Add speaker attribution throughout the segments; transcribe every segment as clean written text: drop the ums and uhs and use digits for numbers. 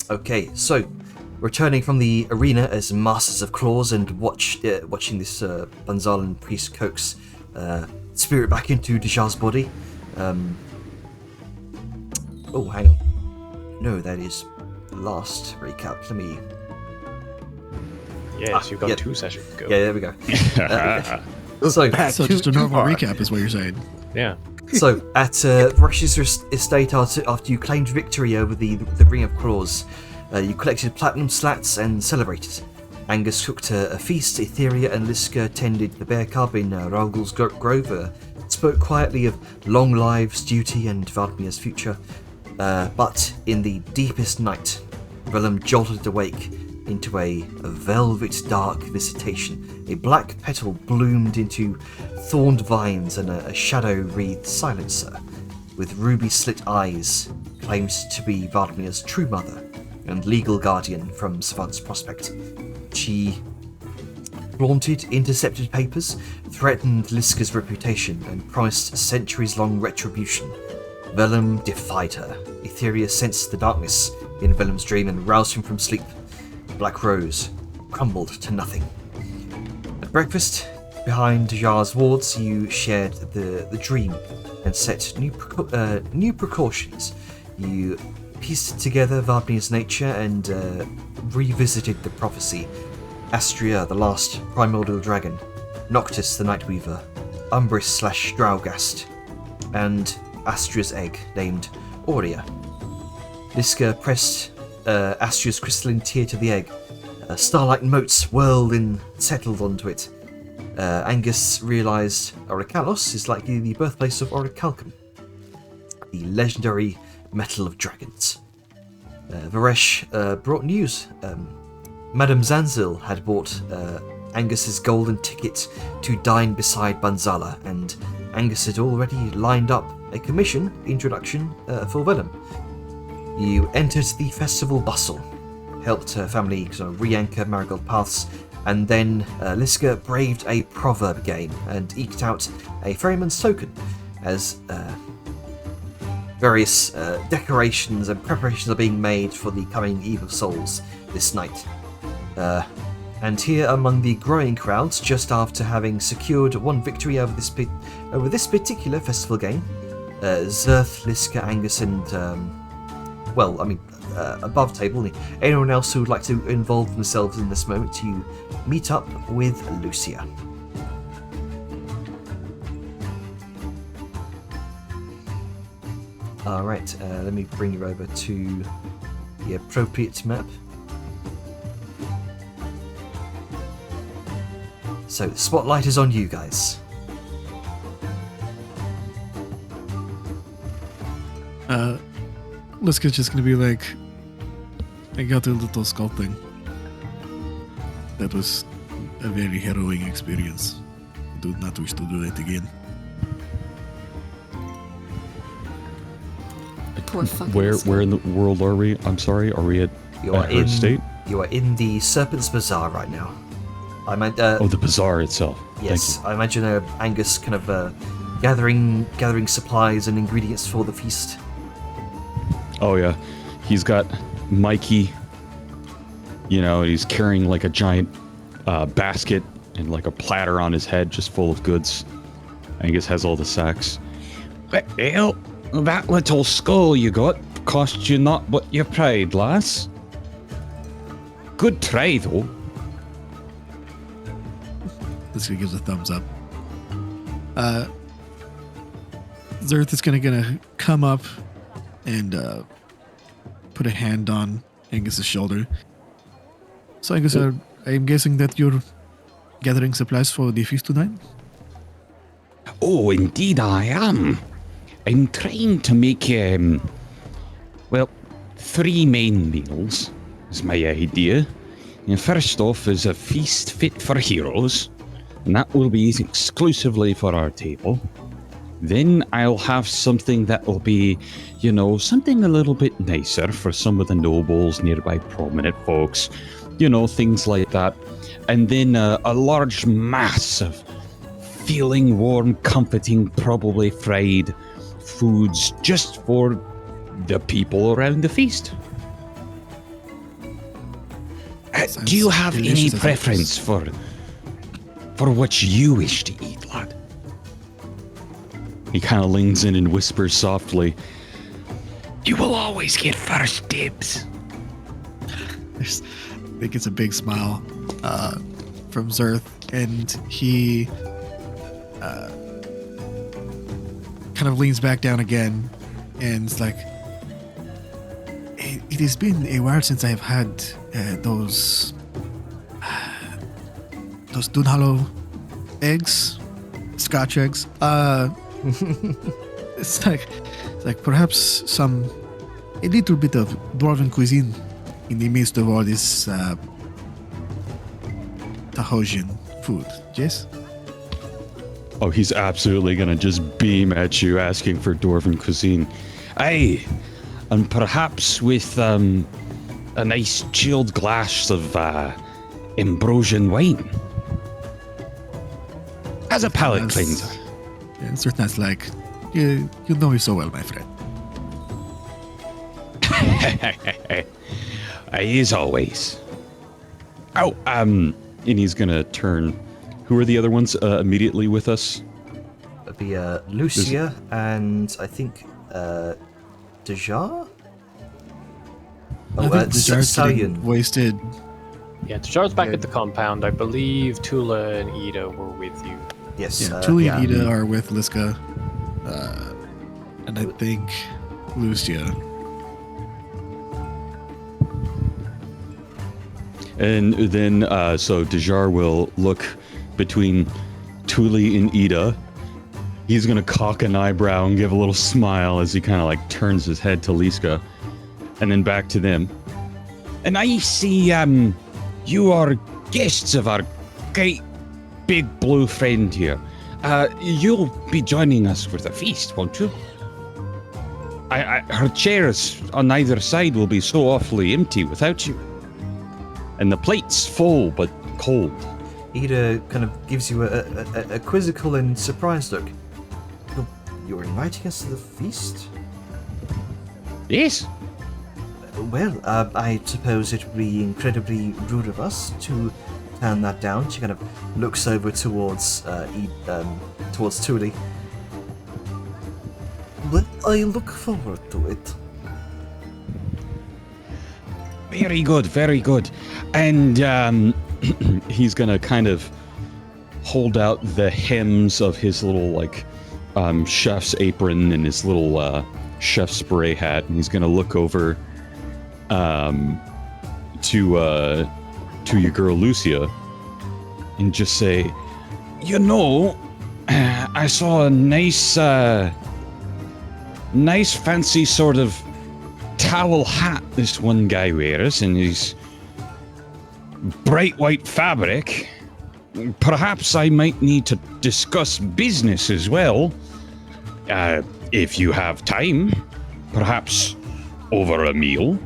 Speaker 1: Okay, so returning from the arena as Masters of Claws and watching this Banzalan priest coax spirit back into Dejar's body. Oh, hang on. No, that is the last recap. Let me.
Speaker 2: Yes, you've got 2 sessions to go.
Speaker 1: Yeah, there we go. So
Speaker 3: just a normal recap is what you're saying.
Speaker 2: Yeah.
Speaker 1: So, at Varesh's estate, after you claimed victory over the Ring of Claws, you collected platinum slats and celebrated. Angus cooked a feast, Etheria and Liska tended the bear cub in Raugul's Grove, spoke quietly of long lives, duty, and Valdmir's future. But in the deepest night, Vellum jolted awake into a velvet dark visitation. A black petal bloomed into thorned vines, and a shadow-wreathed silencer with ruby-slit eyes claimed to be Valdmir's true mother and legal guardian from Savant's Prospect. She flaunted intercepted papers, threatened Liska's reputation, and promised centuries-long retribution. Vellum defied her. Etheria sensed the darkness in Vellum's dream and roused him from sleep. Black Rose crumbled to nothing. At breakfast, behind Dejar's wards, you shared the dream and set new precautions. You pieced together Valdmir's nature and revisited the prophecy. Astria, the last primordial dragon, Noctis, the Nightweaver, Umbris/Draugast, and Astria's egg, named Aurea. Liska pressed Astria's crystalline tear to the egg. Starlight motes whirled and settled onto it. Angus realised Auricalos is likely the birthplace of Auricalcum, the legendary metal of dragons. Varesh brought news. Madame Zanzil had bought Angus's golden ticket to dine beside Banzala, and Angus had already lined up a commission introduction for Vellum. You entered the festival bustle, helped her family re-anchor Marigold Paths, and then Liska braved a proverb game and eked out a ferryman's token as various decorations and preparations are being made for the coming Eve of Souls this night. And here among the growing crowds, just after having secured one victory over this particular festival game, Zerth, Liska, Angus, and above table, anyone else who would like to involve themselves in this moment, you meet up with Lucia. Alright, let me bring you over to the appropriate map. So, the spotlight is on you guys.
Speaker 3: Liska's just gonna be like, I got a little sculpting. That was a very harrowing experience. Do not wish to do that again.
Speaker 4: Poor fucking
Speaker 5: Where in the world are we? I'm sorry, are we at her estate?
Speaker 1: You are in the Serpent's Bazaar right now.
Speaker 5: The bazaar itself.
Speaker 1: Yes, I imagine Angus kind of gathering supplies and ingredients for the feast.
Speaker 5: Oh yeah, he's got Mikey. He's carrying like a giant basket and like a platter on his head, just full of goods. Angus has all the sacks.
Speaker 6: Well, that little skull you got cost you not but your pride, lass. Good try, though.
Speaker 3: Liska gives a thumbs up. Zerth is gonna come up and put a hand on Angus's shoulder. So Angus, I'm guessing that you're gathering supplies for the feast tonight?
Speaker 6: Oh, indeed I am. I'm trying to make, 3 main meals is my idea. And first off is a feast fit for heroes, and that will be exclusively for our table. Then I'll have something that will be, something a little bit nicer for some of the nobles, nearby prominent folks, things like that. And then a large mass of feeling warm, comforting, probably fried foods just for the people around the feast. Do you have any
Speaker 3: delicious as it is.
Speaker 6: preference for what you wish to eat, lad?
Speaker 5: He kind of leans in and whispers softly,
Speaker 6: You will always get first dibs.
Speaker 3: I think it's a big smile from Zerth, and he kind of leans back down again, and it's like, it has been a while since I've had those Dunhalo eggs, Scotch eggs. It's like perhaps a little bit of dwarven cuisine in the midst of all this Tahosian food. Yes?
Speaker 5: oh, he's absolutely going to just beam at you asking for dwarven cuisine.
Speaker 6: Aye, and perhaps with a nice chilled glass of Ambrosian wine. As a palate cleanser.
Speaker 3: And Zerth's like, you know me so well, my friend.
Speaker 6: As always.
Speaker 5: Oh, and he's going to turn. Who are the other ones immediately with us?
Speaker 1: It'd be Lucia and I think Dejar?
Speaker 3: I think the jar's
Speaker 1: Salian.
Speaker 3: getting wasted.
Speaker 2: Yeah, Dejar's back at the compound. I believe Tula and Ida were with you.
Speaker 1: Yes.
Speaker 3: Yeah, Julie
Speaker 1: yeah.
Speaker 3: and Ida are with Liska, and I think Lucia.
Speaker 5: And then, so Dejar will look between Tuli and Ida. He's gonna cock an eyebrow and give a little smile as he kind of like turns his head to Liska, and then back to them.
Speaker 6: And I see you are guests of our great big blue friend here. You'll be joining us for the feast, won't you? Her chairs on either side will be so awfully empty without you. And the plate's full but cold.
Speaker 1: Ida kind of gives you a quizzical and surprised look. You're inviting us to the feast?
Speaker 6: Yes.
Speaker 1: Well, I suppose it would be incredibly rude of us to turn that down. She kind of looks over towards Tuli. Well, I look forward to it.
Speaker 6: Very good, very good. And
Speaker 5: He's gonna kind of hold out the hems of his little like chef's apron and his little chef's beret hat, and he's gonna look over to your girl Lucia and just say,
Speaker 6: you know, I saw a nice fancy sort of towel hat this one guy wears in his bright white fabric. Perhaps I might need to discuss business as well. If you have time, perhaps over a meal.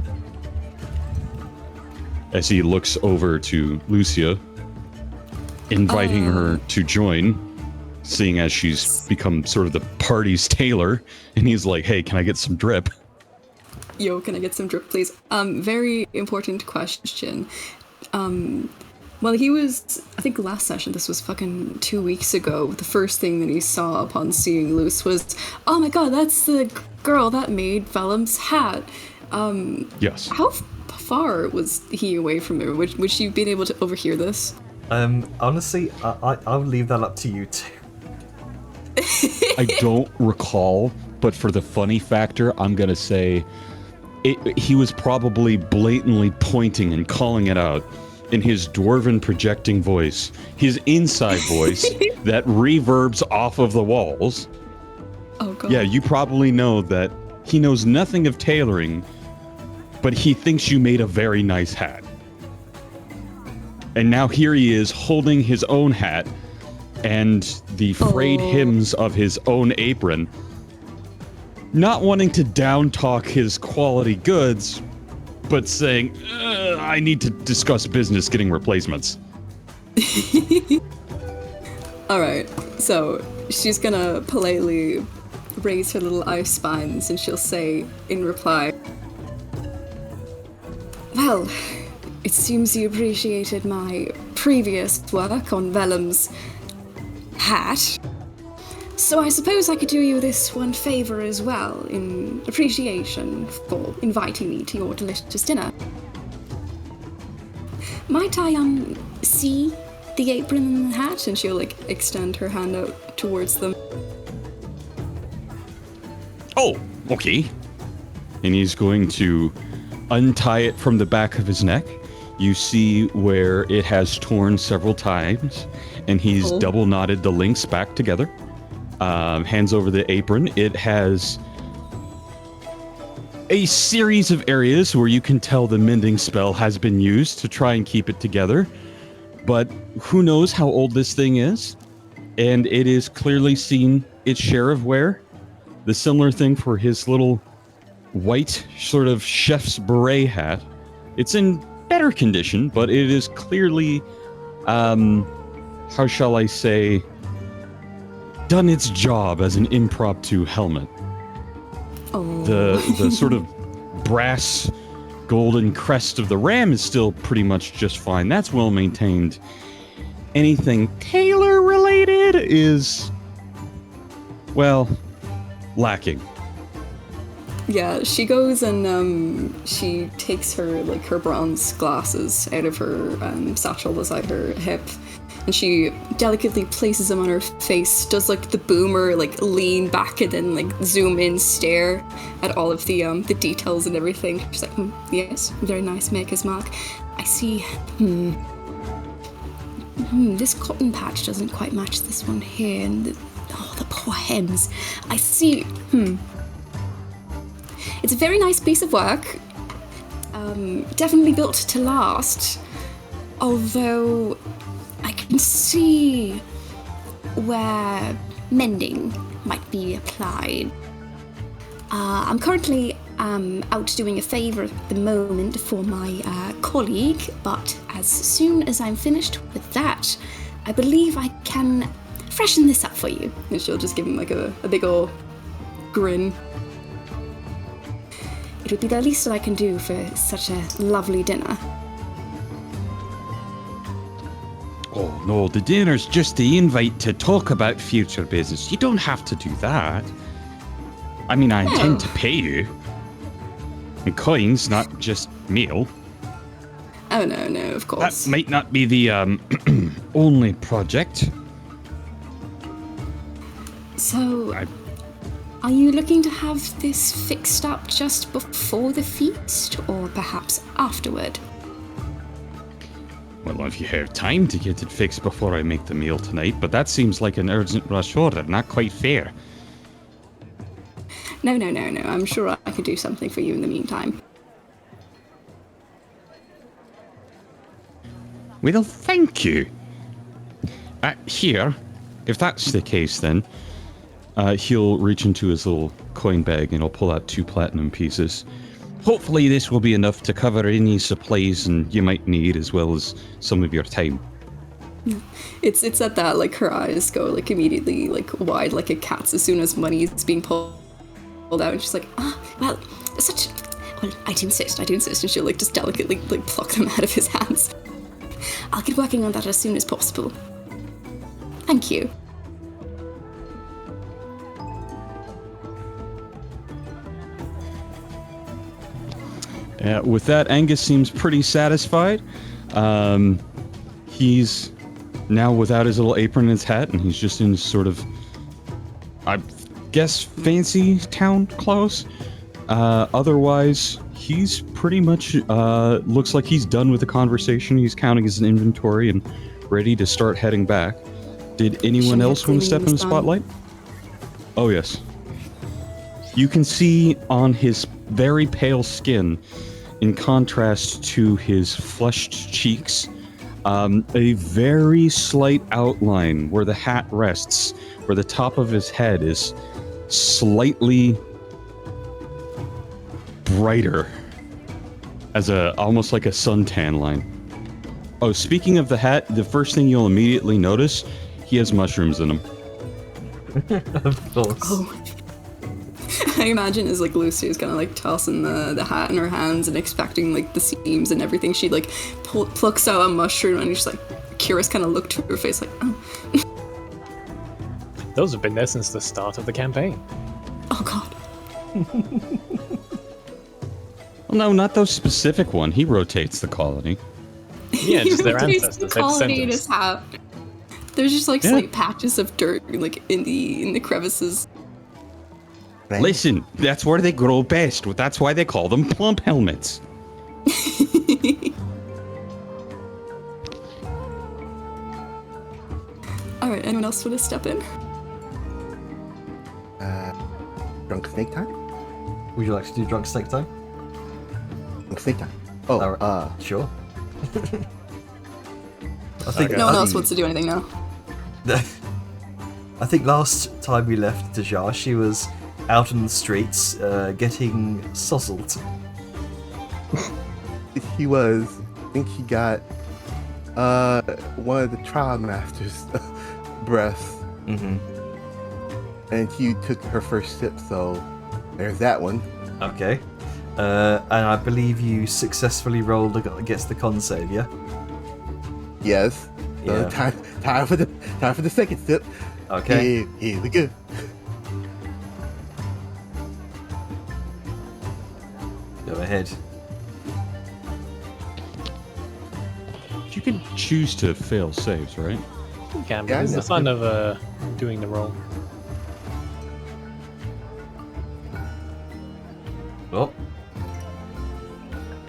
Speaker 5: as he looks over to Lucia, inviting her to join, seeing as she's become sort of the party's tailor, and he's like, hey, can I get some drip?
Speaker 4: Yo, can I get some drip, please? Very important question. Well, he was, I think last session, this was fucking 2 weeks ago, the first thing that he saw upon seeing Luce was, oh my god, that's the girl that made Vellum's hat.
Speaker 5: Yes.
Speaker 4: How far was he away from her? Would she been able to overhear this?
Speaker 1: Honestly, I'll leave that up to you two.
Speaker 5: I don't recall, but for the funny factor, I'm going to say he was probably blatantly pointing and calling it out in his dwarven projecting voice, his inside voice that reverbs off of the walls.
Speaker 4: Oh god.
Speaker 5: Yeah, you probably know that he knows nothing of tailoring, but he thinks you made a very nice hat. And now here he is holding his own hat and the frayed hems of his own apron, not wanting to down-talk his quality goods, but saying, I need to discuss business getting replacements.
Speaker 4: Alright, so she's gonna politely raise her little eye spines and she'll say in reply, well, it seems you appreciated my previous work on Vellum's hat. So I suppose I could do you this one favor as well, in appreciation for inviting me to your delicious dinner. Might I, see the apron and the hat? And she'll, like, extend her hand out towards them.
Speaker 5: Oh, okay. And he's going to untie it from the back of his neck. You see where it has torn several times, and he's double knotted the links back together. Hands over the apron. It has a series of areas where you can tell the mending spell has been used to try and keep it together. But who knows how old this thing is? And it is clearly seen its share of wear. The similar thing for his little white sort of chef's beret hat. It's in better condition, but it is clearly, how shall I say, done its job as an impromptu helmet.
Speaker 4: Oh.
Speaker 5: The sort of brass golden crest of the ram is still pretty much just fine. That's well maintained. Anything tailor related is, well, lacking.
Speaker 4: Yeah, she goes and she takes her bronze glasses out of her satchel beside her hip, and she delicately places them on her face, does like the boomer, like lean back and then like zoom in, stare at all of the details and everything. She's like, yes, very nice maker's mark. I see, this cotton patch doesn't quite match this one here, and the poor hems. I see, It's a very nice piece of work, definitely built to last, although I can see where mending might be applied. I'm currently out doing a favor at the moment for my colleague, but as soon as I'm finished with that, I believe I can freshen this up for you. And she'll just give him like a big ol' grin. It would be the least that I can do for such a lovely dinner.
Speaker 6: Oh no, the dinner's just the invite to talk about future business. You don't have to do that. I mean, I intend to pay you. In coins, not just meal.
Speaker 4: Oh no, of course.
Speaker 6: That might not be the only project.
Speaker 4: So, are you looking to have this fixed up just before the feast, or perhaps afterward?
Speaker 6: Well, if you have time to get it fixed before I make the meal tonight, but that seems like an urgent rush order, not quite fair.
Speaker 4: No. I'm sure I could do something for you in the meantime.
Speaker 6: Well, thank you. Here, if that's the case, then he'll reach into his little coin bag and he'll pull out 2 platinum pieces. Hopefully this will be enough to cover any supplies and you might need, as well as some of your time.
Speaker 4: It's at that, like, her eyes go, like, immediately, like, wide like a cat's as soon as money is being pulled out, and she's like, well, I'd insist, and she'll, like, just delicately, like, pluck them out of his hands. I'll get working on that as soon as possible. Thank you.
Speaker 5: With that, Angus seems pretty satisfied. He's now without his little apron and his hat, and he's just in sort of, I guess, fancy town clothes. Otherwise, he's pretty much, looks like he's done with the conversation. He's counting his inventory and ready to start heading back. Did anyone else want to step in the spotlight? Oh, yes. You can see on his very pale skin, in contrast to his flushed cheeks, a very slight outline where the hat rests, where the top of his head is slightly brighter, as almost like a suntan line. Oh, speaking of the hat, the first thing you'll immediately notice, he has mushrooms in him.
Speaker 1: Of course.
Speaker 4: Oh. I imagine is like Lucy is kind of like tossing the hat in her hands and expecting like the seams and everything. She like plucks out a mushroom and she's like, curious kind of look to her face like, oh.
Speaker 2: Those have been there since the start of the campaign.
Speaker 4: Oh god.
Speaker 5: Well, no, not those specific one. He rotates the colony.
Speaker 2: Yeah, just their
Speaker 4: He rotates
Speaker 2: ancestors.
Speaker 4: the
Speaker 2: They're
Speaker 4: colony in
Speaker 2: descendants.
Speaker 4: his hat. There's just like
Speaker 5: Yeah.
Speaker 4: slight patches of dirt like in the crevices.
Speaker 7: Right?
Speaker 5: Listen, that's where they grow best. That's why they call them plump helmets.
Speaker 4: Alright, anyone else want to step in?
Speaker 7: Drunk snake time?
Speaker 1: Would you like to do drunk snake time?
Speaker 7: Drunk snake time. Oh,
Speaker 1: Alright. Sure. I think
Speaker 4: No one else wants to do anything now.
Speaker 1: I think last time we left Dajar, she was out in the streets getting sozzled.
Speaker 7: he was. I think he got one of the trial masters' breaths,
Speaker 1: Mm-hmm.
Speaker 7: and he took her first sip. So there's that one.
Speaker 1: Okay. And I believe you successfully rolled against the con save, yeah?
Speaker 7: Yes. So
Speaker 1: Yeah.
Speaker 7: time for the second sip.
Speaker 1: Okay.
Speaker 7: Here we go.
Speaker 1: Go ahead.
Speaker 5: You can choose to fail saves, right?
Speaker 2: You can,
Speaker 7: Yeah, I
Speaker 2: but it's the
Speaker 7: know.
Speaker 2: fun of doing the roll.
Speaker 1: Well,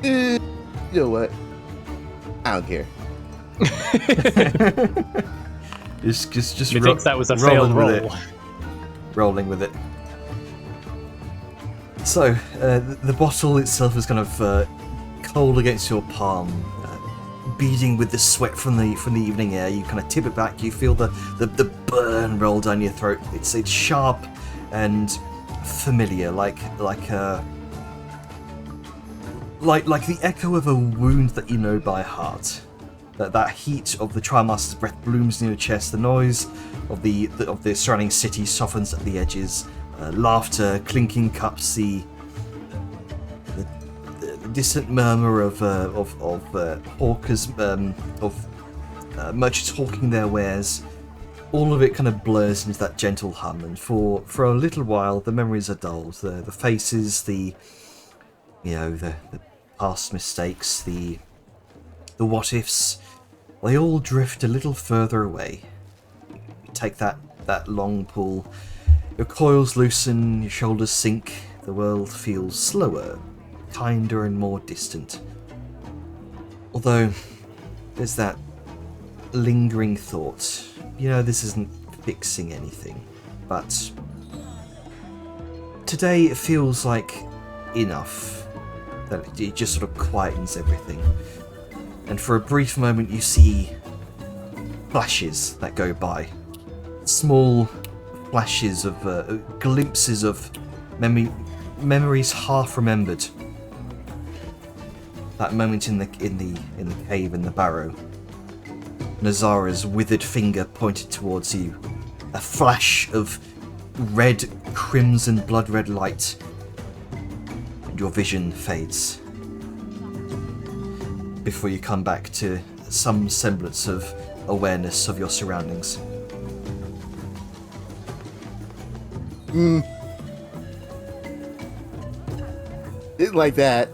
Speaker 7: You know what? I don't care.
Speaker 1: just
Speaker 2: Methinks that was a
Speaker 1: rolling
Speaker 2: failed
Speaker 1: with
Speaker 2: roll.
Speaker 1: it. Rolling with it. So, the bottle itself is kind of cold against your palm, beading with the sweat from the evening air. You kind of tip it back. You feel the burn roll down your throat. It's sharp and familiar, like the echo of a wound that you know by heart. That heat of the Trimaster's breath blooms in your chest. The noise of the surrounding city softens at the edges. Laughter, clinking cups, the distant murmur of hawkers, merchants hawking their wares. All of it kind of blurs into that gentle hum, and for a little while the memories are dulled. The faces, the past mistakes, the what ifs, they all drift a little further away. You take that long pull, your coils loosen, your shoulders sink, the world feels slower, kinder and more distant. Although, there's that lingering thought, this isn't fixing anything, but today it feels like enough, that it just sort of quietens everything. And for a brief moment you see flashes that go by. Small flashes of glimpses of memories half remembered. That moment in the cave in the barrow. Nazara's withered finger pointed towards you. A flash of red, crimson, blood red light. And your vision fades. Before you come back to some semblance of awareness of your surroundings.
Speaker 7: It's like that.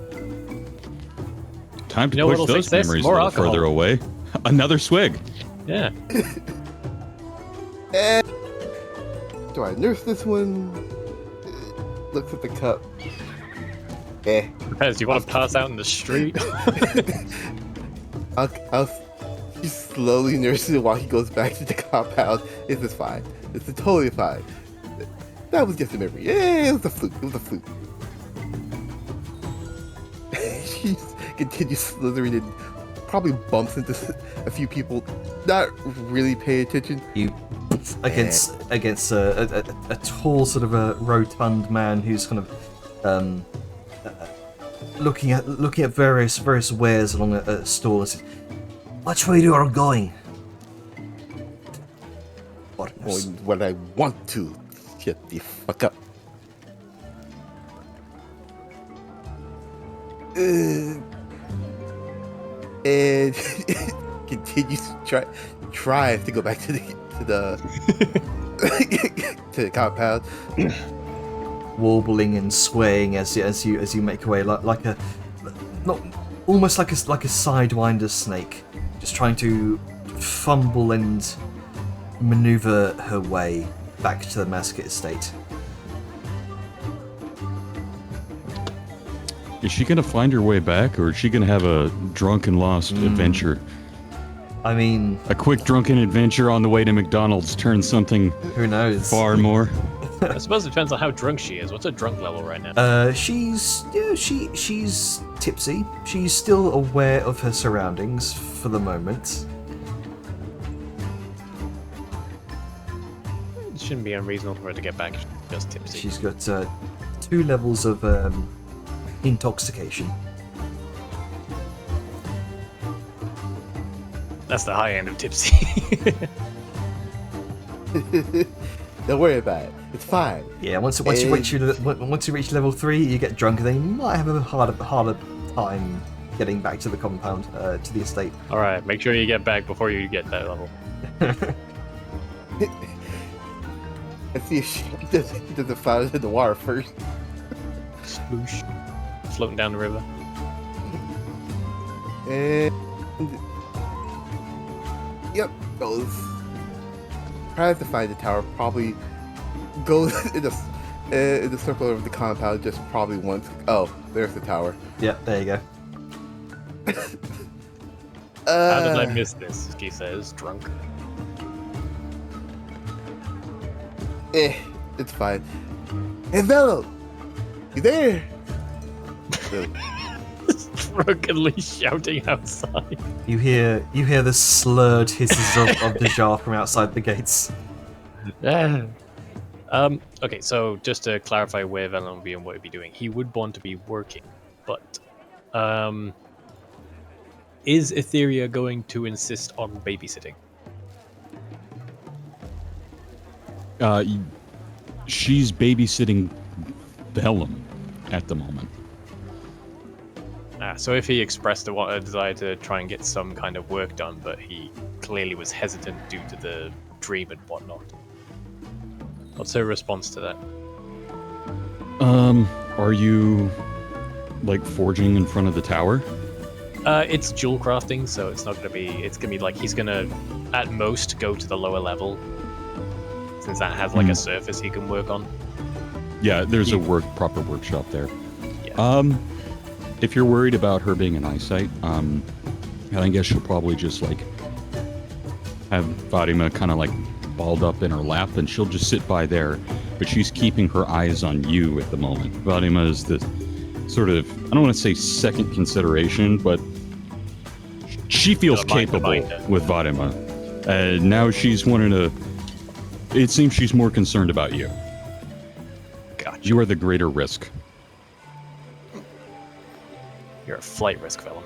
Speaker 5: Time to
Speaker 2: You know
Speaker 5: push
Speaker 2: what'll
Speaker 5: those
Speaker 2: fix this?
Speaker 5: memories a
Speaker 2: More
Speaker 5: little
Speaker 2: alcohol.
Speaker 5: further away. Another swig.
Speaker 2: Yeah.
Speaker 7: Do I nurse this one? Looks at the cup.
Speaker 2: Pez, do you want to pass out in the street?
Speaker 7: I'll just slowly nurse it while he goes back to the compound. This is fine. This is totally fine. That was just a memory. Yeah, it was a fluke. It was a fluke. She continues slithering and probably bumps into a few people, not really paying attention.
Speaker 1: You against a tall sort of a rotund man who's kind of looking at various wares along a stall and says, "Which way you are going?"
Speaker 7: Going when I want to. Shut the fuck up. and continues tries to go back to the to the compound.
Speaker 1: Warbling and swaying as you make your way like a not almost like a sidewinder snake, just trying to fumble and maneuver her way back to the Mascot estate.
Speaker 5: Is she gonna find her way back, or is she gonna have a drunken lost adventure?
Speaker 1: I mean,
Speaker 5: A quick drunken adventure on the way to McDonald's turns something
Speaker 1: who knows?
Speaker 5: far more.
Speaker 2: I suppose it depends on how drunk she is. What's her drunk level right now?
Speaker 1: She's tipsy. She's still aware of her surroundings for the moment.
Speaker 2: It shouldn't be unreasonable for her to get back. She's just tipsy.
Speaker 1: She's got 2 levels of intoxication.
Speaker 2: That's the high end of tipsy.
Speaker 7: Don't worry about it. It's fine.
Speaker 1: Yeah, once you reach level 3, you get drunk, and then you might have a harder time getting back to the compound, to the estate.
Speaker 2: All right, make sure you get back before you get that level.
Speaker 7: Let's see if she doesn't fall into the water first.
Speaker 2: Sploosh. Floating down the river.
Speaker 7: And yep, goes. Tries to find the tower. Probably goes in the circle of the compound just probably once. Oh, there's the tower.
Speaker 1: Yep, there you go.
Speaker 2: How did I miss this? He says, drunk.
Speaker 7: It's fine. Hey, Velo! You there?
Speaker 2: Drunkenly shouting outside.
Speaker 1: You hear the slurred hisses of Dejar from outside the gates.
Speaker 2: Okay, so just to clarify where Velen would be and what he'd be doing, he would want to be working, but is Etheria going to insist on babysitting?
Speaker 5: She's babysitting Bellum at the moment.
Speaker 2: So if he expressed a desire to try and get some kind of work done, but he clearly was hesitant due to the dream and whatnot, what's her response to that?
Speaker 5: Are you like forging in front of the tower?
Speaker 2: It's jewel crafting, so it's not gonna be. It's gonna be like he's gonna, at most, go to the lower level, since that has like a surface he can work on.
Speaker 5: Yeah, there's a proper workshop there.
Speaker 2: Yeah.
Speaker 5: If you're worried about her being an eyesight, I guess she'll probably just like have Fatima kind of like balled up in her lap, and she'll just sit by there. But she's keeping her eyes on you at the moment. Fatima is the sort of, I don't want to say second consideration, but she feels capable with Fatima. Now she's wanting to. It seems she's more concerned about you.
Speaker 2: Gotcha.
Speaker 5: You are the greater risk.
Speaker 2: You're a flight risk, Velen.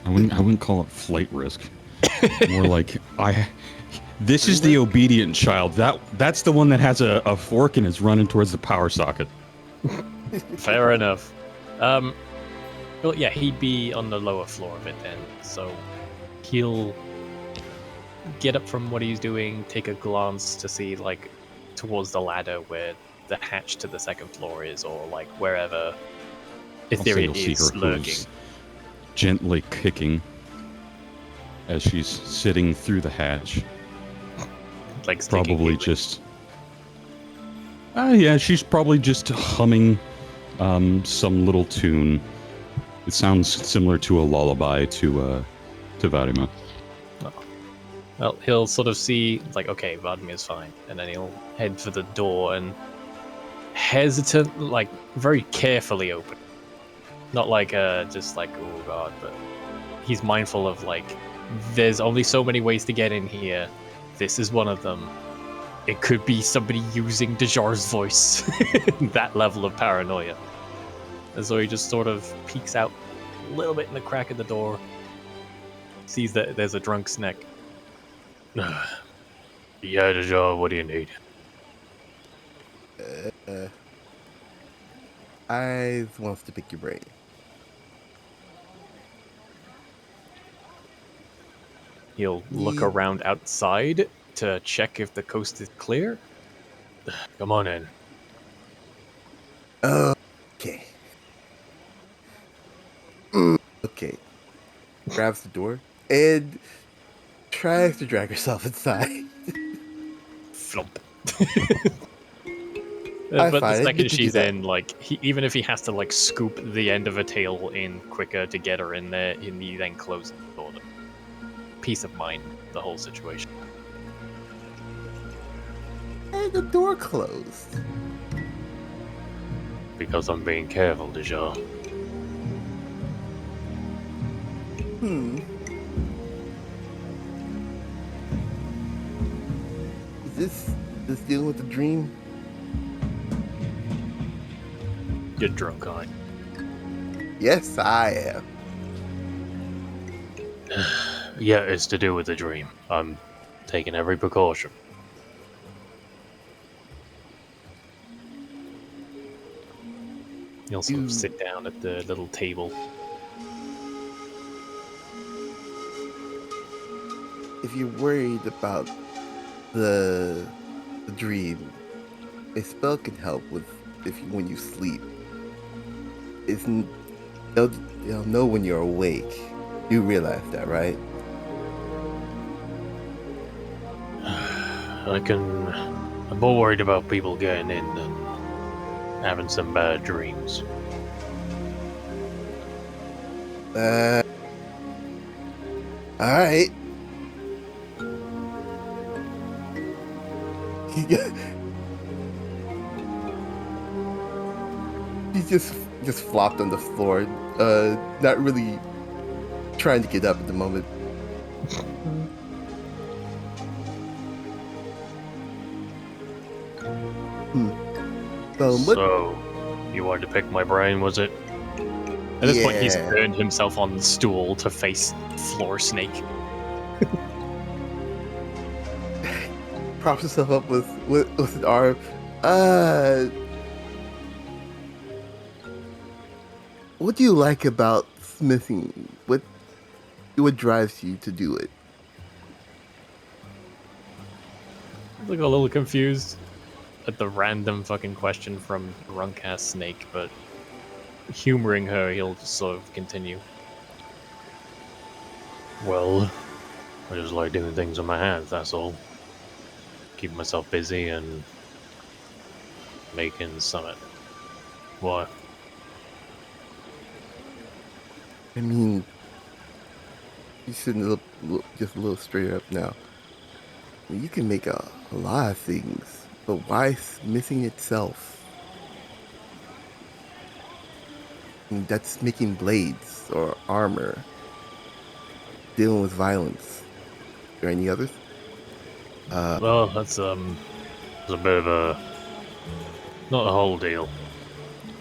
Speaker 5: I wouldn't call it flight risk. More like this is the obedient child. That's the one that has a fork and is running towards the power socket.
Speaker 2: Fair enough. Well, yeah, he'd be on the lower floor of it then, so he'll get up from what he's doing, take a glance to see, like, towards the ladder where the hatch to the second floor is, or, like, wherever Etheria is lurking.
Speaker 5: Hooves gently kicking as she's sitting through the hatch.
Speaker 2: Like,
Speaker 5: Probably just... yeah, she's probably just humming some little tune. It sounds similar to a lullaby to Vadima.
Speaker 2: Well, he'll sort of see, like, okay, Vadimir's fine, and then he'll head for the door and hesitant, like, very carefully open. Not like, just like, oh god, but he's mindful of, like, there's only so many ways to get in here. This is one of them. It could be somebody using Dejar's voice. That level of paranoia. And so he just sort of peeks out a little bit in the crack of the door, sees that there's a drunk's neck. Yeah, Dejar, what do you need?
Speaker 7: I wants to pick your brain.
Speaker 2: He'll look
Speaker 7: Yeah.
Speaker 2: around outside to check if the coast is clear. Come on in.
Speaker 7: Okay. Okay. Grabs the door and tries to drag herself inside.
Speaker 2: Flump.
Speaker 7: I
Speaker 2: But the
Speaker 7: find it
Speaker 2: second
Speaker 7: good to do
Speaker 2: she's
Speaker 7: that.
Speaker 2: in, like, even if he has to like scoop the end of a tail in quicker to get her in there, he then closes the door. Peace of mind, the whole situation.
Speaker 7: And the door closed.
Speaker 2: Because I'm being careful, Deja.
Speaker 7: Is this dealing with the dream?
Speaker 2: You're drunk, aren't you?
Speaker 7: Yes, I am.
Speaker 2: Yeah, it's to do with the dream. I'm taking every precaution. You'll sort of sit down at the little table.
Speaker 7: If you're worried about the dream, a spell can help with when you sleep. They'll know when you're awake. You realize that, right?
Speaker 2: I'm more worried about people getting in than having some bad dreams.
Speaker 7: Alright. He just flopped on the floor, not really trying to get up at the moment.
Speaker 2: So, you wanted to pick my brain, was it? At this point, he's
Speaker 7: Yeah.
Speaker 2: turned himself on the stool to face Floor Snake.
Speaker 7: Props himself up with an arm. What do you like about smithing? What drives you to do it?
Speaker 2: Look a little confused at the random fucking question from drunk ass Snake, but humoring her, he'll just sort of continue. Well, I just like doing things with my hands, that's all. Keep myself busy and making something. What?
Speaker 7: I mean, you shouldn't look just a little straighter up now. I mean, you can make a lot of things, but why smithing itself? I mean, that's making blades or armor, dealing with violence. Are there any others?
Speaker 2: Well, that's a bit of a not the whole deal.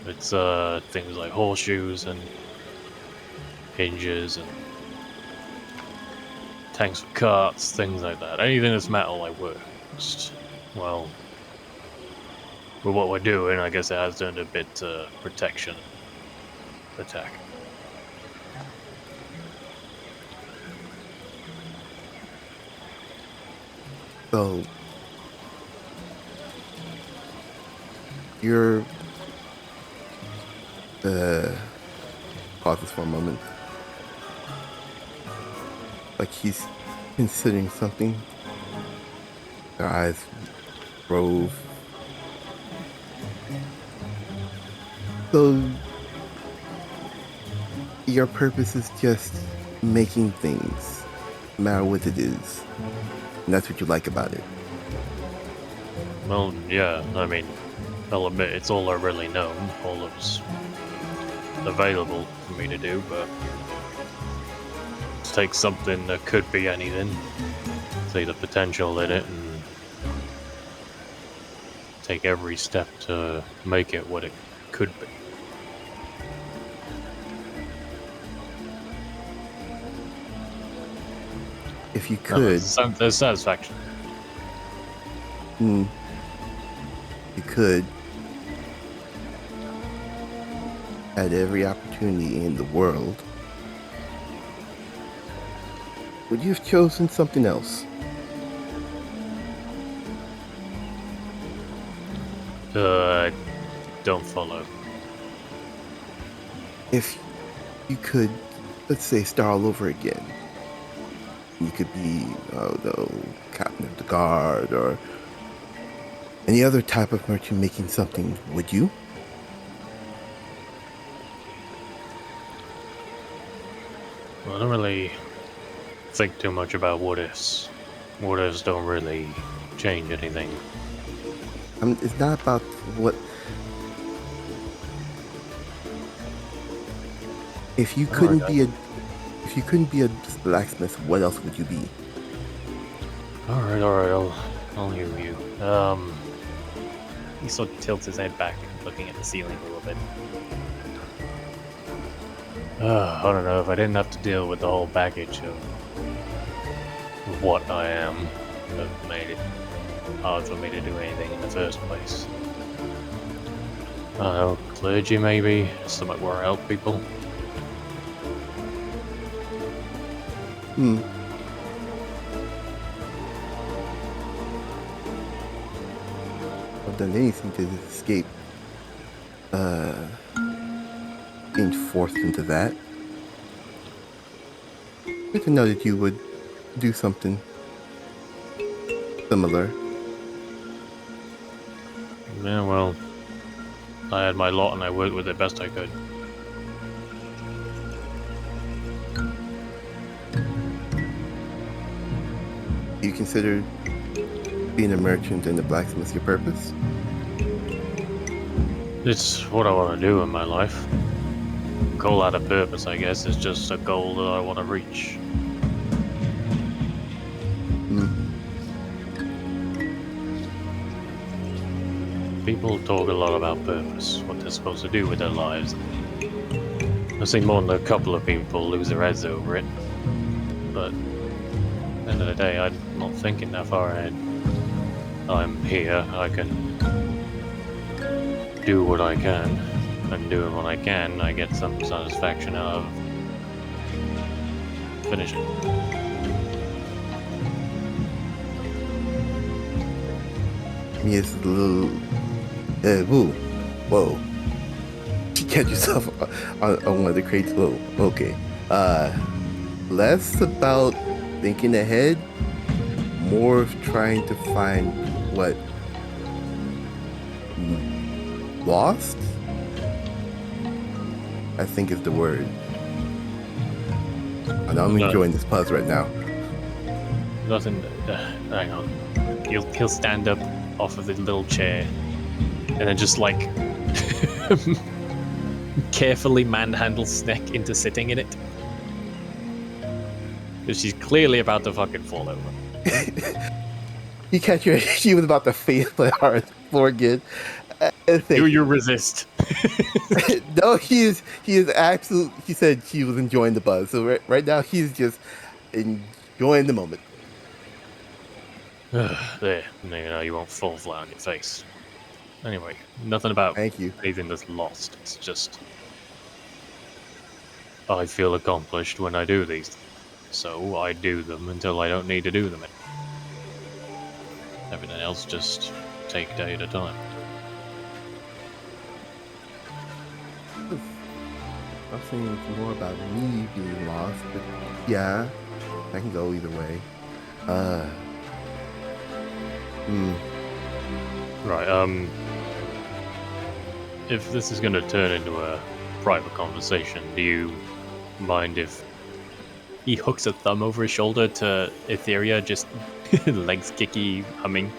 Speaker 2: It's things like horseshoes and hinges and tanks for carts, things like that. Anything that's metal, I work. Well, with what we're doing, I guess it has turned a bit protection attack.
Speaker 7: So, you're pauses for a moment. Like he's considering something. Their eyes rove. So, your purpose is just making things, no matter what it is. And that's what you like about it.
Speaker 2: Well, yeah, I mean, I'll admit it's all I really know, all that's available for me to do, but let's take something that could be anything, see the potential in it, and take every step to make it what it could be.
Speaker 7: If you could,
Speaker 2: There's satisfaction.
Speaker 7: you could, at every opportunity in the world, would you have chosen something else?
Speaker 2: Don't follow.
Speaker 7: If you could, let's say, start all over again, you could be, oh no, captain of the guard or any other type of merchant making something, would you?
Speaker 2: Well, I don't really think too much about what ifs. What ifs don't really change anything.
Speaker 7: It's not about what. If you couldn't be a blacksmith, what else would you be?
Speaker 2: All right, I'll hear you. He sort of tilts his head back, looking at the ceiling a little bit. I don't know, if I didn't have to deal with the whole baggage of what I am, that made it hard for me to do anything in the first place. I don't know, clergy maybe? Somewhere where I help people?
Speaker 7: I've done anything to escape being forced into that. Good to know that you would do something similar.
Speaker 2: Yeah, well, I had my lot and I worked with it best I could.
Speaker 7: Do you consider being a merchant and a blacksmith your purpose?
Speaker 2: It's what I want to do in my life. Goal out of purpose, I guess, is just a goal that I want to reach. People talk a lot about purpose, what they're supposed to do with their lives. I've seen more than a couple of people lose their heads over it. But at the end of the day, I'm not thinking that far ahead. I'm here, I can do what I can, and doing what I can, I get some satisfaction out of finishing.
Speaker 7: Me is a little. Whoa. You catch yourself on one of the crates. Whoa, okay. Less about thinking ahead, more of trying to find what lost, I think is the word. And I'm enjoying this pause right now.
Speaker 2: Nothing. Hang on. He'll stand up off of the little chair, and then just like carefully manhandle Sneck into sitting in it, because she's clearly about to fucking fall over.
Speaker 7: You catch her. She was about to face plant hard floor again.
Speaker 2: Do you resist?
Speaker 7: No, he is absolutely. He said she was enjoying the buzz. So right now he's just enjoying the moment.
Speaker 2: There, you won't fall flat on your face. Anyway, nothing about
Speaker 7: Thank you.
Speaker 2: anything that's lost. It's just I feel accomplished when I do these things. So I do them until I don't need to do them anymore. Everything else just take a day at a time.
Speaker 7: I'm saying it's more about me being lost, but yeah, I can go either way.
Speaker 2: Right, if this is going to turn into a private conversation, do you mind if he hooks a thumb over his shoulder to Etheria, just legs kicky, humming?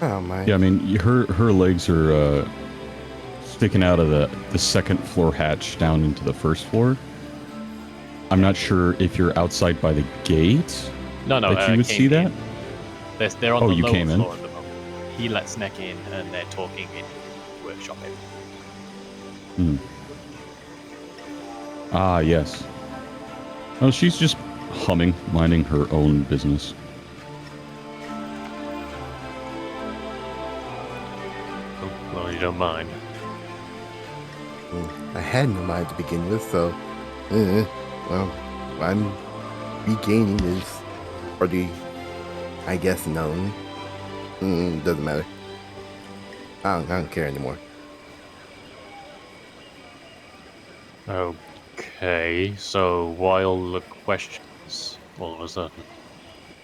Speaker 7: Oh my.
Speaker 5: Yeah, I mean, her legs are sticking out of the second floor hatch down into the first floor. I'm not sure if you're outside by the gate.
Speaker 2: No,
Speaker 5: that you would see that.
Speaker 2: They're on the
Speaker 5: you
Speaker 2: lower
Speaker 5: came in?
Speaker 2: floor at the moment. He lets Sneck in, and they're talking in workshop area.
Speaker 5: Ah, yes. Oh, she's just humming, minding her own business.
Speaker 2: Well, you don't mind.
Speaker 7: I had no mind to begin with, so well, I'm regaining is already, I guess, known. Doesn't matter. I don't care anymore.
Speaker 2: Okay, so while the questions all of a sudden,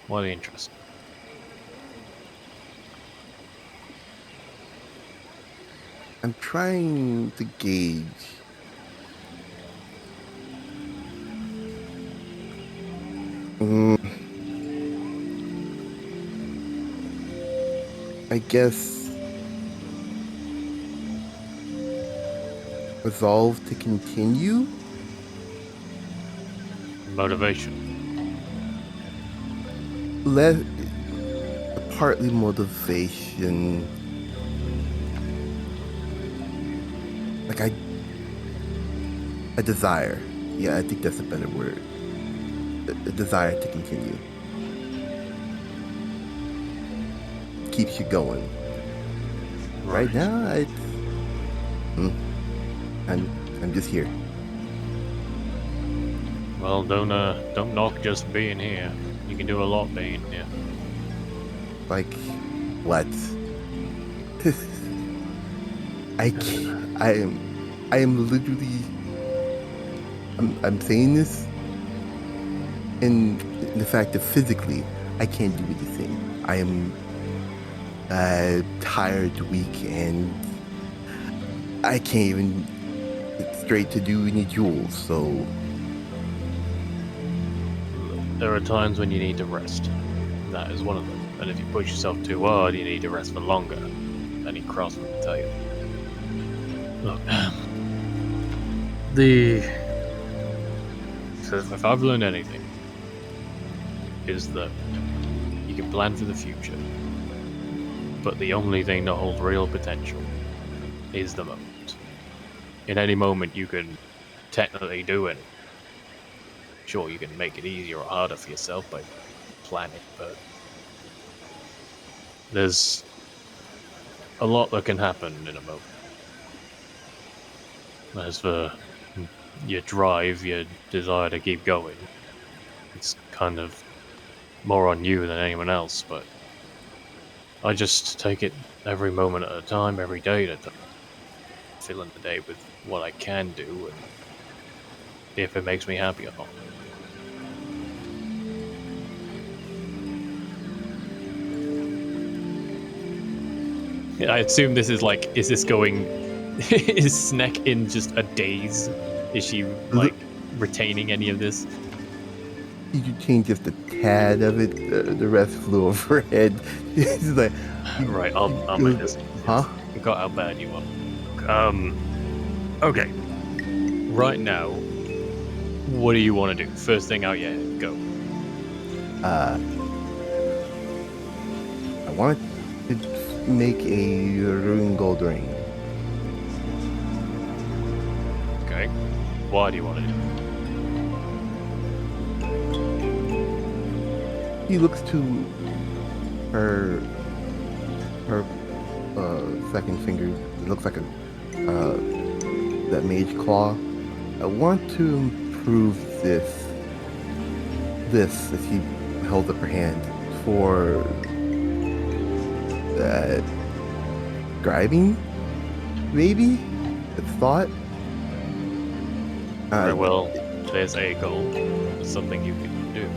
Speaker 2: what are interesting?
Speaker 7: I'm trying to gauge I guess resolve to continue.
Speaker 2: Motivation.
Speaker 7: Partly motivation. Like a desire. Yeah, I think that's a better word. A desire to continue. Keeps you going. Right now, I'm just here.
Speaker 2: Well, don't knock just being here. You can do a lot being here.
Speaker 7: Like, what? I am literally. I'm saying this in the fact that physically I can't do anything. I am tired, weak, and I can't even get straight to do any jewels. So
Speaker 2: there are times when you need to rest. That is one of them. And if you push yourself too hard, you need to rest for longer. Any cross will tell you. Look, if I've learned anything, is that you can plan for the future, but the only thing that holds real potential is the moment. In any moment, you can technically do it. Sure, you can make it easier or harder for yourself by planning, but there's a lot that can happen in a moment. As for your drive, your desire to keep going, it's kind of more on you than anyone else, but I just take it every moment at a time, every day at a time. Filling the day with what I can do, and if it makes me happy or not. I assume this is like, is this going, is Sneck in just a daze? Is she, like, retaining any of this?
Speaker 7: you could change just a tad of it. The rest flew over her head. She's like,
Speaker 2: Right, I'll make this.
Speaker 7: Huh?
Speaker 2: Forgot how bad you are. Okay. Right now, what do you want to do? First thing out your head, go.
Speaker 7: I want to make a rune gold ring.
Speaker 2: Okay. Why do you want to do it?
Speaker 7: He looks to her second finger. It looks like that mage claw. I want to improve this as he held up her hand for scribing, maybe? It's thought.
Speaker 2: Very well, there's a goal. It's something you can do.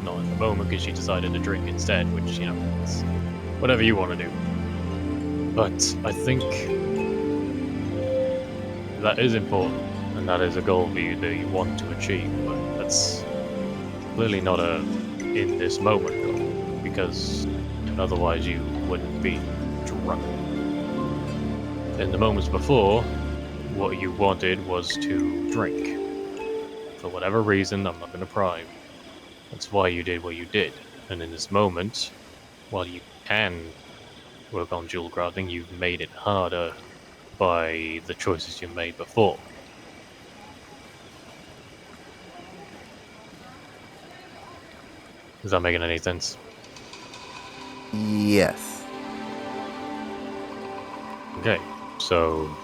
Speaker 2: Not at the moment because she decided to drink instead, which, you know, it's whatever you want to do. But I think that is important, and that is a goal for you that you want to achieve, but that's clearly not a in this moment goal, because otherwise you wouldn't be drunk. In the moments before, what you wanted was to drink. For whatever reason, I'm not going to pry. That's why you did what you did. And in this moment, while you can work on jewel crafting, you've made it harder by the choices you made before. Is that making any sense?
Speaker 7: Yes.
Speaker 2: Okay, so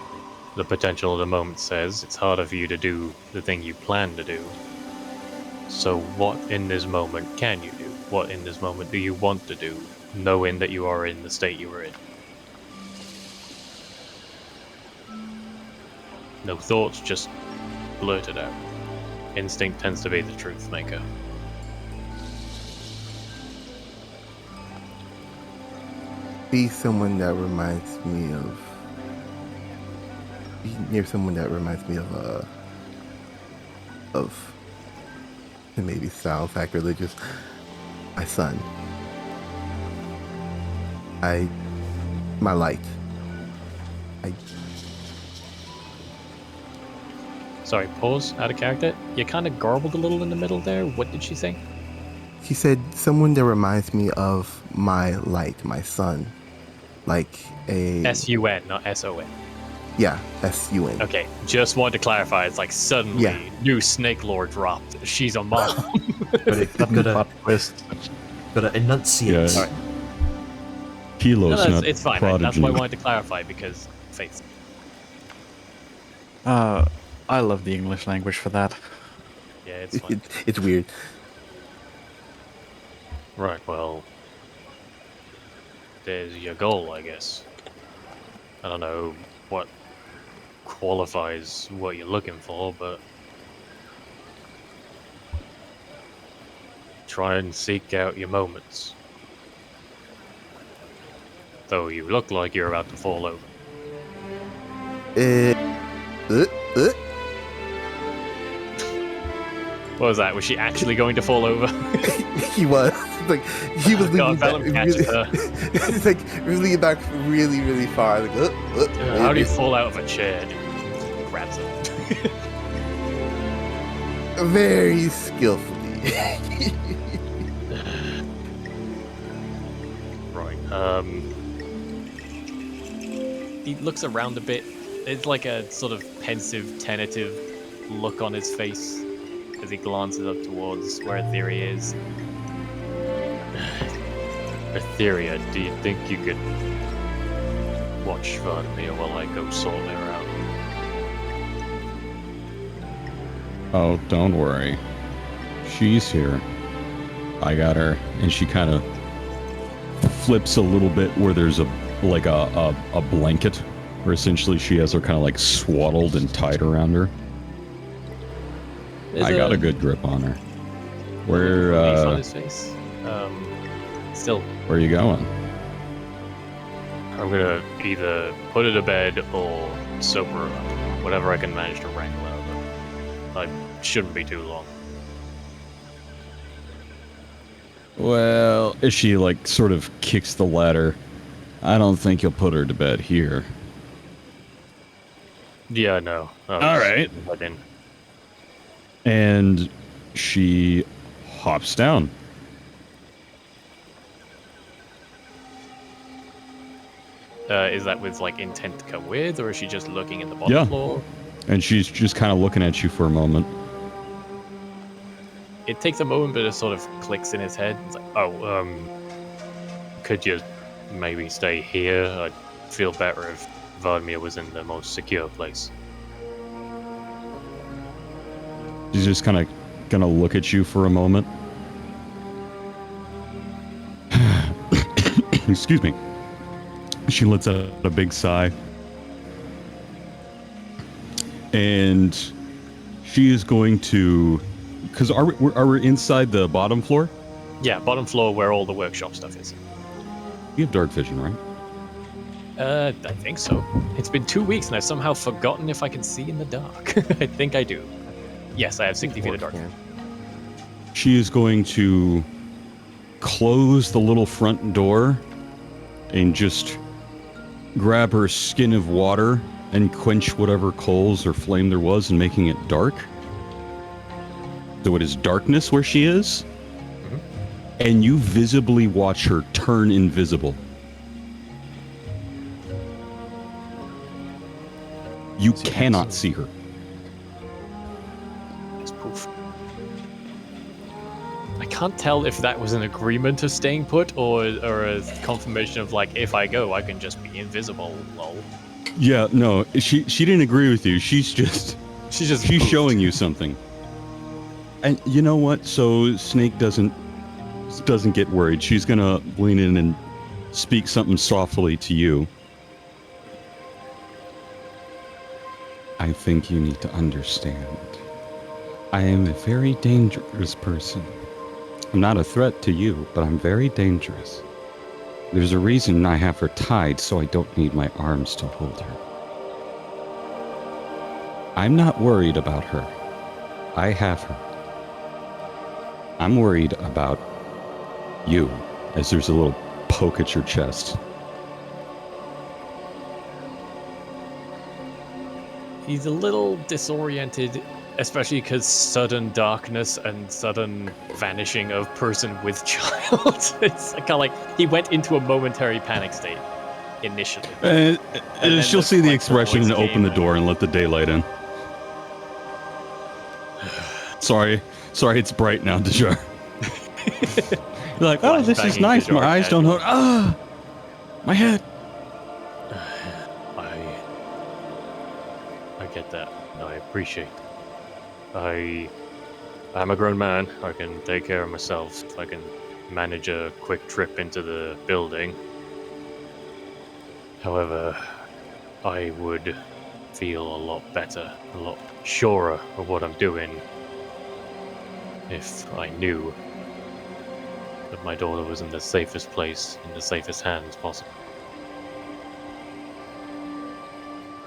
Speaker 2: the potential of the moment says it's harder for you to do the thing you plan to do So what in this moment can you do? What in this moment do you want to do, knowing that you are in the state you were in? No thoughts, just blurt it out. Instinct tends to be the truth maker.
Speaker 7: Be someone that reminds me of. Be near someone that reminds me of. It maybe sounds sacrilegious. My son. My light.
Speaker 2: Sorry, pause, out of character. You kind of garbled a little in the middle there. What did she say?
Speaker 7: She said someone that reminds me of my light, my son. Like a...
Speaker 2: S-U-N, not S-O-N.
Speaker 7: Yeah, S-U-N.
Speaker 2: Okay, just wanted to clarify. It's like suddenly,
Speaker 7: Yeah.
Speaker 2: new Snake Lore dropped. She's a mom.
Speaker 1: Gotta enunciate.
Speaker 5: Yeah. Kilo's
Speaker 2: No,
Speaker 5: not
Speaker 2: it's fine.
Speaker 5: prodigy.
Speaker 2: That's why I wanted to clarify, because faith.
Speaker 8: I love the English language for that.
Speaker 2: Yeah, it's fine.
Speaker 7: It's weird.
Speaker 2: Right, well, there's your goal, I guess. I don't know what qualifies what you're looking for, but try and seek out your moments. Though you look like you're about to fall over. What was that? Was she actually going to fall over?
Speaker 7: He was. Like, he was
Speaker 2: God,
Speaker 7: leaning back
Speaker 2: Vellum catches her.
Speaker 7: it's like leaning back really, really far. Like,
Speaker 2: How do you fall out of a chair? Dude? Grabs her.
Speaker 7: Very skillfully.
Speaker 2: Right. He looks around a bit. There's like a sort of pensive, tentative look on his face as he glances up towards where Etheria is. Etheria, do you think you could watch Vladimir while I go sort her out?
Speaker 5: Oh, don't worry. She's here. I got her. And she kind of flips a little bit where there's a blanket where essentially she has her kind of like swaddled and tied around her. I got a good grip on her. Where
Speaker 2: relief on his face. Still,
Speaker 5: where are you going?
Speaker 2: I'm gonna either put her to bed or sober her up. Whatever I can manage to wrangle out of her. I shouldn't be too long.
Speaker 5: Well, as she like sort of kicks the ladder, I don't think you'll put her to bed here.
Speaker 2: Yeah, no.
Speaker 5: All right.
Speaker 2: I didn't.
Speaker 5: And she hops down.
Speaker 2: Is that with like intent to come with, or is she just looking at the bottom
Speaker 5: Yeah.
Speaker 2: floor?
Speaker 5: And she's just kind of looking at you for a moment.
Speaker 2: It takes a moment, but it sort of clicks in his head. It's like, oh, could you maybe stay here? I'd feel better if Vladimir was in the most secure place.
Speaker 5: She's just kind of gonna look at you for a moment. Excuse me. She lets out a big sigh. And she is going to... Because are we inside the bottom floor?
Speaker 2: Yeah, bottom floor where all the workshop stuff is.
Speaker 5: You have dark vision, right?
Speaker 2: I think so. It's been 2 weeks and I've somehow forgotten if I can see in the dark. I think I do. Yes, I have 60 feet of dark.
Speaker 5: She is going to close the little front door and just grab her skin of water and quench whatever coals or flame there was in making it dark. So it is darkness where she is.
Speaker 2: Mhm.
Speaker 5: And you visibly watch her turn invisible. You cannot see her.
Speaker 2: Just poof. I can't tell if that was an agreement to staying put or a confirmation of like, if I go, I can just be invisible. Lol.
Speaker 5: Yeah, no, she didn't agree with you. She's
Speaker 2: She's
Speaker 5: showing you something. And you know what? So Snake doesn't get worried. She's gonna lean in and speak something softly to you. I think you need to understand. I am a very dangerous person. I'm not a threat to you, but I'm very dangerous. There's a reason I have her tied, so I don't need my arms to hold her. I'm not worried about her. I have her. I'm worried about you, as there's a little poke at your chest.
Speaker 2: He's a little disoriented, especially because sudden darkness and sudden vanishing of person with child. It's kind of like he went into a momentary panic state initially.
Speaker 5: And
Speaker 2: then
Speaker 5: she'll
Speaker 2: the,
Speaker 5: see the
Speaker 2: like,
Speaker 5: expression
Speaker 2: voice
Speaker 5: and open
Speaker 2: came
Speaker 5: the
Speaker 2: and-
Speaker 5: door and let the daylight in. Sorry, it's bright now, Dejar. You're like, oh, this is
Speaker 2: Flashbanging
Speaker 5: nice. My
Speaker 2: Dejar
Speaker 5: eyes don't hurt. Ah, my head.
Speaker 2: I get that. I appreciate it. I'm a grown man. I can take care of myself. I can manage a quick trip into the building. However, I would feel a lot better, a lot surer of what I'm doing if I knew that my daughter was in the safest place, in the safest hands possible.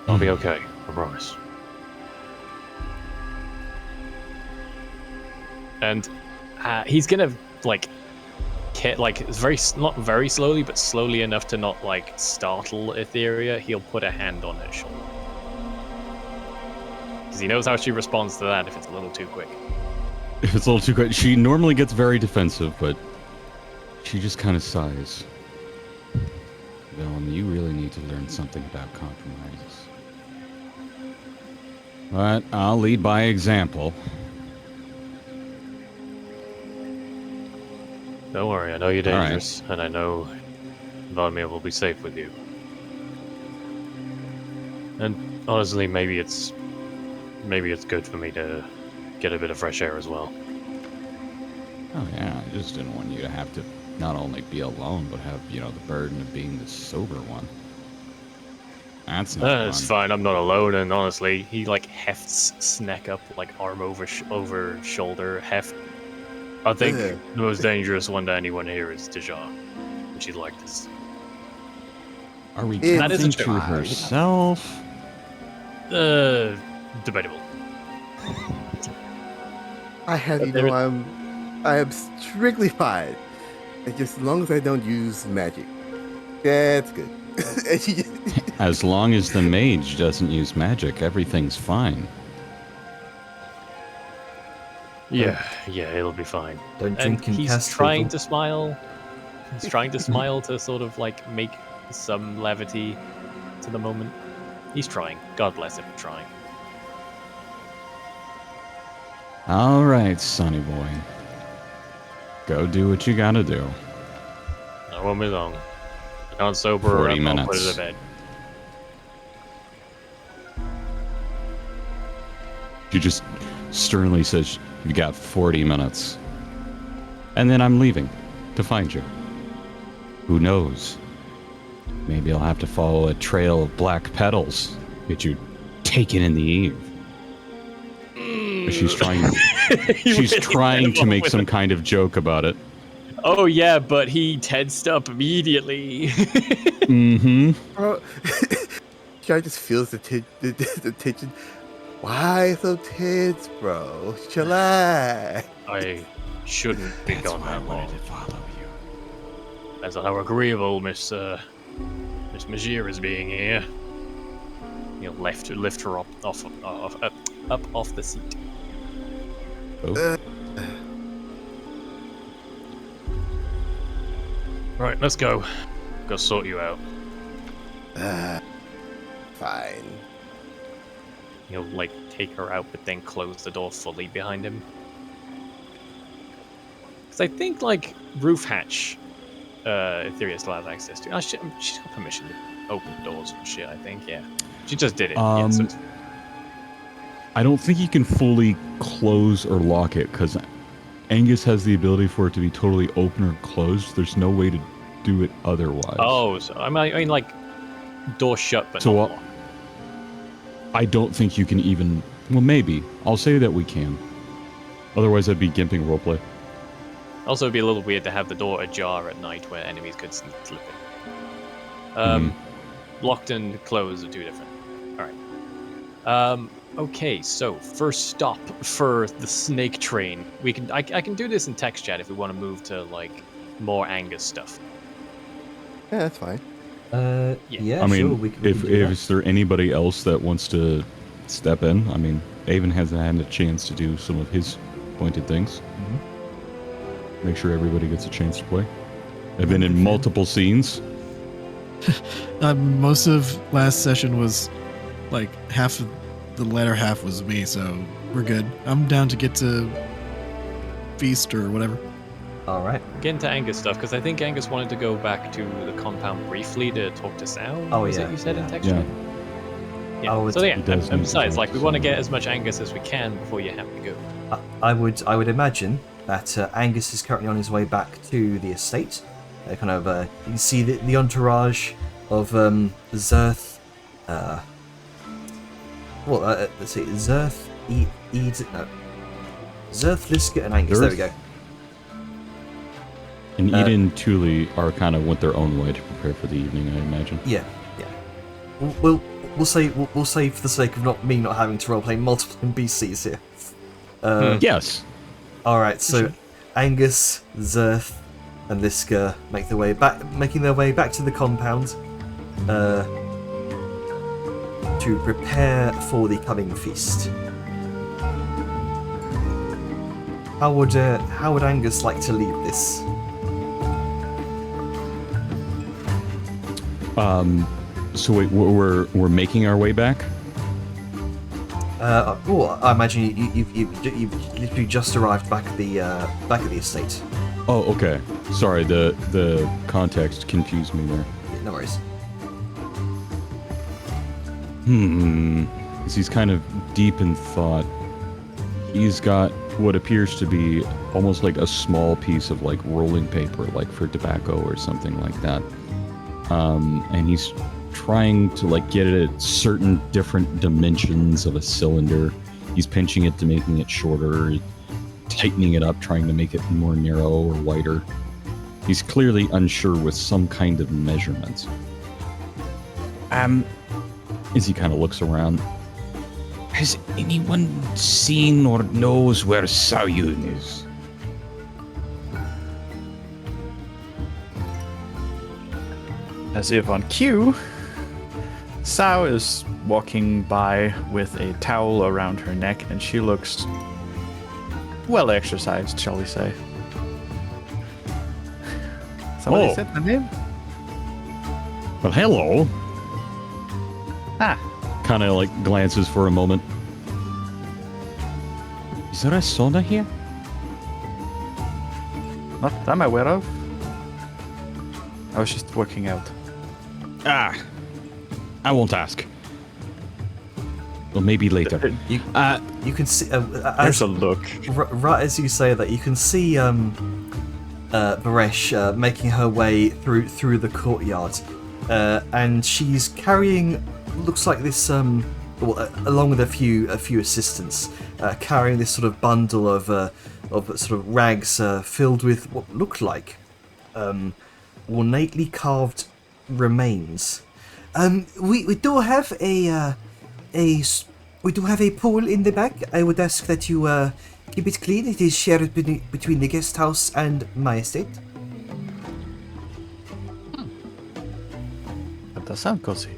Speaker 2: I'll be okay, I promise. And he's gonna not very slowly, but slowly enough to not startle Etheria. He'll put a hand on her shoulder because he knows how she responds to that if it's a little too quick.
Speaker 5: If it's a little too quick, she normally gets very defensive, but she just kind of sighs. Vellum, you really need to learn something about compromises. But I'll lead by example.
Speaker 2: Don't worry, I know you're
Speaker 5: All right.
Speaker 2: dangerous, and I know Vladimir will be safe with you. And honestly, maybe it's good for me to get a bit of fresh air as well.
Speaker 5: Oh yeah, I just didn't want you to have to not only be alone, but have, the burden of being the sober one. That's not
Speaker 2: It's
Speaker 5: fun.
Speaker 2: fine, I'm not alone, and honestly, he hefts Snack up, arm over shoulder, heft. I think the most dangerous one to anyone here is Dejar, and she'd like this.
Speaker 5: Are we
Speaker 7: That
Speaker 5: counting
Speaker 2: is a
Speaker 5: to
Speaker 2: try.
Speaker 5: herself?
Speaker 2: Debatable.
Speaker 7: I have you know I am strictly fine. And just as long as I don't use magic. That's good. And she just-
Speaker 5: As long as the mage doesn't use magic, everything's fine.
Speaker 2: Yeah, it'll be fine.
Speaker 1: Don't
Speaker 2: And
Speaker 1: drink and
Speaker 2: he's
Speaker 1: cast
Speaker 2: trying
Speaker 1: filth.
Speaker 2: to smile. He's trying to smile to sort of make some levity to the moment. He's trying. God bless him for trying.
Speaker 5: All right, sonny boy. Go do what you gotta do.
Speaker 2: I won't be long. I can't sober her
Speaker 5: 40
Speaker 2: up, I'll put
Speaker 5: minutes.
Speaker 2: her to bed.
Speaker 5: She just sternly says, "You got 40 minutes." And then I'm leaving to find you. Who knows? Maybe I'll have to follow a trail of black petals, get you taken in the eve. But she's trying to make some kind of joke about it.
Speaker 2: Oh yeah, but he tensed up immediately.
Speaker 5: Mm-hmm.
Speaker 7: Bro, Char just feels the tension. Why so tense, bro? Chillax.
Speaker 2: I shouldn't be gone that long.
Speaker 5: follow you.
Speaker 2: As how agreeable Miss Majir is being here. He'll lift her up off the seat.
Speaker 5: Oh.
Speaker 2: Right, let's go. Go sort you out.
Speaker 7: Fine.
Speaker 2: He'll take her out, but then close the door fully behind him. Because I think roof hatch, Etheria still has access to. She's got permission to open doors and shit. I think, yeah. She just did it. Yeah, so
Speaker 5: I don't think you can fully close or lock it because Angus has the ability for it to be totally open or closed. There's no way to do it otherwise.
Speaker 2: Oh, so I mean like door shut, but
Speaker 5: So,
Speaker 2: not locked.
Speaker 5: I don't think you can even. Well, maybe. I'll say that we can. Otherwise, that'd be gimping roleplay.
Speaker 2: Also, it'd be a little weird to have the door ajar at night where enemies could slip in. Locked and closed are two different. All right. Okay, so first stop for the snake train. I can do this in text chat if we want to move to like more Angus stuff.
Speaker 7: Yeah, that's fine.
Speaker 1: Yeah,
Speaker 5: I mean,
Speaker 1: sure. We can do that.
Speaker 5: is there anybody else that wants to step in? I mean, Avon hasn't had a chance to do some of his pointed things. Make sure everybody gets a chance to play. I've been in multiple scenes.
Speaker 3: Most of last session was like half of the latter half was me, so we're good. I'm down to get to feast or whatever.
Speaker 1: All right.
Speaker 2: Get into Angus stuff because I think Angus wanted to go back to the compound briefly to talk to Sal.
Speaker 1: Oh,
Speaker 2: Was
Speaker 1: yeah,
Speaker 2: it you said in
Speaker 1: yeah.
Speaker 2: text
Speaker 5: Yeah.
Speaker 2: chat? Yeah.
Speaker 1: Oh,
Speaker 2: So yeah,
Speaker 5: He does
Speaker 2: and
Speaker 5: need
Speaker 2: besides,
Speaker 5: to
Speaker 2: like we
Speaker 5: talk
Speaker 2: want to
Speaker 5: to
Speaker 2: get as much Angus as we can before you have to go.
Speaker 1: I would imagine that Angus is currently on his way back to the estate. You can see the entourage of Zerth. Let's see, Zerth, Zerth, Liska, and Angus. There we go.
Speaker 5: And Eden and Thule are kind of went their own way to prepare for the evening, I imagine.
Speaker 1: Yeah. We'll say for the sake of not having to roleplay multiple NPCs here.
Speaker 5: Yes.
Speaker 1: All right, so Angus, Zerth, and Liska making their way back to the compound to prepare for the coming feast. How would Angus like to lead this?
Speaker 5: So wait, we're making our way back.
Speaker 1: Well, I imagine you've literally just arrived back at the estate.
Speaker 5: Oh, okay. Sorry, the context confused me there.
Speaker 1: Yeah, no worries.
Speaker 5: Because he's kind of deep in thought. He's got what appears to be almost like a small piece of like rolling paper, like for tobacco or something like that. And he's trying to like get it at certain different dimensions of a cylinder. He's pinching it to making it shorter, tightening it up, trying to make it more narrow or wider. He's clearly unsure with some kind of measurement. As he kind of looks around.
Speaker 6: Has anyone seen or knows where Saoyun is?
Speaker 8: As if on cue, Sao is walking by with a towel around her neck, and she looks well exercised, shall we say. Somebody
Speaker 5: Oh.
Speaker 8: said my name?
Speaker 5: Well, hello.
Speaker 8: Ah,
Speaker 5: Kind of like glances for a moment.
Speaker 6: Is there a sauna here?
Speaker 8: not that I'm aware of. I was just working out.
Speaker 5: I won't ask. Well, maybe later.
Speaker 1: You can see
Speaker 8: There's a look.
Speaker 1: right as you say that, you can see Varesh making her way through the courtyard, and she's carrying, looks like this along with a few assistants, carrying this sort of bundle of sort of rags filled with what look like ornately carved remains. We do have we do have a pool in the back. I would ask that you keep it clean. It is shared between the guest house and my estate.
Speaker 8: That does sound cozy.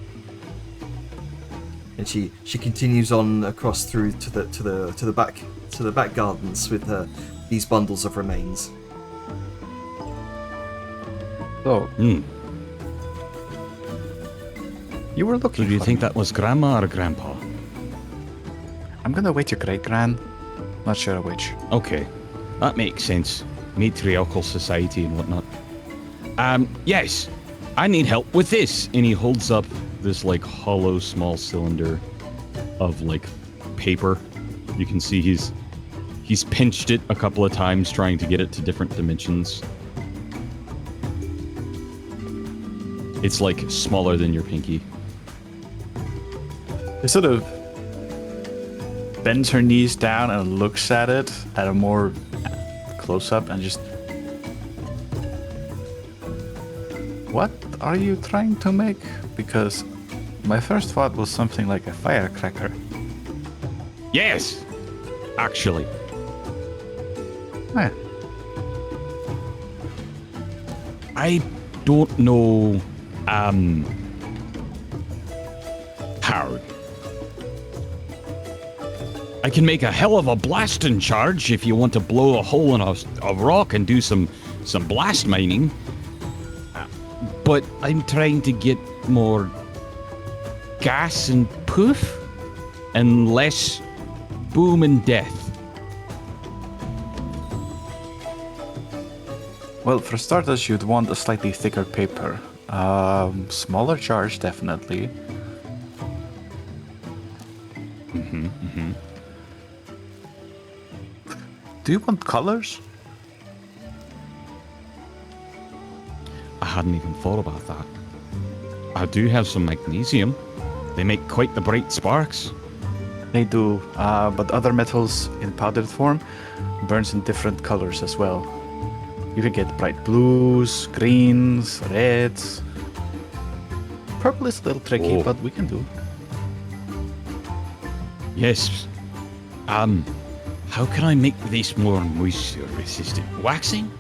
Speaker 1: And she continues on across through to the back gardens with these bundles of remains.
Speaker 8: So,
Speaker 5: Hmm.
Speaker 8: you were looking
Speaker 5: So do you
Speaker 8: for
Speaker 5: think
Speaker 8: me.
Speaker 5: that was Grandma or Grandpa?
Speaker 8: I'm gonna wait your great-gran. Not sure which.
Speaker 5: Okay, that makes sense. Matriarchal society and whatnot. Yes, I need help with this. And he holds up this like hollow small cylinder of like paper. You can see he's pinched it a couple of times trying to get it to different dimensions. It's like smaller than your pinky.
Speaker 8: She sort of bends her knees down and looks at it at a more close up and just. What are you trying to make? Because my first thought was something like a firecracker.
Speaker 5: Yes! Actually.
Speaker 8: Eh.
Speaker 5: I don't know, how. I can make a hell of a blasting charge if you want to blow a hole in a rock and do some blast mining. But I'm trying to get more gas and poof and less boom and death.
Speaker 8: Well, for starters, you'd want a slightly thicker paper. Smaller charge, definitely. Do you want colors?
Speaker 5: I hadn't even thought about that. I do have some magnesium. They make quite the bright sparks.
Speaker 8: They do, but other metals in powdered form burns in different colors as well. You can get bright blues, greens, reds. Purple is a little tricky,
Speaker 5: Oh.
Speaker 8: but we can do.
Speaker 5: Yes. How can I make this more moisture resistant? Waxing?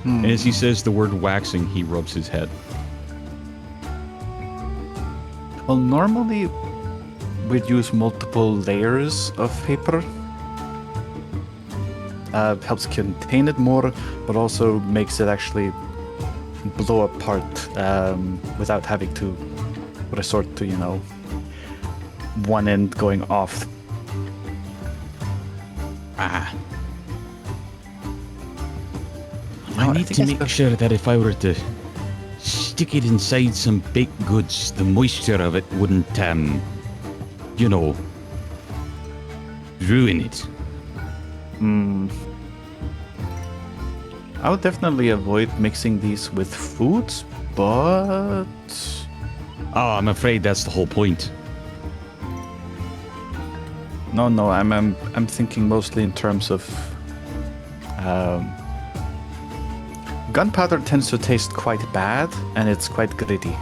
Speaker 5: And as he says the word waxing, he rubs his head.
Speaker 8: Well, normally we'd use multiple layers of paper. Helps contain it more, but also makes it actually blow apart without having to resort to, one end going off.
Speaker 5: I
Speaker 8: No, I
Speaker 5: need
Speaker 8: think
Speaker 5: to
Speaker 8: it's
Speaker 5: make
Speaker 8: the-
Speaker 5: sure that if I were to stick it inside some baked goods, the moisture of it wouldn't, ruin it.
Speaker 8: I would definitely avoid mixing these with foods, but
Speaker 5: Oh, I'm afraid that's the whole point.
Speaker 8: no, I'm thinking mostly in terms of gunpowder tends to taste quite bad, and it's quite gritty.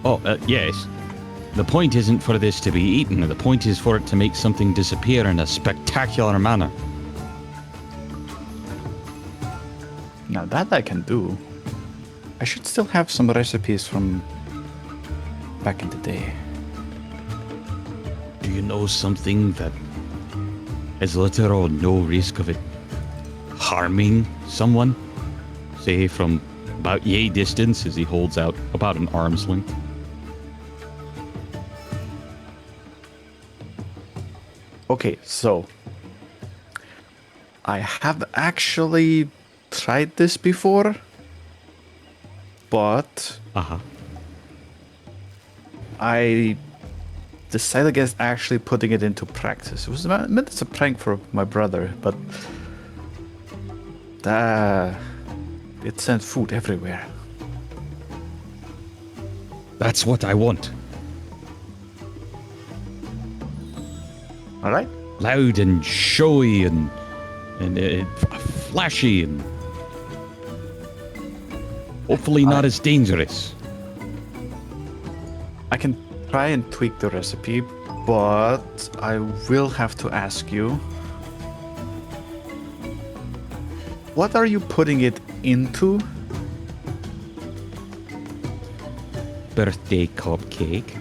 Speaker 5: Oh, yes. The point isn't for this to be eaten. The point is for it to make something disappear in a spectacular manner.
Speaker 8: Now that I can do. I should still have some recipes from back in the day.
Speaker 5: Do you know something that has little or no risk of it harming someone? Say from about yay distance as he holds out about an arm's length.
Speaker 8: Okay, so I have actually tried this before, but
Speaker 5: Uh-huh.
Speaker 8: I decided against actually putting it into practice. It was meant as a prank for my brother, but it sent food everywhere.
Speaker 5: That's what I want.
Speaker 8: All right.
Speaker 5: Loud and showy and flashy and hopefully not as dangerous.
Speaker 8: I can try and tweak the recipe, but I will have to ask you, what are you putting it into?
Speaker 5: Birthday cupcake.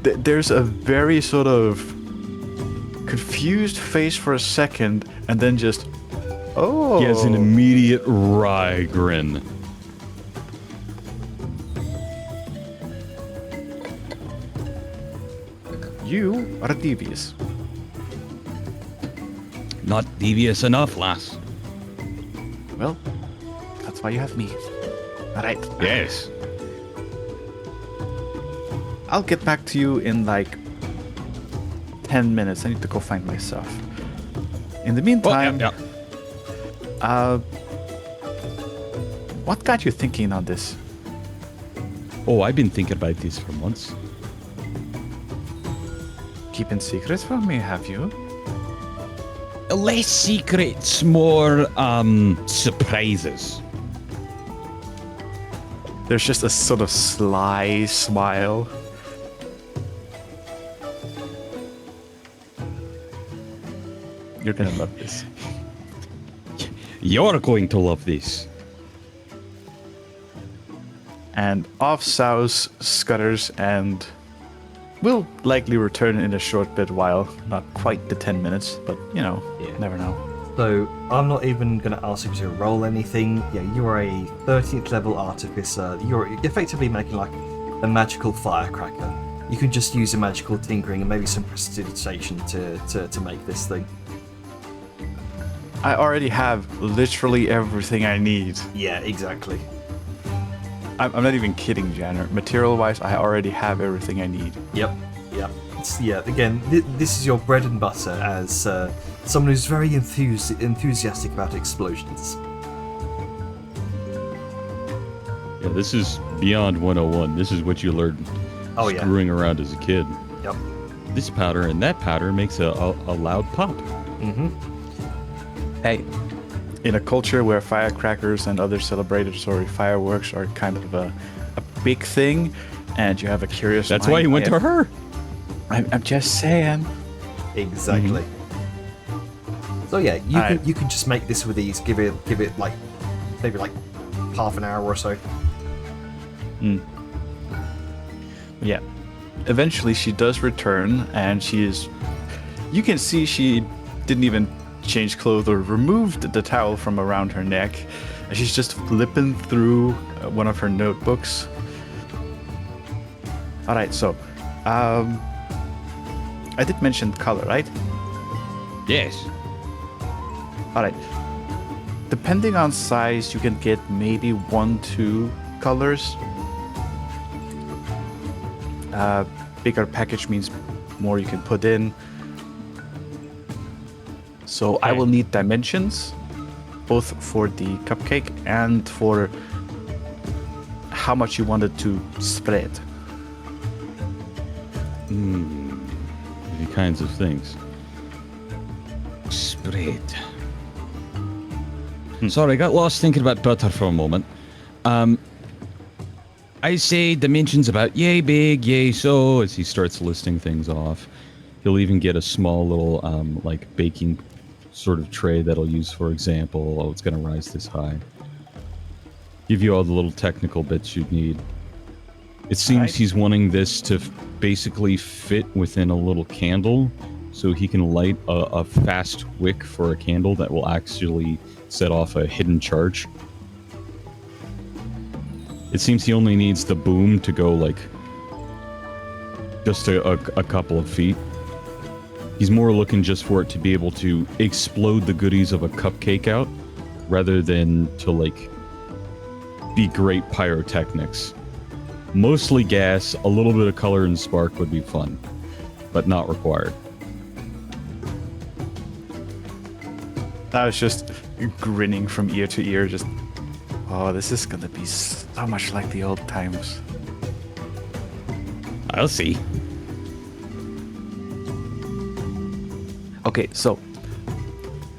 Speaker 8: There's a very sort of confused face for a second, and then just, oh.
Speaker 5: He has an immediate wry grin.
Speaker 8: You are devious.
Speaker 5: Not devious enough, lass.
Speaker 8: Well, that's why you have me. All right.
Speaker 5: Yes.
Speaker 8: I'll get back to you in like 10 minutes. I need to go find my stuff. In the meantime, what got you thinking on this?
Speaker 5: Oh, I've been thinking about this for months.
Speaker 8: Keeping secrets from me, have you?
Speaker 5: Less secrets, more surprises.
Speaker 8: There's just a sort of sly smile. You're gonna love this.
Speaker 5: You're going to love this.
Speaker 8: And off Souse scutters and will likely return in a short bit while. Not quite the 10 minutes, but you know, never know.
Speaker 1: So I'm not even going to ask you to roll anything. Yeah, you are a 13th level artificer. You're effectively making like a magical firecracker. You can just use a magical tinkering and maybe some prestidigitation to make this thing.
Speaker 8: I already have literally everything I need.
Speaker 1: Yeah, exactly.
Speaker 8: I'm not even kidding, Janner. Material-wise, I already have everything I need.
Speaker 1: Yep. Again, this is your bread and butter as someone who's very enthusiastic about explosions.
Speaker 5: Yeah, this is beyond 101. This is what you learned screwing around as a kid.
Speaker 1: Yep.
Speaker 5: This powder and that powder makes a loud pop.
Speaker 1: Mm-hmm.
Speaker 8: Hey, in a culture where firecrackers and other celebratory fireworks are kind of a big thing, and you have a curious
Speaker 5: That's
Speaker 8: mind,
Speaker 5: why you went to her.
Speaker 8: I'm just saying.
Speaker 1: Exactly. So yeah, you can just make this with ease. Give it like maybe like half an hour or so.
Speaker 8: Yeah. Eventually, she does return, and you can see she didn't even change clothes or removed the towel from around her neck. And she's just flipping through one of her notebooks. All right, so I did mention color, right?
Speaker 5: Yes.
Speaker 8: All right. Depending on size, you can get maybe 1-2 colors. Bigger package means more you can put in. So I will need dimensions, both for the cupcake and for how much you want it to spread.
Speaker 5: Any kinds of things. Spread. Sorry, I got lost thinking about butter for a moment. I say dimensions about yay big, yay so, as he starts listing things off. He'll even get a small little, like, baking sort of tray that'll use, for example, it's going to rise this high. Give you all the little technical bits you'd need. It seems he's wanting this to basically fit within a little candle, so he can light a fast wick for a candle that will actually set off a hidden charge. It seems he only needs the boom to go, like, just a couple of feet. He's more looking just for it to be able to explode the goodies of a cupcake out, rather than to, like, be great pyrotechnics. Mostly gas, a little bit of color and spark would be fun, but not required.
Speaker 8: I was just grinning from ear to ear, just, oh, this is gonna be so much like the old times.
Speaker 5: I'll see.
Speaker 8: Okay, so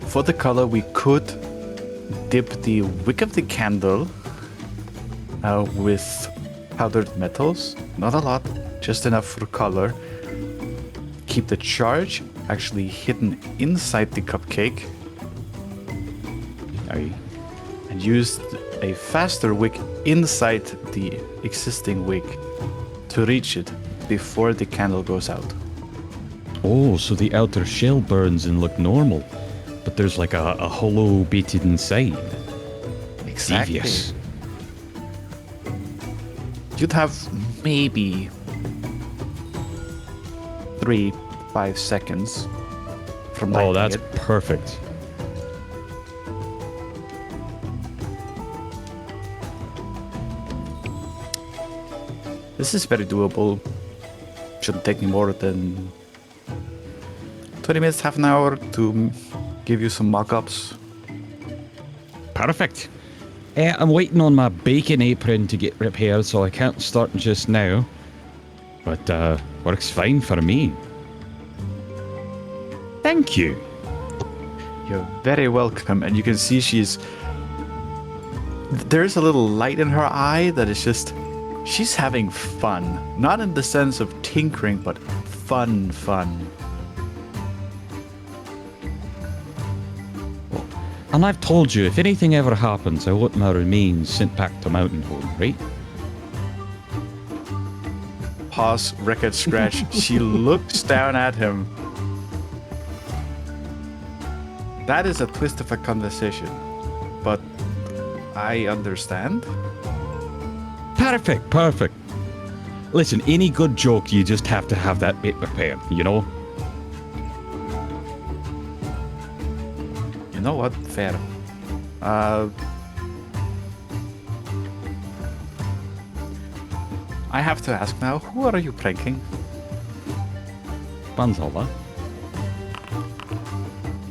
Speaker 8: for the color, we could dip the wick of the candle with powdered metals. Not a lot, just enough for color. Keep the charge actually hidden inside the cupcake. And use a faster wick inside the existing wick to reach it before the candle goes out.
Speaker 5: Oh, so the outer shell burns and look normal, but there's like a hollow bit inside.
Speaker 8: Exactly.
Speaker 5: Devious.
Speaker 8: You'd have maybe 3-5 seconds from lighting
Speaker 5: Oh, that's
Speaker 8: it.
Speaker 5: perfect.
Speaker 8: This is very doable. Shouldn't take me more than 20 minutes, half an hour to give you some mock-ups.
Speaker 6: Perfect. I'm waiting on my bacon apron to get repaired, so I can't start just now. But works fine for me. Thank you.
Speaker 8: You're very welcome. And you can see there's a little light in her eye that is just, she's having fun. Not in the sense of tinkering, but fun.
Speaker 6: And I've told you, if anything ever happens, I want my remains sent back to Mountain Home, right?
Speaker 8: Pause, record scratch. She looks down at him. That is a twist of a conversation. But I understand.
Speaker 6: Perfect. Listen, any good joke, you just have to have that bit prepared, you know?
Speaker 8: You know what? Fair. I have to ask now, who are you pranking?
Speaker 6: Banzala.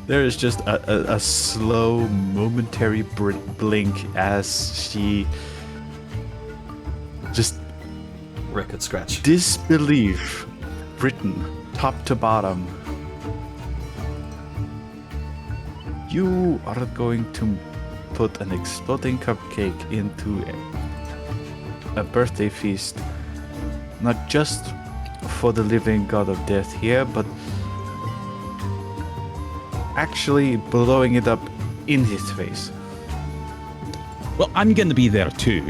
Speaker 8: There is just a slow, momentary blink as she just
Speaker 1: Record scratch.
Speaker 8: disbelief written top to bottom. You are going to put an exploding cupcake into a birthday feast, not just for the living god of death here, but actually blowing it up in his face.
Speaker 6: Well, I'm going to be there too.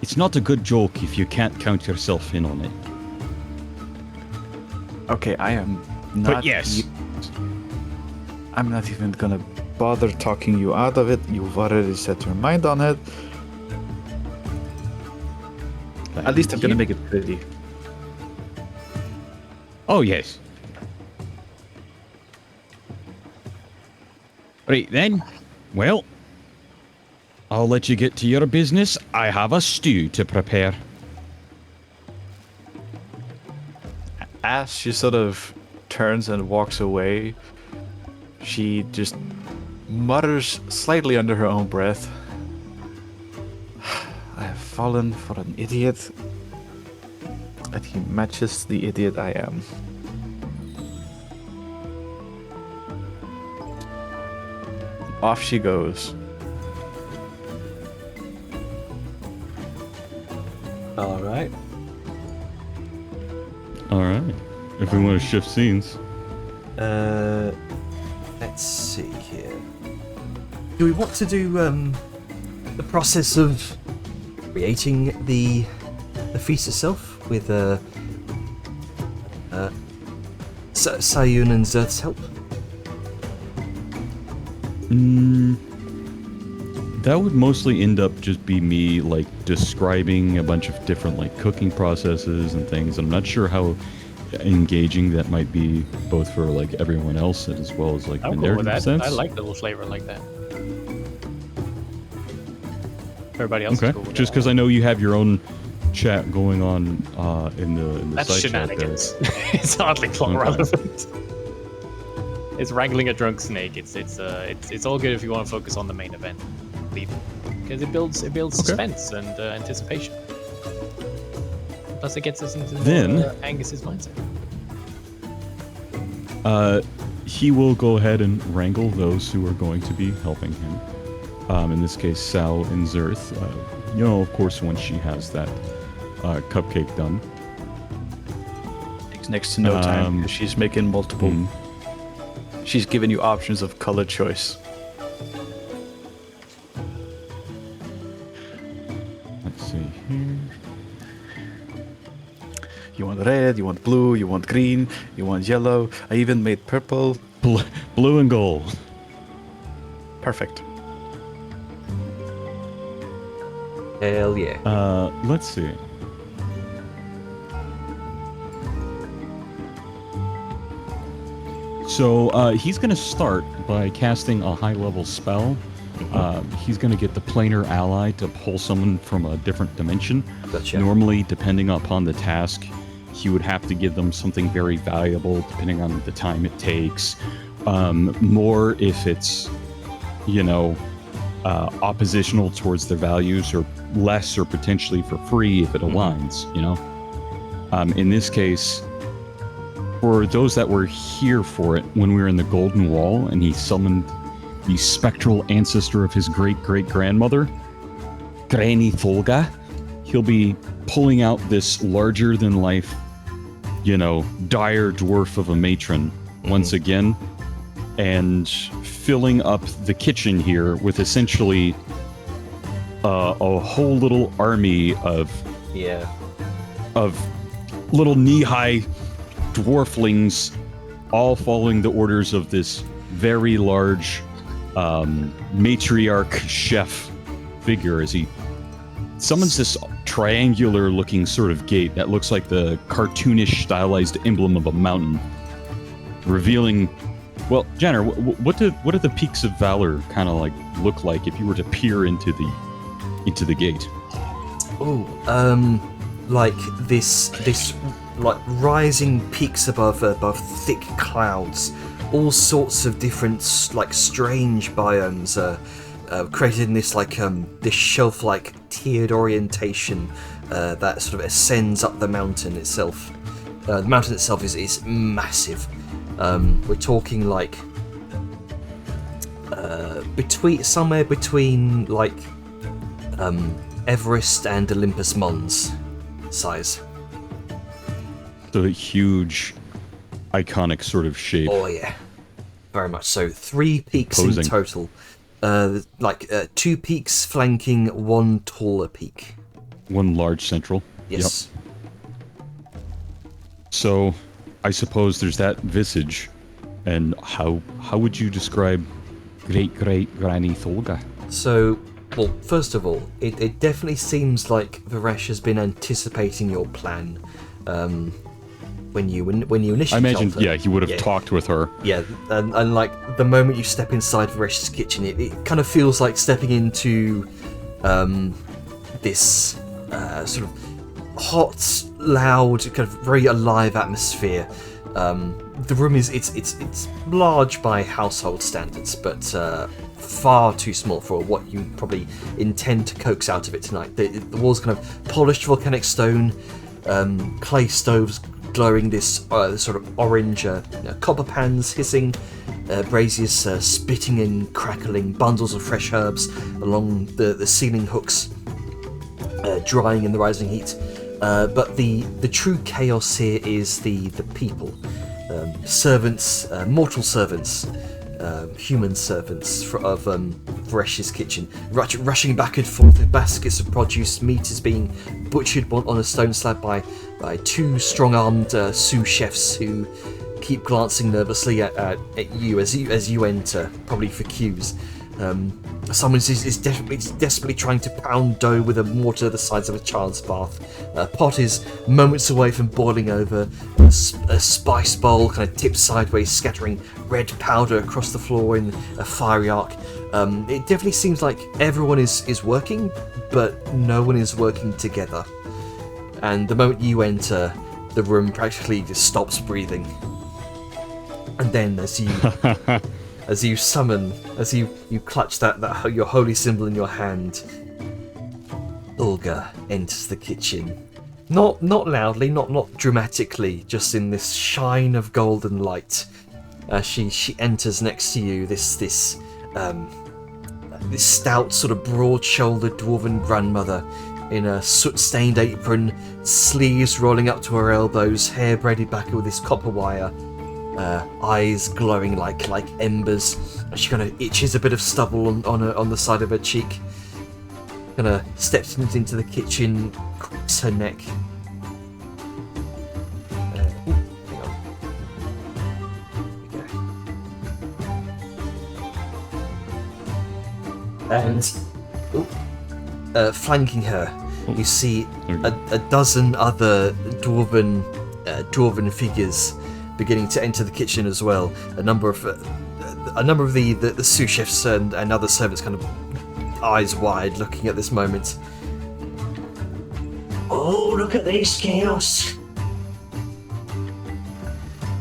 Speaker 6: It's not a good joke if you can't count yourself in on it.
Speaker 8: Okay, I am not.
Speaker 6: But yes.
Speaker 8: I'm not even gonna bother talking you out of it. You've already set your mind on it. At least I'm gonna make it pretty.
Speaker 6: Oh, yes. Right then. Well, I'll let you get to your business. I have a stew to prepare.
Speaker 8: As she sort of turns and walks away, she just mutters slightly under her own breath. I have fallen for an idiot. And he matches the idiot I am. Off she goes.
Speaker 1: All right.
Speaker 5: All right. If we want to shift scenes.
Speaker 1: Let's see here. Do we want to do the process of creating the feast itself with Sayun and Zerth's help?
Speaker 5: That would mostly end up just be me like describing a bunch of different like cooking processes and things. I'm not sure how engaging that might be both for like everyone else as well as like
Speaker 2: I'm
Speaker 5: the
Speaker 2: cool with
Speaker 5: narrative
Speaker 2: that.
Speaker 5: sense.
Speaker 2: I like the little flavor like that. Everybody else is
Speaker 5: Okay,
Speaker 2: cool with
Speaker 5: just
Speaker 2: that.
Speaker 5: because I know you have your own chat going on in the
Speaker 2: That's
Speaker 5: side chat there.
Speaker 2: shenanigans. It's hardly plot
Speaker 5: Okay.
Speaker 2: relevant. It's wrangling a drunk snake. It's all good if you want to focus on the main event, because it builds suspense and anticipation. Plus, it gets us into Angus's mindset.
Speaker 5: He will go ahead and wrangle those who are going to be helping him. In this case, Sal and Zerth. Of course, once she has that cupcake done.
Speaker 8: Takes next to no time. 'Cause she's making multiple. She's giving you options of color choice.
Speaker 5: Let's see here.
Speaker 8: You want red, you want blue, you want green, you want yellow. I even made purple.
Speaker 5: Blue and gold.
Speaker 8: Perfect.
Speaker 1: Hell yeah.
Speaker 5: Let's see. So he's going to start by casting a high-level spell. He's going to get the planar ally to pull someone from a different dimension.
Speaker 1: Gotcha.
Speaker 5: Normally, depending upon the task, he would have to give them something very valuable, depending on the time it takes. More if it's, oppositional towards their values, or less or potentially for free if it aligns, In this case, for those that were here for it when we were in the Golden Wall and he summoned the spectral ancestor of his great-great-grandmother, Granny Tholga, he'll be pulling out this larger-than-life, dire dwarf of a matron once again, and filling up the kitchen here with essentially a whole little army of little knee-high dwarflings, all following the orders of this very large matriarch chef figure as he summons this triangular-looking sort of gate that looks like the cartoonish stylized emblem of a mountain, revealing. Well, Jenner, what do the Peaks of Valor kind of look like if you were to peer into the gate?
Speaker 1: Like this like rising peaks above thick clouds, all sorts of different strange biomes created in this this shelf-like tiered orientation that sort of ascends up the mountain itself. The mountain itself is massive. We're talking somewhere between Everest and Olympus Mons size.
Speaker 5: The huge, iconic sort of shape.
Speaker 1: Oh yeah, very much so. 3 peaks
Speaker 5: Posing.
Speaker 1: in total. 2 peaks flanking 1 taller peak.
Speaker 5: 1 large central.
Speaker 1: Yes.
Speaker 5: Yep. So, I suppose there's that visage. And how would you describe Great-Great-Granny Tholga?
Speaker 1: So, well, first of all, it definitely seems like Varesh has been anticipating your plan. When you initially
Speaker 5: I imagine,
Speaker 1: told her.
Speaker 5: he would have talked with her.
Speaker 1: Yeah, and the moment you step inside Varesh's kitchen, it kind of feels like stepping into this sort of hot, loud, kind of very alive atmosphere. The room it's large by household standards, but far too small for what you probably intend to coax out of it tonight. The walls kind of polished volcanic stone, clay stoves glowing this sort of orange, copper pans hissing, braziers spitting and crackling, bundles of fresh herbs along the ceiling hooks, drying in the rising heat. But the true chaos here is the people, servants, mortal servants, human servants of Varesh's kitchen, rushing back and forth with baskets of produce. Meat is being butchered on a stone slab by 2 strong-armed sous chefs who keep glancing nervously at you as you enter, probably for cues. Someone is desperately trying to pound dough with a mortar the size of a child's bath. A pot is moments away from boiling over. A spice bowl kind of tips sideways, scattering red powder across the floor in a fiery arc. It definitely seems like everyone is working, but no one is working together. And the moment you enter, the room practically just stops breathing. And then as you clutch that your holy symbol in your hand, Ulga enters the kitchen. Not loudly, not dramatically, just in this shine of golden light. She enters next to you, this stout, sort of broad-shouldered dwarven grandmother in a soot-stained apron, sleeves rolling up to her elbows, hair braided back with this copper wire. Eyes glowing like embers. She kind of itches a bit of stubble on the side of her cheek. Kind of steps into the kitchen, cracks her neck. Hang on. And flanking her, you see a dozen other dwarven figures beginning to enter the kitchen as well. A number of the sous chefs and other servants kind of eyes wide looking at this moment.
Speaker 9: Oh, look at this chaos!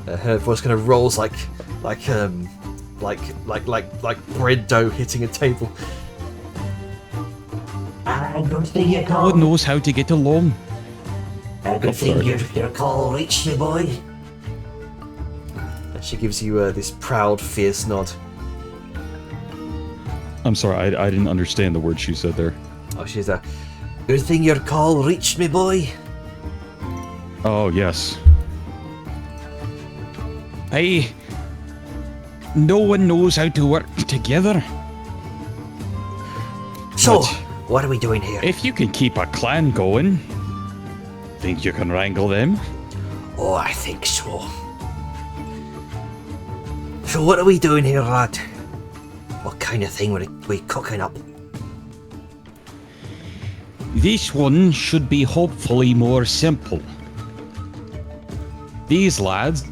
Speaker 1: Her voice kind of rolls like bread dough hitting a table.
Speaker 9: Good thing you
Speaker 6: God
Speaker 9: called.
Speaker 6: knows how to get along.
Speaker 9: Good thing your call reached me, boy.
Speaker 1: And she gives you this proud, fierce nod.
Speaker 5: I'm sorry, I didn't understand the word she said there.
Speaker 1: Oh, she's a
Speaker 9: Good thing your call reached me, boy.
Speaker 5: Oh, yes.
Speaker 6: Hey, no one knows how to work together.
Speaker 9: So,
Speaker 6: But
Speaker 9: what are we doing here?
Speaker 6: if you can keep a clan going, think you can wrangle them?
Speaker 9: Oh, I think so. So what are we doing here, lad? What kind of thing were we cooking up?
Speaker 6: This one should be hopefully more simple. These lads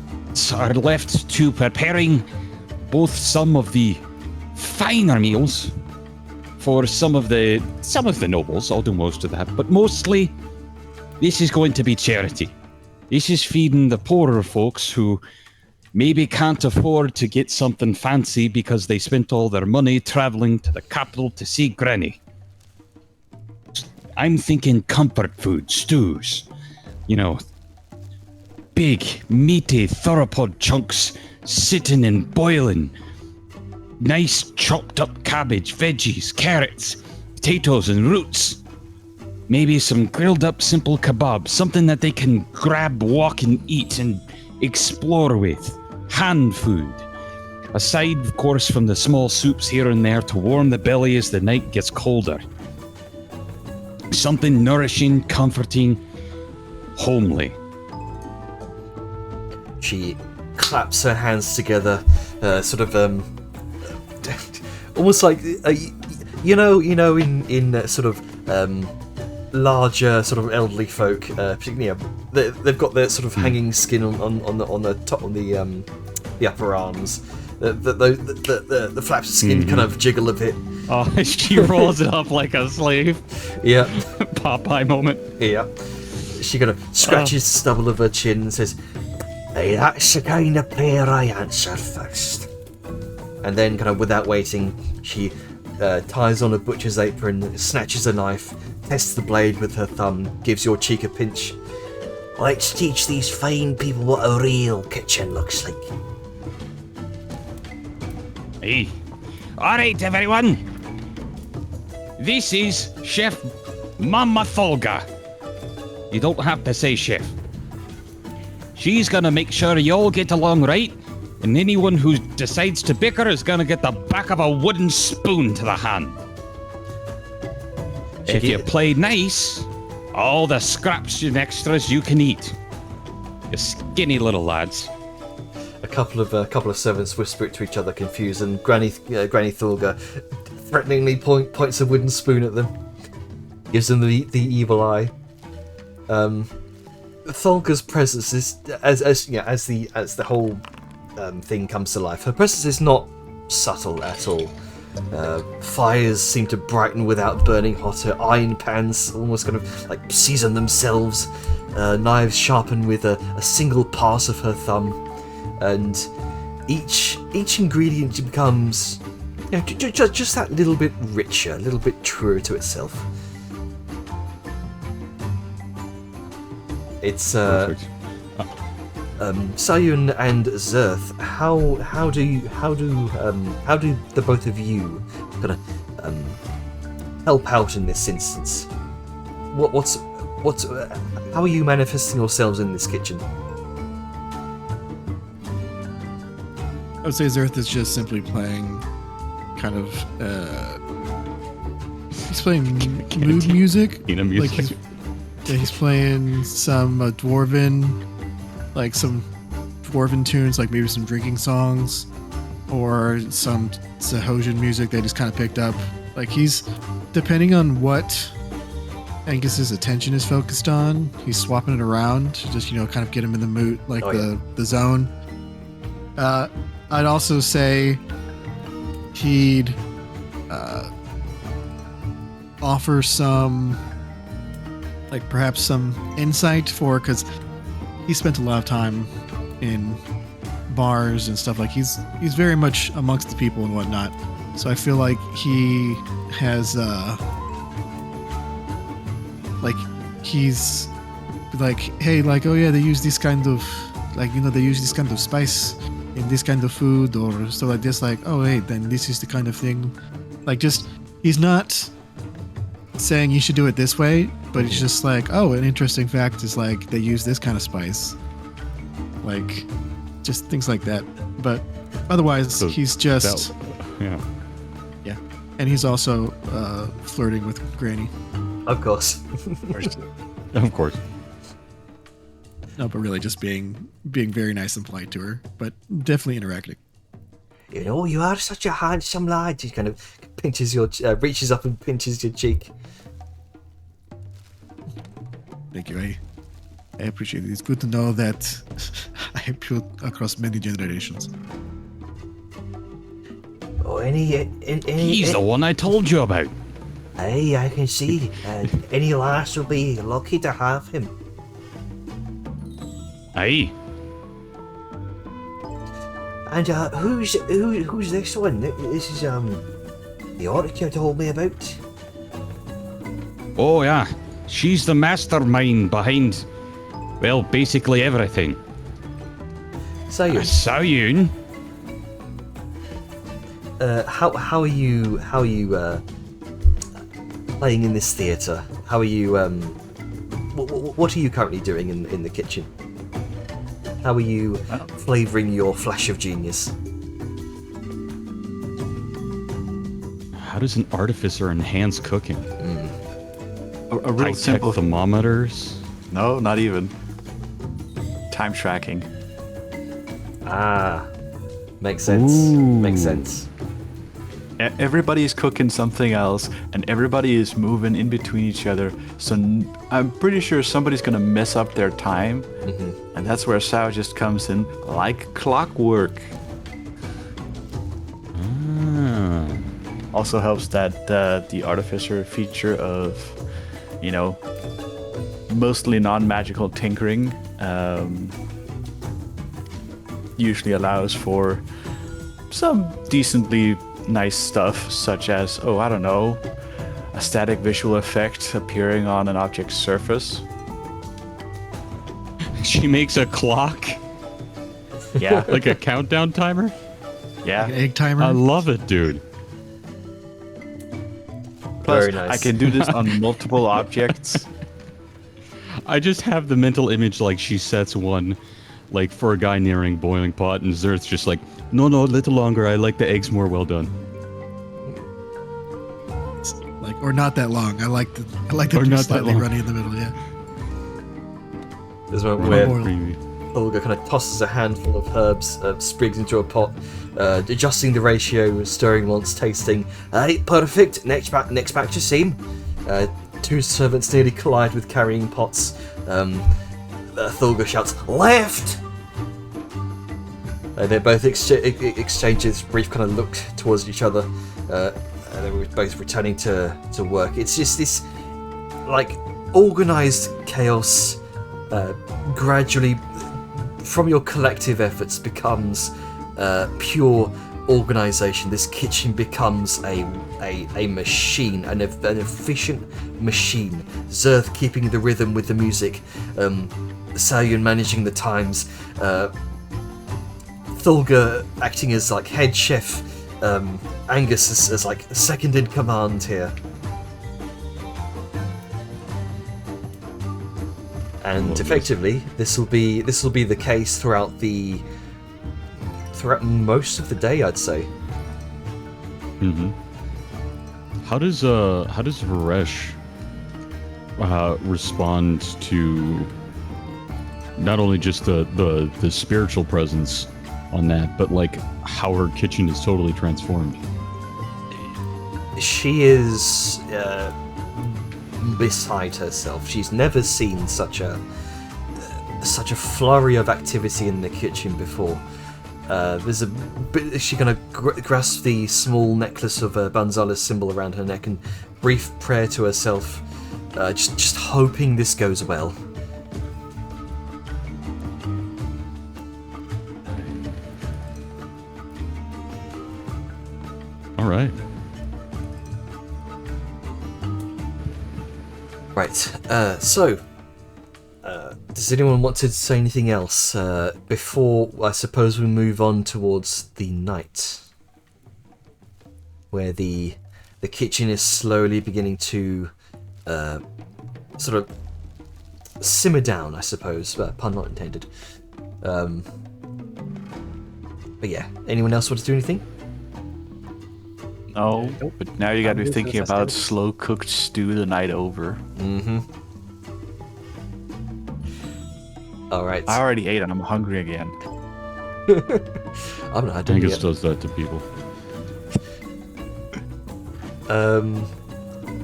Speaker 6: are left to preparing both some of the finer meals for some of the nobles. I'll do most of that, but mostly this is going to be charity. This is feeding the poorer folks who maybe can't afford to get something fancy because they spent all their money traveling to the capital to see Granny. I'm thinking comfort food, stews. You know, big, meaty theropod chunks sitting and boiling. Nice chopped up cabbage, veggies, carrots, potatoes and roots. Maybe some grilled up simple kebabs, something that they can grab, walk and eat and explore with. Hand food. Aside, of course, from the small soups here and there to warm the belly as the night gets colder. Something nourishing, comforting, homely.
Speaker 1: She claps her hands together, almost like in sort of larger sort of elderly folk, particularly they've got their sort of hanging skin on the top on the upper arms. The flaps of skin kind of jiggle a bit.
Speaker 2: Oh, she rolls it up like a slave.
Speaker 1: Yeah,
Speaker 2: Popeye moment.
Speaker 1: yeah. She kind of scratches the stubble of her chin and says,
Speaker 9: Hey, that's the kind of prayer I answer first.
Speaker 1: and then kind of without waiting, she ties on a butcher's apron, snatches a knife, tests the blade with her thumb, gives your cheek a pinch.
Speaker 9: Let's teach these fine people what a real kitchen looks like.
Speaker 6: Hey. Alright, everyone. This is Chef Mama Tholga. You don't have to say chef. She's gonna make sure you all get along right, and anyone who decides to bicker is gonna get the back of a wooden spoon to the hand. If you play nice, all the scraps and extras you can eat. You skinny little lads.
Speaker 1: A couple of servants whisper it to each other, confused, and Granny Thulga threateningly points a wooden spoon at them, gives them the evil eye. Thulga's presence is as the whole thing comes to life. Her presence is not subtle at all. Fires seem to brighten without burning hotter. Iron pans almost kind of like season themselves. Knives sharpen with a single pass of her thumb. And each ingredient becomes, just that little bit richer, a little bit truer to itself. It's
Speaker 5: Perfect.
Speaker 1: Sayun and Zerth. How do the both of you kind of help out in this instance? How are you manifesting yourselves in this kitchen?
Speaker 3: I would say Zerth is just simply playing kind of he's playing mood music.
Speaker 5: You know, music.
Speaker 3: Like he's playing some dwarven tunes, like maybe some drinking songs or some Sahosian music that he's kind of picked up. Like he's, depending on what Angus's attention is focused on, he's swapping it around to just, kind of get him in the mood, like the zone. I'd also say he'd offer some, like perhaps some insight for, because he spent a lot of time in bars and stuff. Like he's very much amongst the people and whatnot. So I feel like he has like he's like, hey, like, oh yeah, they use this kind of, like, you know, they use this kind of spice in this kind of food or stuff like this. Like, oh hey, then this is the kind of thing. Like, just he's not saying you should do it this way, but it's just like, oh, an interesting fact is like they use this kind of spice, like just things like that. But otherwise,
Speaker 5: So
Speaker 3: he's just
Speaker 5: yeah.
Speaker 3: and he's also flirting with Granny.
Speaker 1: Of course.
Speaker 5: Of course.
Speaker 3: No, but really just being very nice and polite to her, but definitely interacting.
Speaker 9: You know, you are such a handsome lad.
Speaker 1: He kind of pinches your, reaches up and pinches your cheek.
Speaker 3: Thank you. I appreciate it. It's good to know that I appeal across many generations.
Speaker 9: Oh, any
Speaker 6: He's the one I told you about.
Speaker 9: Aye, I can see. Any lass will be lucky to have him.
Speaker 6: Aye.
Speaker 9: And who's this one? This is the orc you told me about.
Speaker 6: Oh yeah, she's the mastermind behind, well, basically everything.
Speaker 1: Sayun,
Speaker 6: Sayun.
Speaker 1: how are you playing in this theatre? How are you? What are you currently doing in the kitchen? How are you flavouring your flash of genius?
Speaker 5: How does an artificer enhance cooking?
Speaker 8: A real
Speaker 5: High-tech
Speaker 8: simple.
Speaker 5: thermometers?
Speaker 8: No, not even. Time tracking.
Speaker 1: Ah, makes sense. Makes sense.
Speaker 8: Everybody's cooking something else, and everybody is moving in between each other. So I'm pretty sure somebody's gonna mess up their time, and that's where Sao just comes in like clockwork.
Speaker 5: Ah.
Speaker 8: Also helps that the artificer feature of, you know, mostly non-magical tinkering usually allows for some decently nice stuff, such as, oh, I don't know, a static visual effect appearing on an object's surface.
Speaker 5: She makes a clock?
Speaker 8: Yeah,
Speaker 5: Like a countdown timer?
Speaker 8: yeah.
Speaker 3: Like an egg timer.
Speaker 5: I love it, dude.
Speaker 8: Plus,
Speaker 1: Very nice.
Speaker 8: I can do this on multiple objects.
Speaker 5: I just have the mental image like she sets one, like for a guy nearing boiling pot, and Zerth's just like, no, a little longer. I like the eggs more well done.
Speaker 3: Like, or not that long. I like the
Speaker 5: Or not that
Speaker 3: slightly
Speaker 5: long.
Speaker 3: runny in the middle. Yeah.
Speaker 1: There's one
Speaker 5: Well
Speaker 1: where
Speaker 5: creamy.
Speaker 1: Olga kind of tosses a handful of herbs, sprigs into a pot, adjusting the ratio, stirring once, tasting.
Speaker 9: Aye, perfect. Next batch the same.
Speaker 1: Two servants nearly collide with carrying pots. Thulga shouts, "Left!" They both exchange this brief kind of look towards each other, and they were both returning to work. It's just this, like, organised chaos, gradually, from your collective efforts, becomes pure organisation. This kitchen becomes a machine, an efficient machine. Zerth keeping the rhythm with the music, Sayun managing the times, Thulga acting as like head chef, Angus as like second in command here. And effectively, this will be the case throughout most of the day, I'd say.
Speaker 5: Mm-hmm. How does Varesh respond to not only just the spiritual presence on that, but like how her kitchen is totally transformed?
Speaker 1: She is beside herself. She's never seen such a flurry of activity in the kitchen before. There's a bit. She kind of grasps the small necklace of Banzala's symbol around her neck and brief prayer to herself, just hoping this goes well.
Speaker 5: All right.
Speaker 1: Right. So, does anyone want to say anything else before I suppose we move on towards the night, where the kitchen is slowly beginning to sort of simmer down, I suppose, pun not intended. But yeah, anyone else want to do anything?
Speaker 8: No, but now you got to be thinking about slow cooked stew the night over.
Speaker 1: Mm-hmm. All right.
Speaker 8: I already ate and I'm hungry again.
Speaker 1: I'm not. I don't
Speaker 5: Angus
Speaker 1: yet.
Speaker 5: does that to people.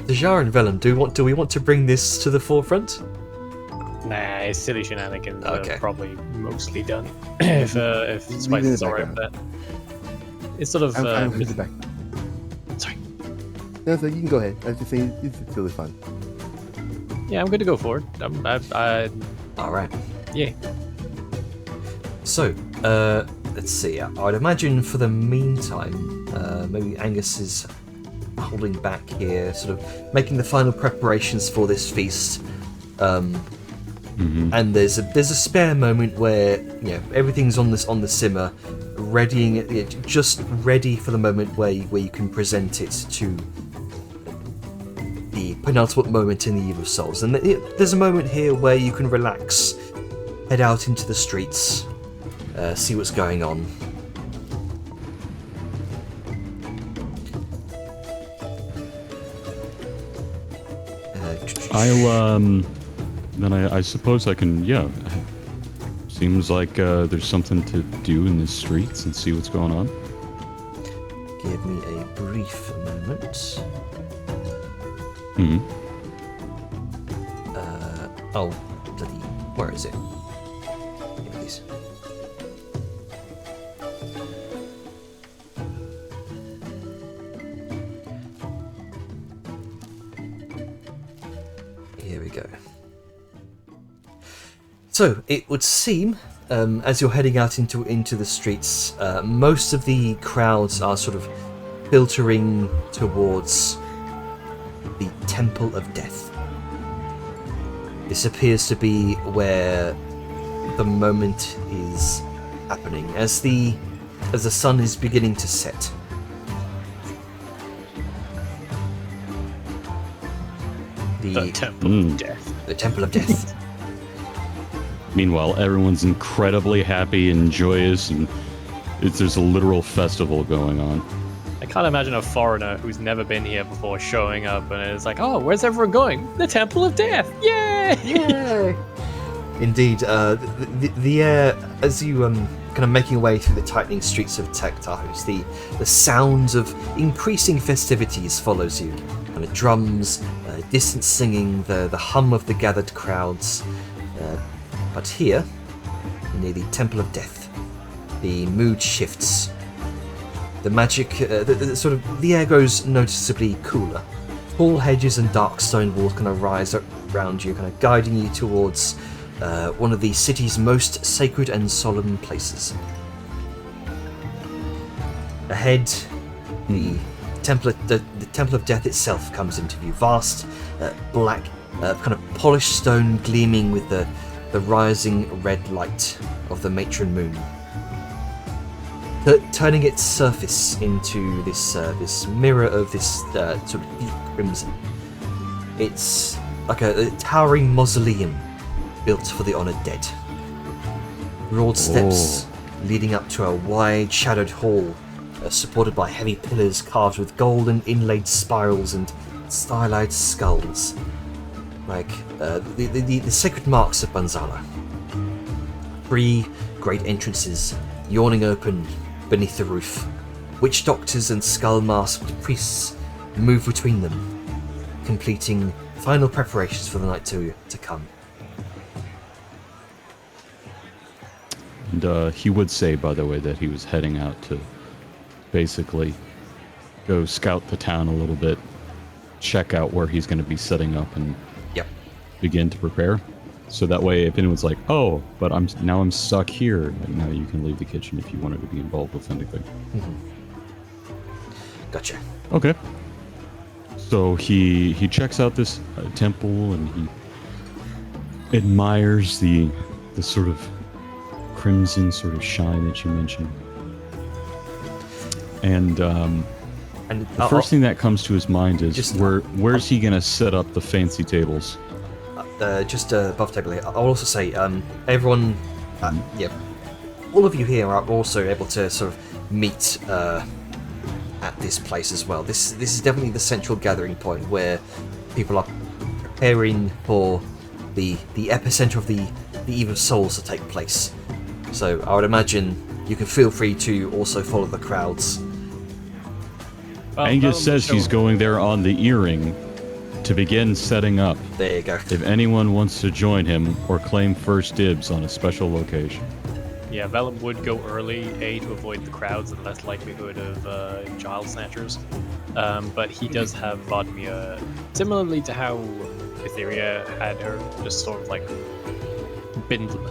Speaker 1: Dejar and Vellum, do we want to bring this to the forefront?
Speaker 2: Nah, it's silly shenanigans
Speaker 1: Okay.
Speaker 2: are probably mostly done. if Spice is alright with that. It's sort of
Speaker 7: I'm in the back.
Speaker 2: sorry.
Speaker 7: No, so you can go ahead. I was just saying it's really fun.
Speaker 2: Yeah, I'm good to go for it.
Speaker 1: All right.
Speaker 2: Yeah.
Speaker 1: So, let's see. I'd imagine for the meantime, maybe Angus is holding back here, sort of making the final preparations for this feast. And there's a spare moment where everything's on the simmer, readying it, just ready for the moment where you can present it to the penultimate moment in the Eve of Souls. And there's a moment here where you can relax, head out into the streets, see what's going on.
Speaker 5: I suppose I can, yeah. Seems like there's something to do in the streets and see what's going on.
Speaker 1: Give me a brief moment. Oh, bloody, where is it? Here it is. Here we go. So it would seem, as you're heading out into the streets, most of the crowds are sort of filtering towards the Temple of Death. This appears to be where the moment is happening, as the sun is beginning to set.
Speaker 2: The Temple of Death.
Speaker 1: The Temple of Death.
Speaker 5: Meanwhile, everyone's incredibly happy and joyous, and there's a literal festival going on.
Speaker 2: I can't imagine a foreigner who's never been here before showing up and it's like, oh, where's everyone going? The Temple of Death! Yay!
Speaker 1: Yay! Indeed, the air, as you kind of making your way through the tightening streets of Tectahus, the sounds of increasing festivities follows you. Kind of drums, distant singing, the hum of the gathered crowds. But here, near the Temple of Death, the mood shifts. The magic, the air goes noticeably cooler. Tall hedges and dark stone walls kind of rise around you, kind of guiding you towards one of the city's most sacred and solemn places. Ahead, the Temple of Death itself comes into view. Vast, black, kind of polished stone gleaming with the rising red light of the matron moon. Turning its surface into this mirror of this sort of deep crimson. It's like a towering mausoleum built for the honoured dead. Broad steps leading up to a wide shadowed hall, supported by heavy pillars carved with golden inlaid spirals and stylized skulls, like the sacred marks of Banzala. 3 great entrances yawning open beneath the roof. Witch doctors and skull-masked priests move between them, completing final preparations for the night to come.
Speaker 5: And he would say, by the way, that he was heading out to basically go scout the town a little bit, check out where he's going to be setting up, and
Speaker 1: Yep.
Speaker 5: begin to prepare. So that way, if anyone's like, "Oh, but I'm stuck here," now you can leave the kitchen if you wanted to be involved with anything.
Speaker 1: Gotcha.
Speaker 5: Okay. So he checks out this temple, and he admires the sort of crimson sort of shine that you mentioned. And
Speaker 1: And
Speaker 5: the first thing that comes to his mind is
Speaker 1: Just-
Speaker 5: where's he gonna set up the fancy tables?
Speaker 1: just above table here. I'll also say, everyone, yeah, all of you here are also able to sort of meet at this place as well. This is definitely the central gathering point where people are preparing for the epicenter of the Eve of Souls to take place. So I would imagine you can feel free to also follow the crowds.
Speaker 2: Well,
Speaker 5: Angus
Speaker 2: Vellum
Speaker 5: says
Speaker 2: would
Speaker 5: he's
Speaker 2: show-
Speaker 5: going there on the earring to begin setting up.
Speaker 1: There you go.
Speaker 5: If anyone wants to join him or claim first dibs on a special location.
Speaker 2: Yeah, Vellum would go early, A, to avoid the crowds and less likelihood of child snatchers. But he does have Vodmia, similarly to how Etheria had her, just sort of like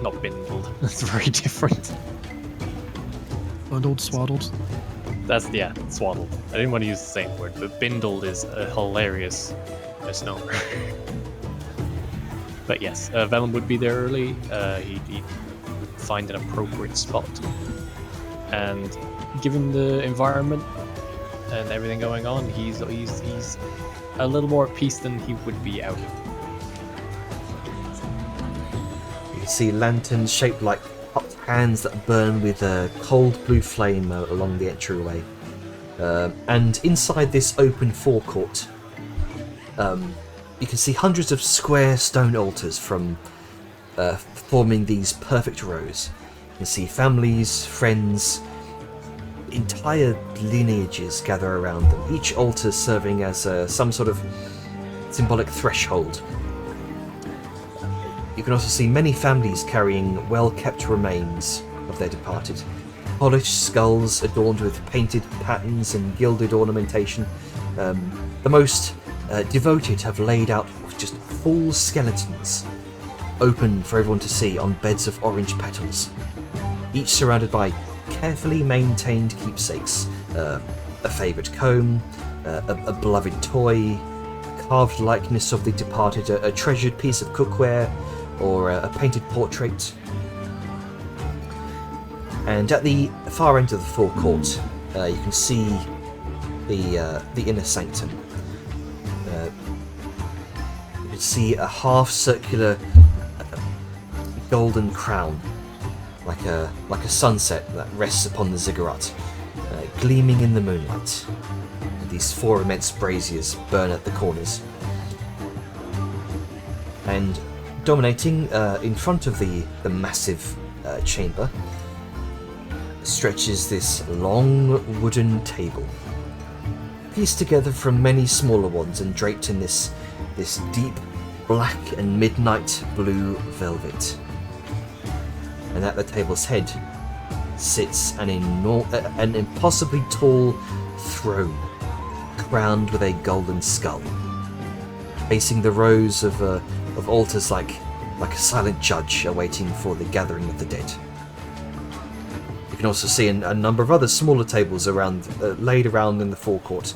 Speaker 2: not bindled. That's very different.
Speaker 3: Bundled, swaddled.
Speaker 2: That's, yeah, swaddled. I didn't want to use the same word, but bindled is a hilarious misnomer. But yes, Vellum would be there early. He'd find an appropriate spot. And given the environment and everything going on, he's a little more at peace than he would be out.
Speaker 1: You can see lanterns shaped like hot hands that burn with a cold blue flame along the entryway. And inside this open forecourt, you can see hundreds of square stone altars from forming these perfect rows. You can see families, friends, entire lineages gather around them, each altar serving as some sort of symbolic threshold. You can also see many families carrying well-kept remains of their departed. Polished skulls adorned with painted patterns and gilded ornamentation. The most devoted have laid out just full skeletons, open for everyone to see on beds of orange petals, each surrounded by carefully maintained keepsakes, a favourite comb, a beloved toy, a carved likeness of the departed, a treasured piece of cookware, or a painted portrait. And at the far end of the forecourt, you can see the inner sanctum. You can see a half-circular golden crown, like a sunset that rests upon the ziggurat, gleaming in the moonlight. And these four immense braziers burn at the corners. And dominating in front of the massive chamber stretches this long wooden table, pieced together from many smaller ones and draped in this deep black and midnight blue velvet. And at the table's head sits an impossibly tall throne, crowned with a golden skull, facing the rows of altars like a silent judge awaiting for the gathering of the dead. You can also see a number of other smaller tables around, laid around in the forecourt.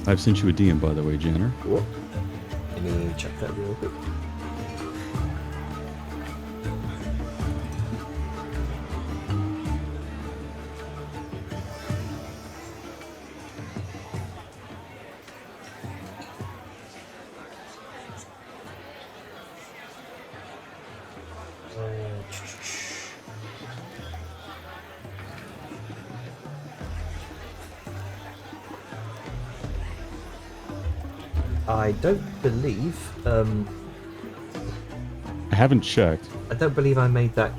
Speaker 5: I've sent you a DM, by the way, Janner.
Speaker 1: Cool. Let me check that real quick. I don't believe.
Speaker 5: I haven't checked.
Speaker 1: I don't believe I made that.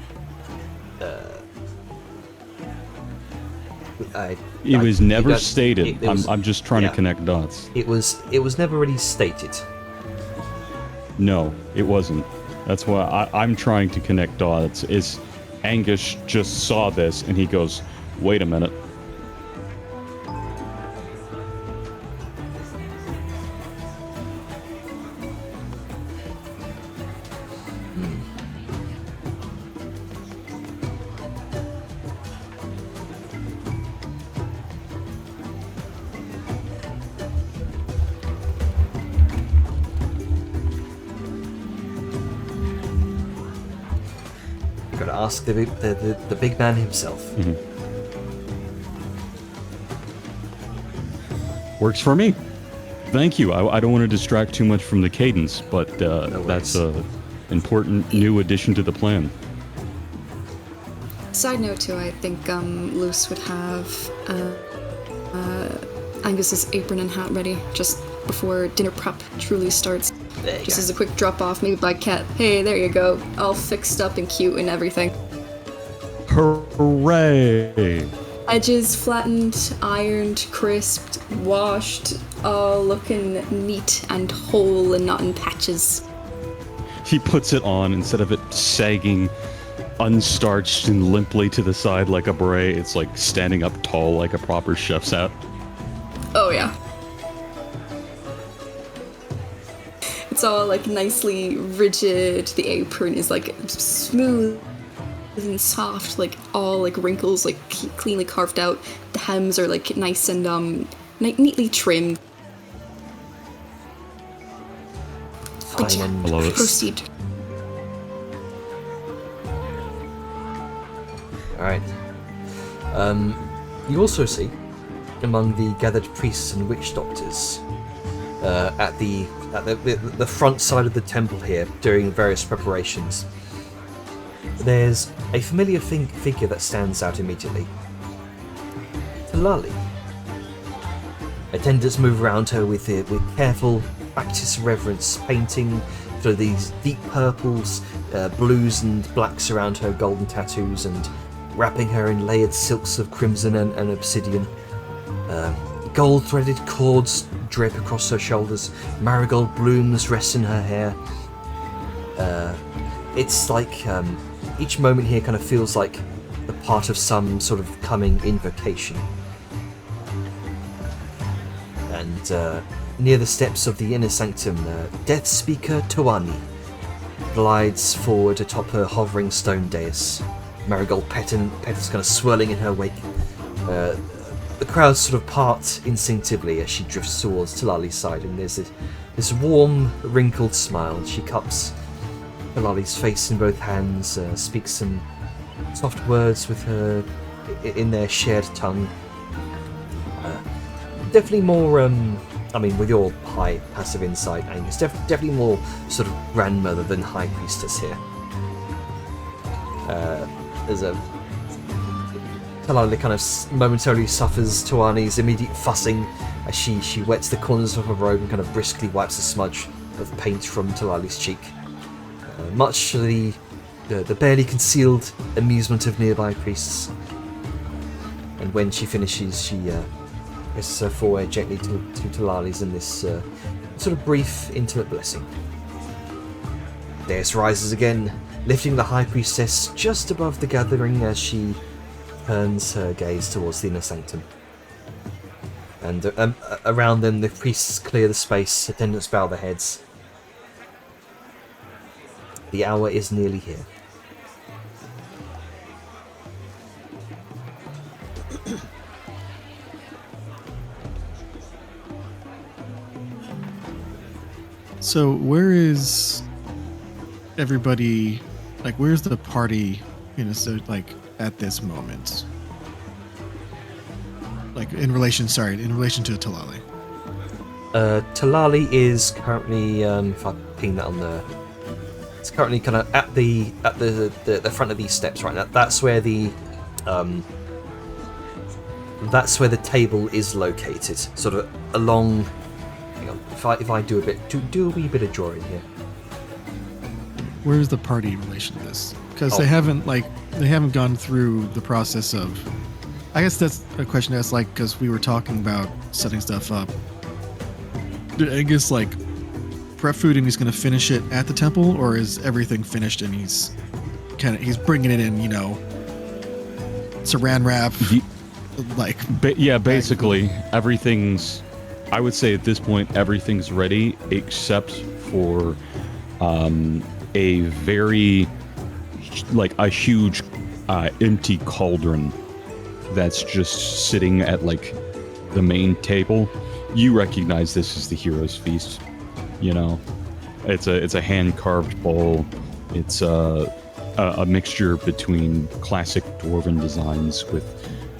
Speaker 5: It was never
Speaker 1: that-
Speaker 5: stated.
Speaker 1: it was-
Speaker 5: I'm just trying
Speaker 1: yeah.
Speaker 5: to connect dots.
Speaker 1: It was never really stated.
Speaker 5: No, it wasn't. That's why I'm trying to connect dots. Is Angus just saw this and he goes, wait a minute.
Speaker 1: Gotta ask the big man himself.
Speaker 5: Mm-hmm. Works for me. Thank you. I don't want to distract too much from the cadence, but that's a important new addition to the plan.
Speaker 4: Side note too, I think Luce would have Angus's apron and hat ready just before dinner prep truly starts. Just as a quick drop off, maybe by Cat. Hey, there you go, all fixed up and cute and everything.
Speaker 5: Hooray!
Speaker 4: Edges flattened, ironed, crisped, washed, all looking neat and whole and not in patches.
Speaker 5: He puts it on instead of it sagging, unstarched and limply to the side like a beret. It's like standing up tall like a proper chef's hat.
Speaker 4: Oh yeah. It's all like nicely rigid. The apron is like smooth and soft, like all like wrinkles like cleanly carved out. The hems are like nice and neatly trimmed.
Speaker 1: Fine and
Speaker 5: I love it.
Speaker 4: Proceed.
Speaker 1: Alright. You also see, among the gathered priests and witch doctors, at the front side of the temple here, during various preparations, there's a familiar figure that stands out immediately. Talali. Attendants move around her with careful, practiced reverence, painting through these deep purples, blues and blacks around her golden tattoos, and wrapping her in layered silks of crimson and obsidian. Gold-threaded cords drape across her shoulders, marigold blooms rest in her hair. It's like each moment here kind of feels like the part of some sort of coming invocation. And near the steps of the inner sanctum, Death Speaker Tawani glides forward atop her hovering stone dais, marigold petals kind of swirling in her wake. The crowd sort of part instinctively as she drifts towards Talali's side, and there's this warm, wrinkled smile. She cups Talali's face in both hands, speaks some soft words with her in their shared tongue. Definitely more, with your high passive insight, Angus, definitely more sort of grandmother than high priestess here. There's a Talali kind of momentarily suffers Tawani's immediate fussing as she wets the corners of her robe and kind of briskly wipes a smudge of paint from Talali's cheek. Much to the barely concealed amusement of nearby priests. And when she finishes, she presses her forehead gently to Talali's in this sort of brief, intimate blessing. Deus rises again, lifting the High Priestess just above the gathering as she turns her gaze towards the inner sanctum. And around them, the priests clear the space, attendants bow their heads. The hour is nearly here.
Speaker 3: So where is everybody, like where's the party at this moment? Like in relation to Talali.
Speaker 1: Talali is currently, if I ping that on the, it's currently kind of at the front of these steps right now. That's where the table is located, sort of along. Hang on, if I do a wee bit of drawing here.
Speaker 3: Where's the party in relation to this? Because they haven't gone through the process of. I guess that's a question that's because we were talking about setting stuff up. Did Angus prep food and he's going to finish it at the temple, or is everything finished and he's bringing it in, you know, saran wrap, like
Speaker 5: basically everything's. I would say at this point everything's ready except for a very like a huge empty cauldron that's just sitting at like the main table. You recognize this as the hero's feast, you know. It's a hand carved bowl. It's a mixture between classic dwarven designs with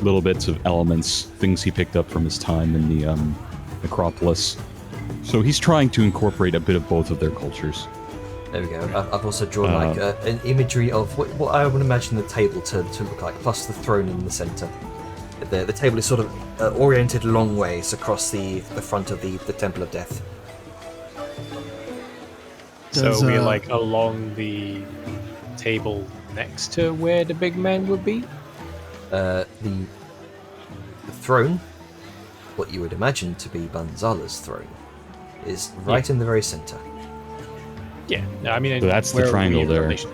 Speaker 5: little bits of elements, things he picked up from his time in the Necropolis. So he's trying to incorporate a bit of both of their cultures.
Speaker 1: There we go. I've also drawn like an imagery of what I would imagine the table to look like, plus the throne in the centre. The table is sort of oriented long ways across the front of the Temple of Death.
Speaker 2: So we're like along the table next to where the big man would be?
Speaker 1: The throne, what you would imagine to be Banzala's throne, is right in the very centre.
Speaker 2: Yeah, no, I mean,
Speaker 5: So that's the
Speaker 2: where are we
Speaker 5: triangle
Speaker 2: in
Speaker 5: there.
Speaker 2: relation?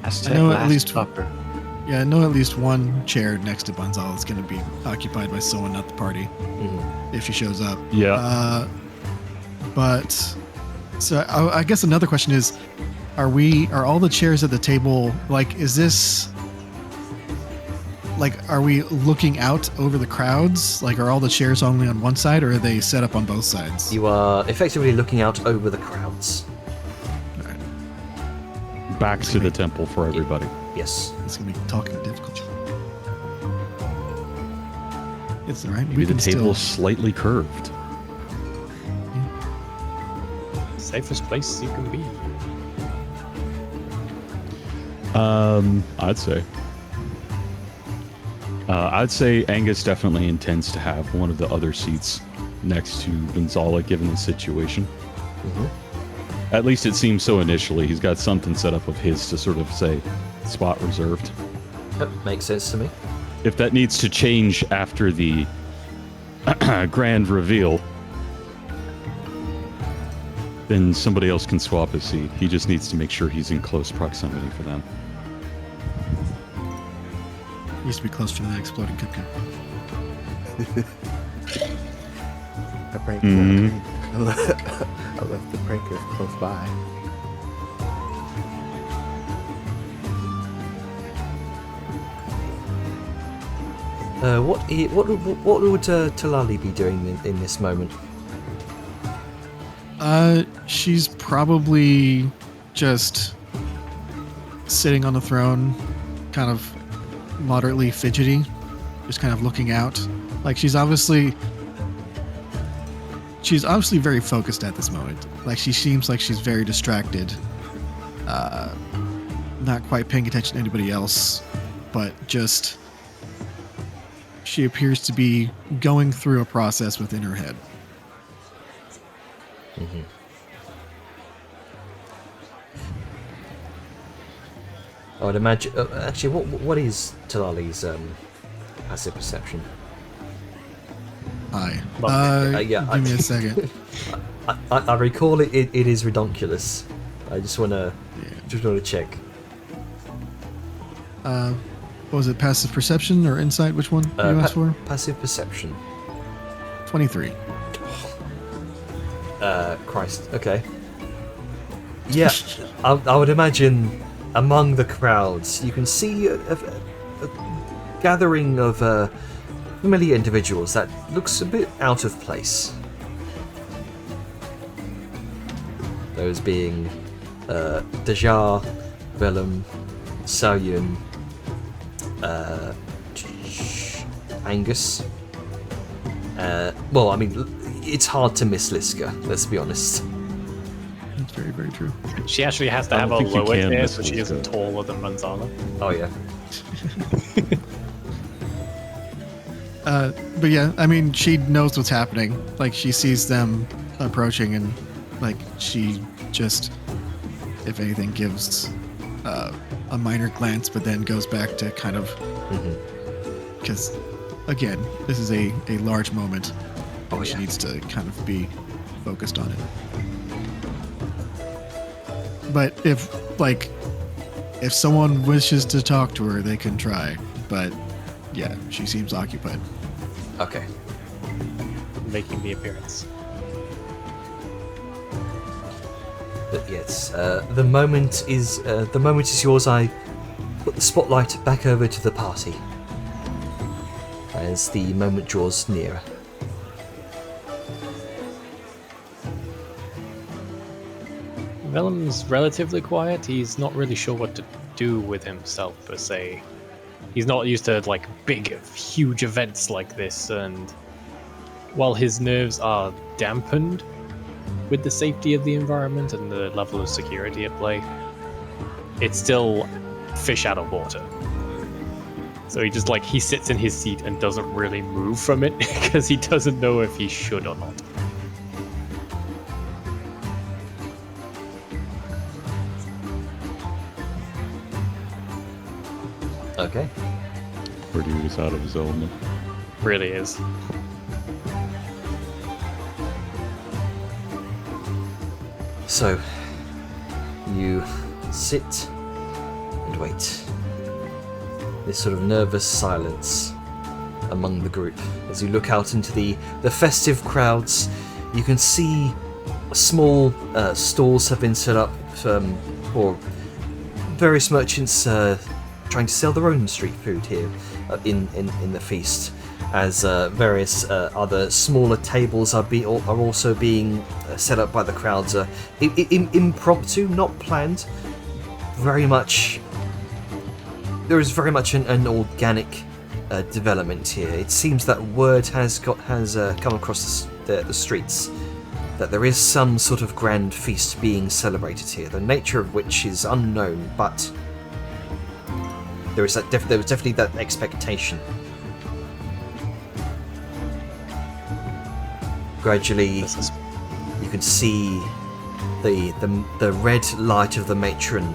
Speaker 3: I know at least I know at least one chair next to Banzala is going to be occupied by someone at the party if she shows up.
Speaker 5: Yeah.
Speaker 3: But so I guess another question is, are all the chairs at the table, like, is this like, are we looking out over the crowds? Like, are all the chairs only on one side, or are they set up on both sides?
Speaker 1: You are effectively looking out over the crowds.
Speaker 5: Back to the temple for everybody.
Speaker 1: Yes.
Speaker 3: It's gonna be talking difficult. It's all right.
Speaker 5: Maybe the table's slightly curved.
Speaker 2: Safest place you can be.
Speaker 5: I'd say Angus definitely intends to have one of the other seats next to Banzala, given the situation. At least it seems so initially. He's got something set up of his to sort of say, spot reserved.
Speaker 1: Yep, makes sense to me.
Speaker 5: If that needs to change after the grand reveal, then somebody else can swap his seat. He just needs to make sure he's in close proximity for them.
Speaker 3: Used to be close to that exploding cupcake.
Speaker 7: I left the prankers close by.
Speaker 1: What would Talali be doing in this moment?
Speaker 3: She's probably just sitting on the throne, kind of moderately fidgety, just kind of looking out. Like, she's obviously very focused at this moment. Like, she seems like she's very distracted, not quite paying attention to anybody else, but just she appears to be going through a process within her head.
Speaker 1: I would imagine. Actually, what is Talali's passive perception?
Speaker 3: Yeah, give me a second.
Speaker 1: I recall it is redonkulous. I just wanna check.
Speaker 3: What was it, passive perception or insight? Which one you asked for?
Speaker 1: Passive perception.
Speaker 3: 23.
Speaker 1: Christ. Okay. Yeah, I would imagine among the crowds you can see a gathering of familiar individuals that looks a bit out of place. Those being Dajar, Vellum, Saoyun, Angus. Well, I mean, it's hard to miss Liska, let's be honest.
Speaker 3: That's very, very true.
Speaker 2: She actually has to
Speaker 5: I
Speaker 2: have a
Speaker 5: don't think you
Speaker 2: lower
Speaker 5: can
Speaker 2: tier,
Speaker 5: miss
Speaker 2: so she
Speaker 5: Liska.
Speaker 2: isn't taller than Manzala.
Speaker 1: Oh, yeah.
Speaker 3: But yeah, I mean, she knows what's happening. Like, she sees them approaching, and like, she just, if anything, gives a minor glance, but then goes back to kind of, because again, this is a large moment, and she needs to kind of be focused on it. But if someone wishes to talk to her, they can try. But yeah, she seems occupied.
Speaker 1: Okay.
Speaker 2: Making the appearance.
Speaker 1: But yes, the moment is yours. I put the spotlight back over to the party as the moment draws nearer.
Speaker 2: Vellum's relatively quiet. He's not really sure what to do with himself per se. He's not used to like big, huge events like this, and while his nerves are dampened with the safety of the environment and the level of security at play, it's still fish out of water. So he sits in his seat and doesn't really move from it because he doesn't know if he should or not.
Speaker 1: Okay.
Speaker 5: Pretty is out of his element.
Speaker 2: Really is.
Speaker 1: So, you sit and wait. This sort of nervous silence among the group. As you look out into the festive crowds, you can see small stalls have been set up for various merchants trying to sell their own street food here in the feast, as various other smaller tables are also being set up by the crowds. Impromptu, not planned. Very much. There is very much an organic development here. It seems that word has come across the streets that there is some sort of grand feast being celebrated here. The nature of which is unknown, but there was definitely that expectation. Gradually, you can see the red light of the matron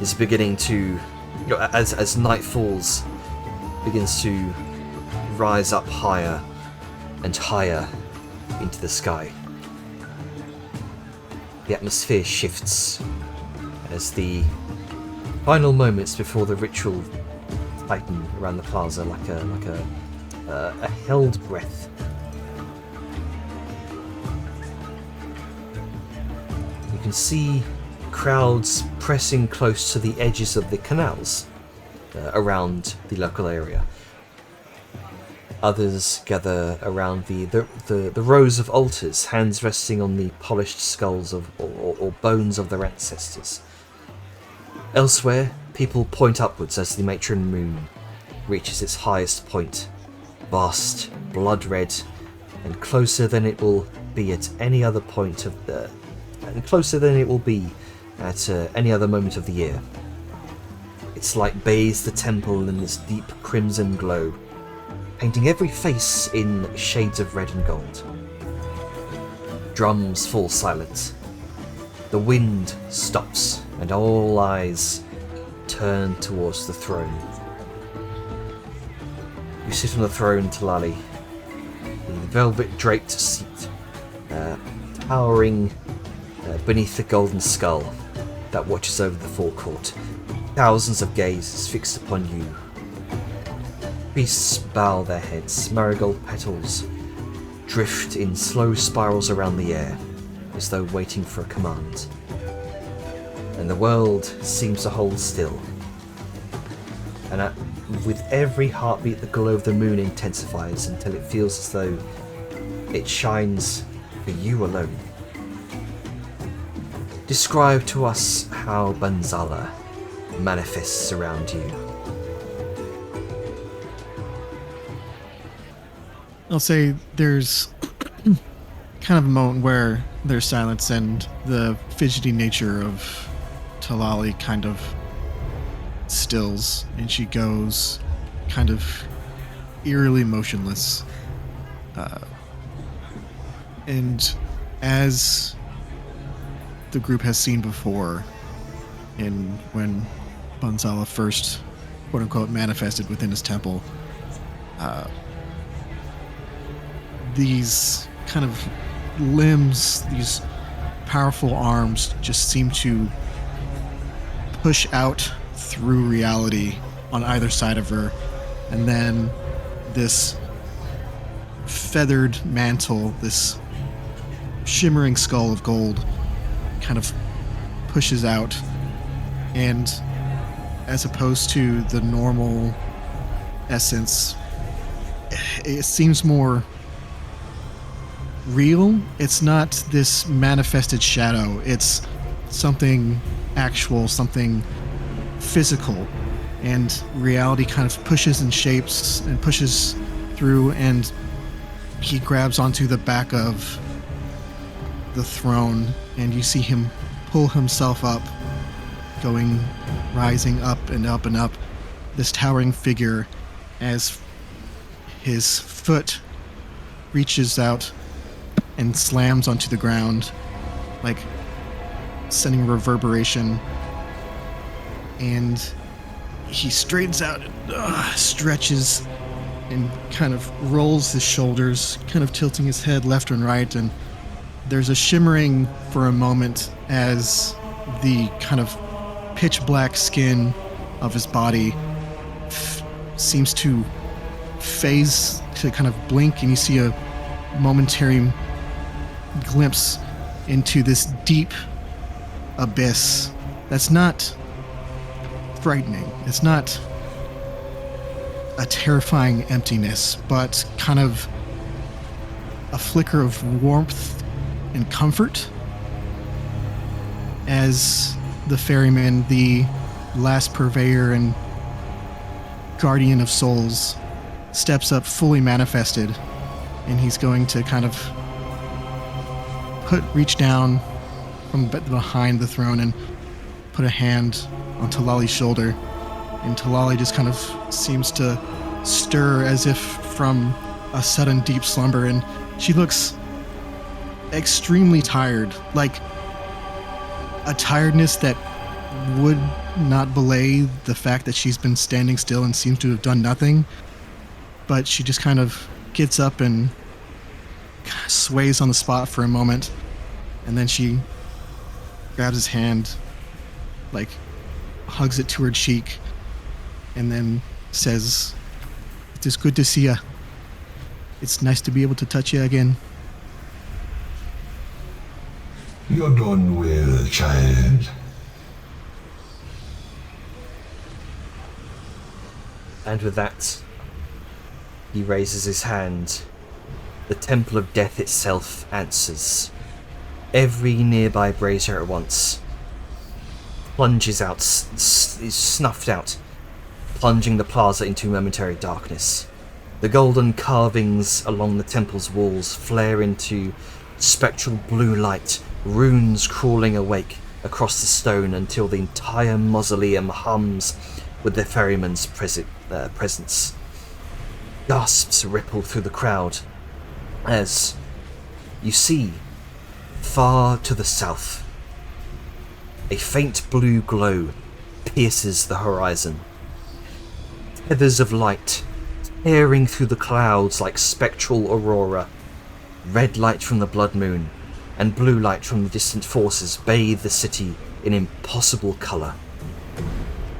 Speaker 1: is beginning to, as night falls, begins to rise up higher and higher into the sky. The atmosphere shifts as the final moments before the ritual tighten around the plaza like a held breath. You can see crowds pressing close to the edges of the canals around the local area. Others gather around the rows of altars, hands resting on the polished skulls or bones of their ancestors. Elsewhere, people point upwards as the matron moon reaches its highest point, vast, blood-red, and closer than it will be at any other point and closer than it will be at any other moment of the year. Its light bathes the temple in this deep crimson glow, painting every face in shades of red and gold. Drums fall silent. The wind stops, and all eyes turn towards the throne. You sit on the throne, Talali, in the velvet-draped seat, towering beneath the golden skull that watches over the forecourt. Thousands of gazes fixed upon you. Priests bow their heads. Marigold petals drift in slow spirals around the air, as though waiting for a command. And the world seems to hold still. And with every heartbeat, the glow of the moon intensifies until it feels as though it shines for you alone. Describe to us how Banzala manifests around you.
Speaker 3: I'll say there's kind of a moment where there's silence and the fidgety nature of Talali kind of stills, and she goes kind of eerily motionless. And as the group has seen before, when Banzala first, quote-unquote, manifested within his temple, these kind of limbs, these powerful arms just seem to push out through reality on either side of her. And then this feathered mantle, this shimmering skull of gold, kind of pushes out. And as opposed to the normal essence, it seems more real. It's not this manifested shadow. It's something actual, something physical. And reality kind of pushes and shapes and pushes through, and he grabs onto the back of the throne, and you see him pull himself up, rising up and up and up, this towering figure, as his foot reaches out and slams onto the ground, like sending a reverberation, and he straightens out and stretches and kind of rolls his shoulders, kind of tilting his head left and right, and there's a shimmering for a moment as the kind of pitch black skin of his body seems to phase, to kind of blink, and you see a momentary glimpse into this deep abyss that's not frightening. It's not a terrifying emptiness, but kind of a flicker of warmth and comfort as the ferryman, the last purveyor and guardian of souls, steps up fully manifested, and he's going to kind of reach down from behind the throne and put a hand on Talali's shoulder, and Talali just kind of seems to stir as if from a sudden deep slumber, and she looks extremely tired, like a tiredness that would not belay the fact that she's been standing still and seems to have done nothing, but she just kind of gets up and sways on the spot for a moment, and then she grabs his hand, like hugs it to her cheek, and then says, "It is good to see ya. It's nice to be able to touch you again."
Speaker 10: You're done well, child.
Speaker 1: And with that, he raises his hand. The Temple of Death itself answers. Every nearby brazier at once plunges out, is snuffed out, plunging the plaza into momentary darkness. The golden carvings along the temple's walls flare into spectral blue light, runes crawling awake across the stone until the entire mausoleum hums with the ferryman's presence. Gasps ripple through the crowd as you see, far to the south, a faint blue glow pierces the horizon. Tethers of light tearing through the clouds like spectral aurora. Red light from the blood moon and blue light from the distant forces bathe the city in impossible colour.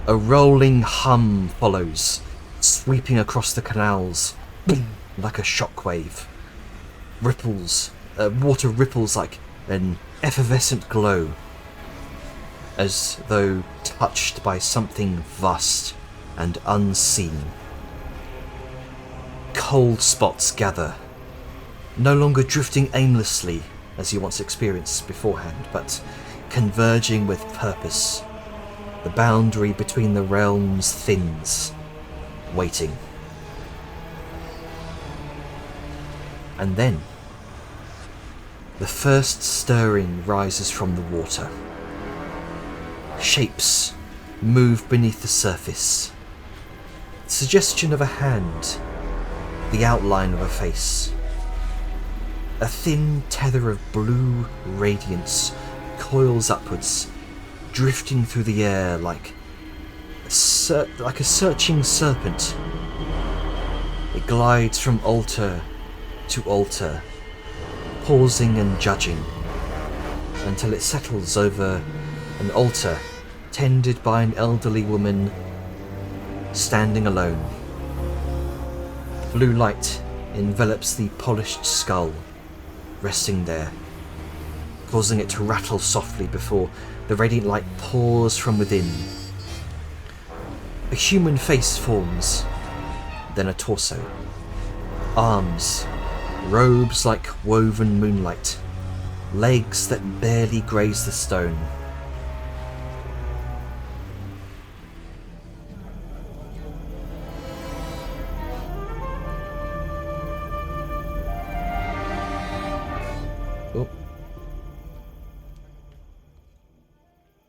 Speaker 1: A rolling hum follows, sweeping across the canals like a shockwave. Water ripples like an effervescent glow, as though touched by something vast and unseen. Cold spots gather, no longer drifting aimlessly as you once experienced beforehand, but converging with purpose. The boundary between the realms thins, waiting. And then, the first stirring rises from the water. Shapes move beneath the surface. Suggestion of a hand, the outline of a face. A thin tether of blue radiance coils upwards, drifting through the air like a searching serpent. It glides from altar to altar, pausing and judging, until it settles over an altar tended by an elderly woman standing alone. Blue light envelops the polished skull, resting there, causing it to rattle softly before the radiant light pours from within. A human face forms, then a torso. Arms, robes like woven moonlight, legs that barely graze the stone. Oh.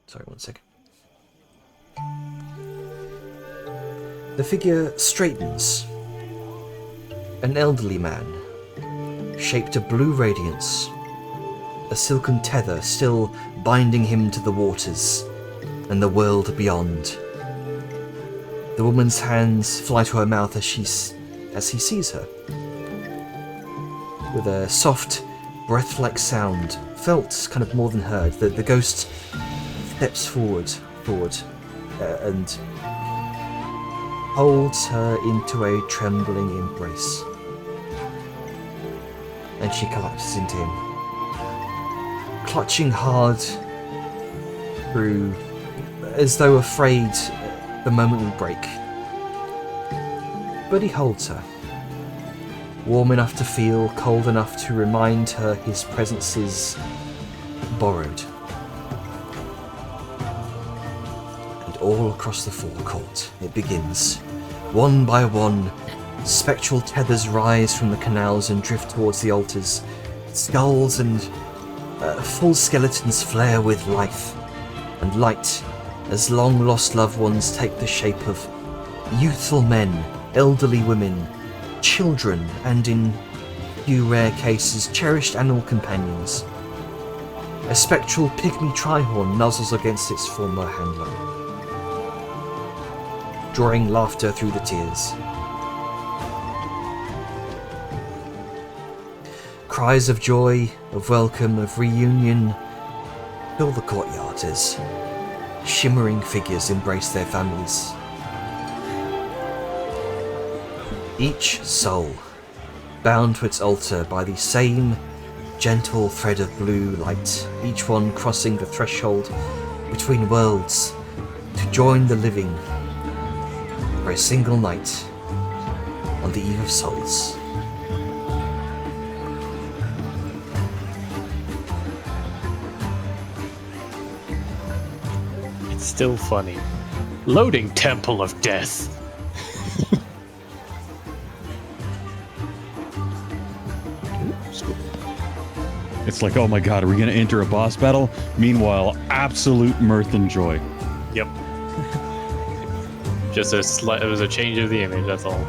Speaker 1: Sorry, one second. The figure straightens. An elderly man, shaped of blue radiance, a silken tether still binding him to the waters and the world beyond. The woman's hands fly to her mouth as he sees her. With a soft, breath-like sound, felt kind of more than heard, the ghost steps forward, and holds her into a trembling embrace. And she collapses into him, clutching hard through, as though afraid the moment will break. But he holds her, warm enough to feel, cold enough to remind her his presence is borrowed. And all across the forecourt it begins. One by one, spectral tethers rise from the canals and drift towards the altars. Skulls and full skeletons flare with life and light as long-lost loved ones take the shape of youthful men, elderly women, children, and in few rare cases, cherished animal companions. A spectral pygmy trihorn nuzzles against its former handler, drawing laughter through the tears. Cries of joy, of welcome, of reunion fill the courtyard as shimmering figures embrace their families. Each soul bound to its altar by the same gentle thread of blue light, each one crossing the threshold between worlds to join the living for a single night on the Eve of Souls.
Speaker 2: It's still funny. Loading Temple of Death.
Speaker 5: It's like, oh my god, are we going to enter a boss battle? Meanwhile, absolute mirth and joy.
Speaker 2: Yep. Just it was a change of the image, that's all.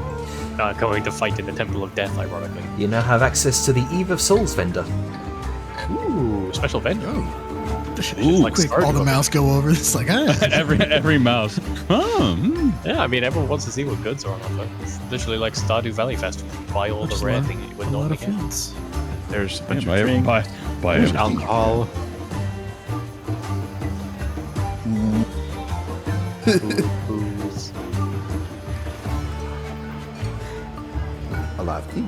Speaker 2: Going to fight in the Temple of Death, ironically.
Speaker 1: You now have access to the Eve of Souls vendor.
Speaker 2: Ooh, special vendor.
Speaker 3: Ooh, like quick, all the mouse go over. It's like,
Speaker 5: every mouse.
Speaker 2: Yeah, I mean, everyone wants to see what goods are on offer. It's literally like Stardew Valley Festival. Buy all the rare things you would normally get.
Speaker 8: There's a bunch of
Speaker 5: drinks. Buy
Speaker 8: There's alcohol.
Speaker 2: Booze.
Speaker 7: A live TV.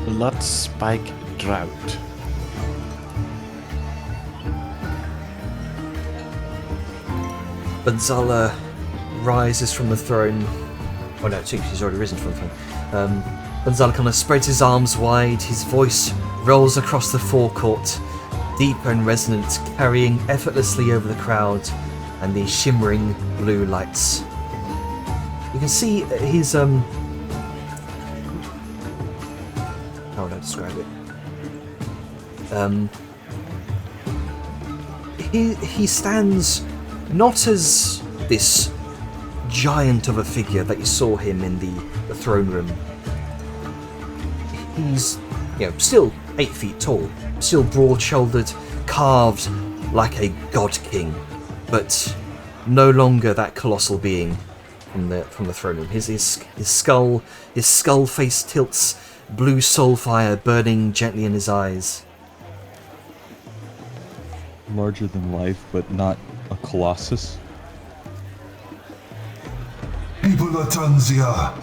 Speaker 8: Blood Spike Drought.
Speaker 1: Banzala rises from the throne. Oh no, she's already risen from the throne. Banzala kind of spreads his arms wide, his voice rolls across the forecourt, deep and resonant, carrying effortlessly over the crowd and the shimmering blue lights. You can see his how would I describe it? He stands not as this giant of a figure that you saw him in the throne room. He's, still 8 feet tall, still broad-shouldered, carved like a god king, but no longer that colossal being from the throne room. His skull face tilts blue soul fire burning gently in his eyes.
Speaker 5: Larger than life, but not a colossus.
Speaker 10: People of Tanzia,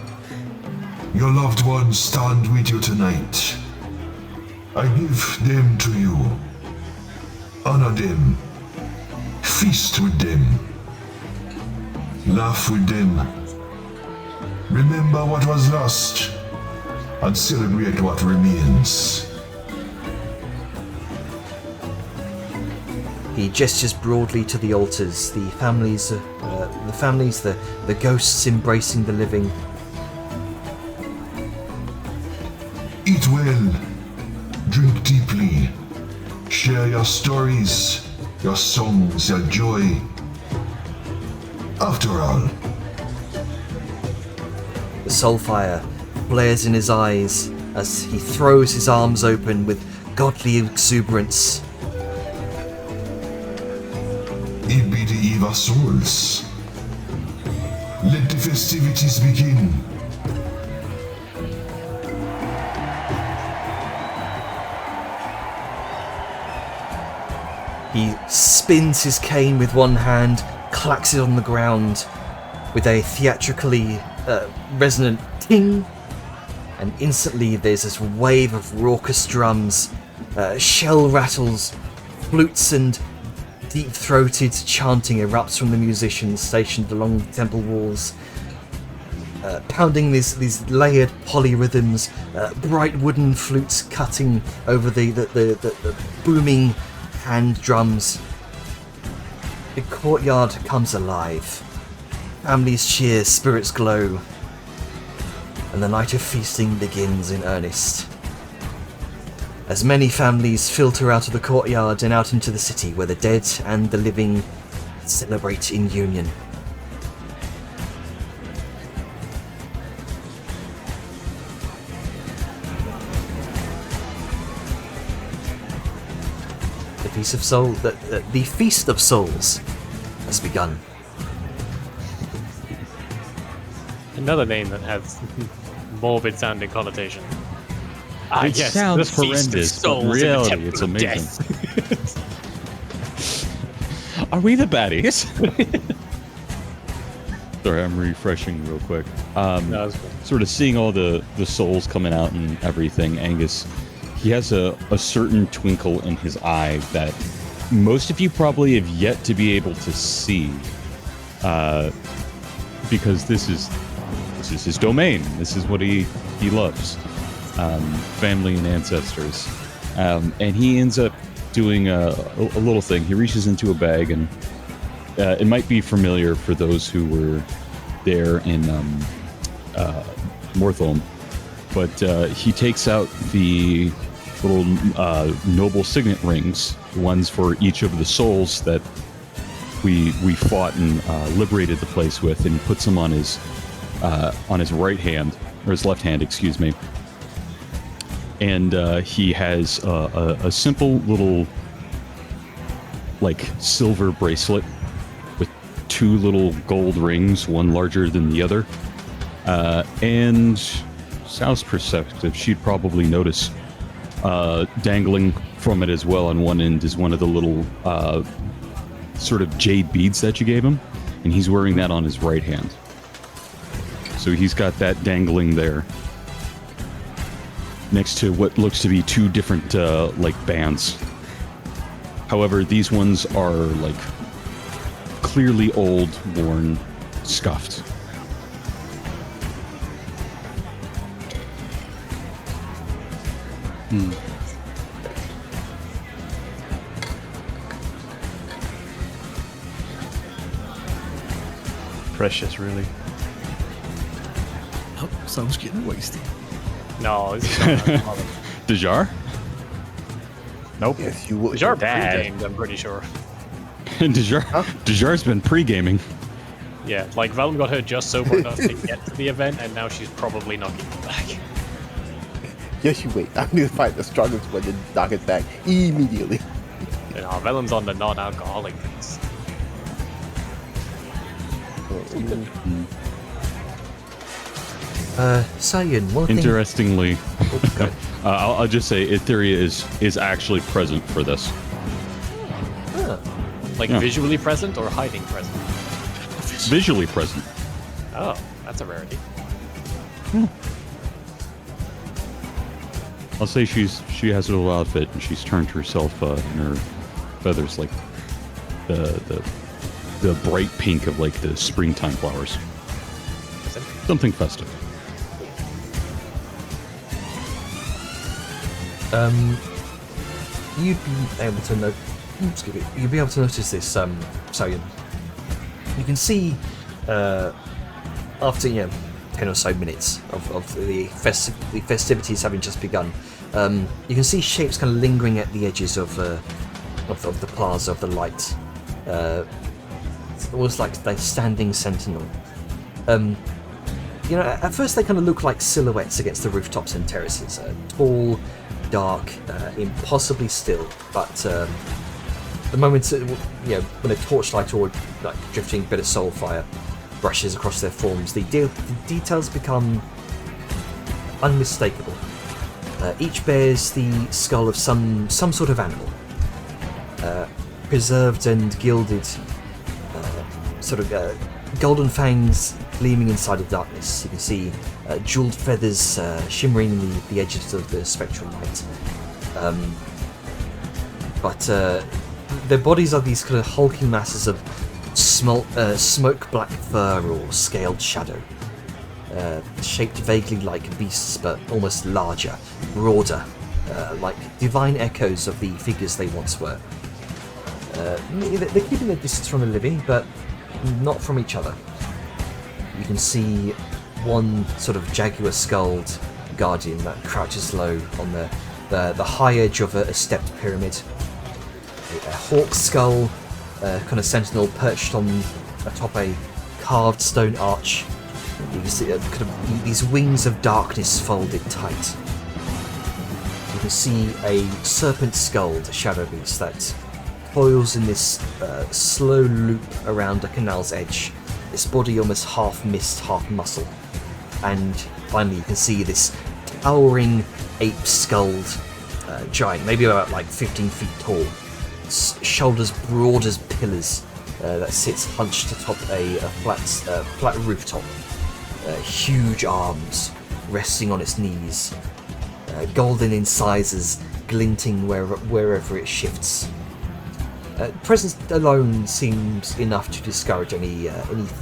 Speaker 10: your loved ones stand with you tonight. I give them to you. Honor them. Feast with them. Laugh with them. Remember what was lost and celebrate what remains.
Speaker 1: He gestures broadly to the altars, the ghosts embracing the living.
Speaker 10: Eat well, drink deeply, share your stories, your songs, your joy. After all,
Speaker 1: The soul fire blares in his eyes as he throws his arms open with godly exuberance.
Speaker 10: it be the Eve of Souls. Let the festivities begin.
Speaker 1: He spins his cane with one hand, clacks it on the ground with a theatrically resonant ting, and instantly there's this wave of raucous drums, shell rattles, flutes, and deep-throated chanting erupts from the musicians stationed along the temple walls, pounding these layered polyrhythms, bright wooden flutes cutting over the booming hand drums. The courtyard comes alive. Families cheer, spirits glow, and the night of feasting begins in earnest. As many families filter out of the courtyard and out into the city where the dead and the living celebrate in union. The Feast of Souls has begun.
Speaker 2: Another name that has morbid sounding connotation.
Speaker 5: It sounds
Speaker 2: the Feast of
Speaker 5: horrendous, but
Speaker 2: Souls in the
Speaker 5: reality,
Speaker 2: Temple
Speaker 5: it's
Speaker 2: of
Speaker 5: amazing.
Speaker 2: Death.
Speaker 5: Are we the baddies? Sorry, I'm refreshing real quick.
Speaker 2: No, it's fine.
Speaker 5: Sort of seeing all the souls coming out and everything, Angus, he has a certain twinkle in his eye that most of you probably have yet to be able to see, because this is his domain. This is what he loves, family and ancestors, and he ends up doing a little thing. He reaches into a bag, and it might be familiar for those who were there in Morthulm, but he takes out the little noble signet rings, the ones for each of the souls that we fought and liberated the place with, and he puts them on his right hand, or his left hand, excuse me. And he has a simple little, like, silver bracelet with two little gold rings, one larger than the other. And Sal's perceptive, she'd probably notice dangling from it as well on one end is one of the little sort of jade beads that you gave him, and he's wearing that on his right hand. So he's got that dangling there next to what looks to be two different like bands. However, these ones are like clearly old, worn, scuffed.
Speaker 8: Precious, really.
Speaker 3: Oh, someone's getting wasted.
Speaker 2: No, it's not.
Speaker 5: Dejar?
Speaker 8: Nope.
Speaker 7: Yes, you would.
Speaker 2: Jar
Speaker 8: Dad.
Speaker 2: pre-gamed, I'm pretty sure.
Speaker 5: Dejar's been pre-gaming.
Speaker 2: Yeah, like Vellum got her just sober enough to get to the event, and now she's probably knocking it back.
Speaker 7: Yes, you wait. I'm gonna find the strongest one and knock it back immediately.
Speaker 2: You know, Vellum's on the non-alcoholic things.
Speaker 1: Cyan, one thing.
Speaker 5: Interestingly,
Speaker 1: Okay.
Speaker 5: I'll just say Etheria is actually present for this.
Speaker 2: Like
Speaker 5: Yeah.
Speaker 2: visually present or hiding present?
Speaker 5: Visually present.
Speaker 2: Oh, that's a rarity.
Speaker 5: I'll say she has a little outfit and she's turned herself in her feathers like the bright pink of like the springtime flowers. Something festive.
Speaker 1: You'd be able to you'd be able to notice this, Sarian. You can see after 10 or so minutes of the festivities having just begun, you can see shapes kind of lingering at the edges of the plaza of the light. It's almost like they're standing sentinel. At first they kind of look like silhouettes against the rooftops and terraces. Tall, dark, impossibly still. But the moment when a torchlight or like drifting bit of soul fire brushes across their forms, the details become unmistakable. Each bears the skull of some sort of animal, preserved and gilded, golden fangs gleaming inside the darkness. You can see jeweled feathers shimmering in the edges of the spectral light. But their bodies are these kind of hulking masses of smoke black fur or scaled shadow, shaped vaguely like beasts but almost larger, broader, like divine echoes of the figures they once were. They're keeping their distance from the living, but not from each other. You can see one sort of jaguar-skulled guardian that crouches low on the high edge of a stepped pyramid. A hawk skull, kind of sentinel perched on atop a carved stone arch. You can see kind of these wings of darkness folded tight. You can see a serpent-skulled shadow beast that coils in this slow loop around a canal's edge, this body almost half mist, half muscle. And finally you can see this towering ape-skulled giant, maybe about like 15 feet tall, shoulders broad as pillars, that sits hunched atop a flat rooftop, huge arms resting on its knees, golden incisors glinting wherever it shifts. Presence alone seems enough to discourage any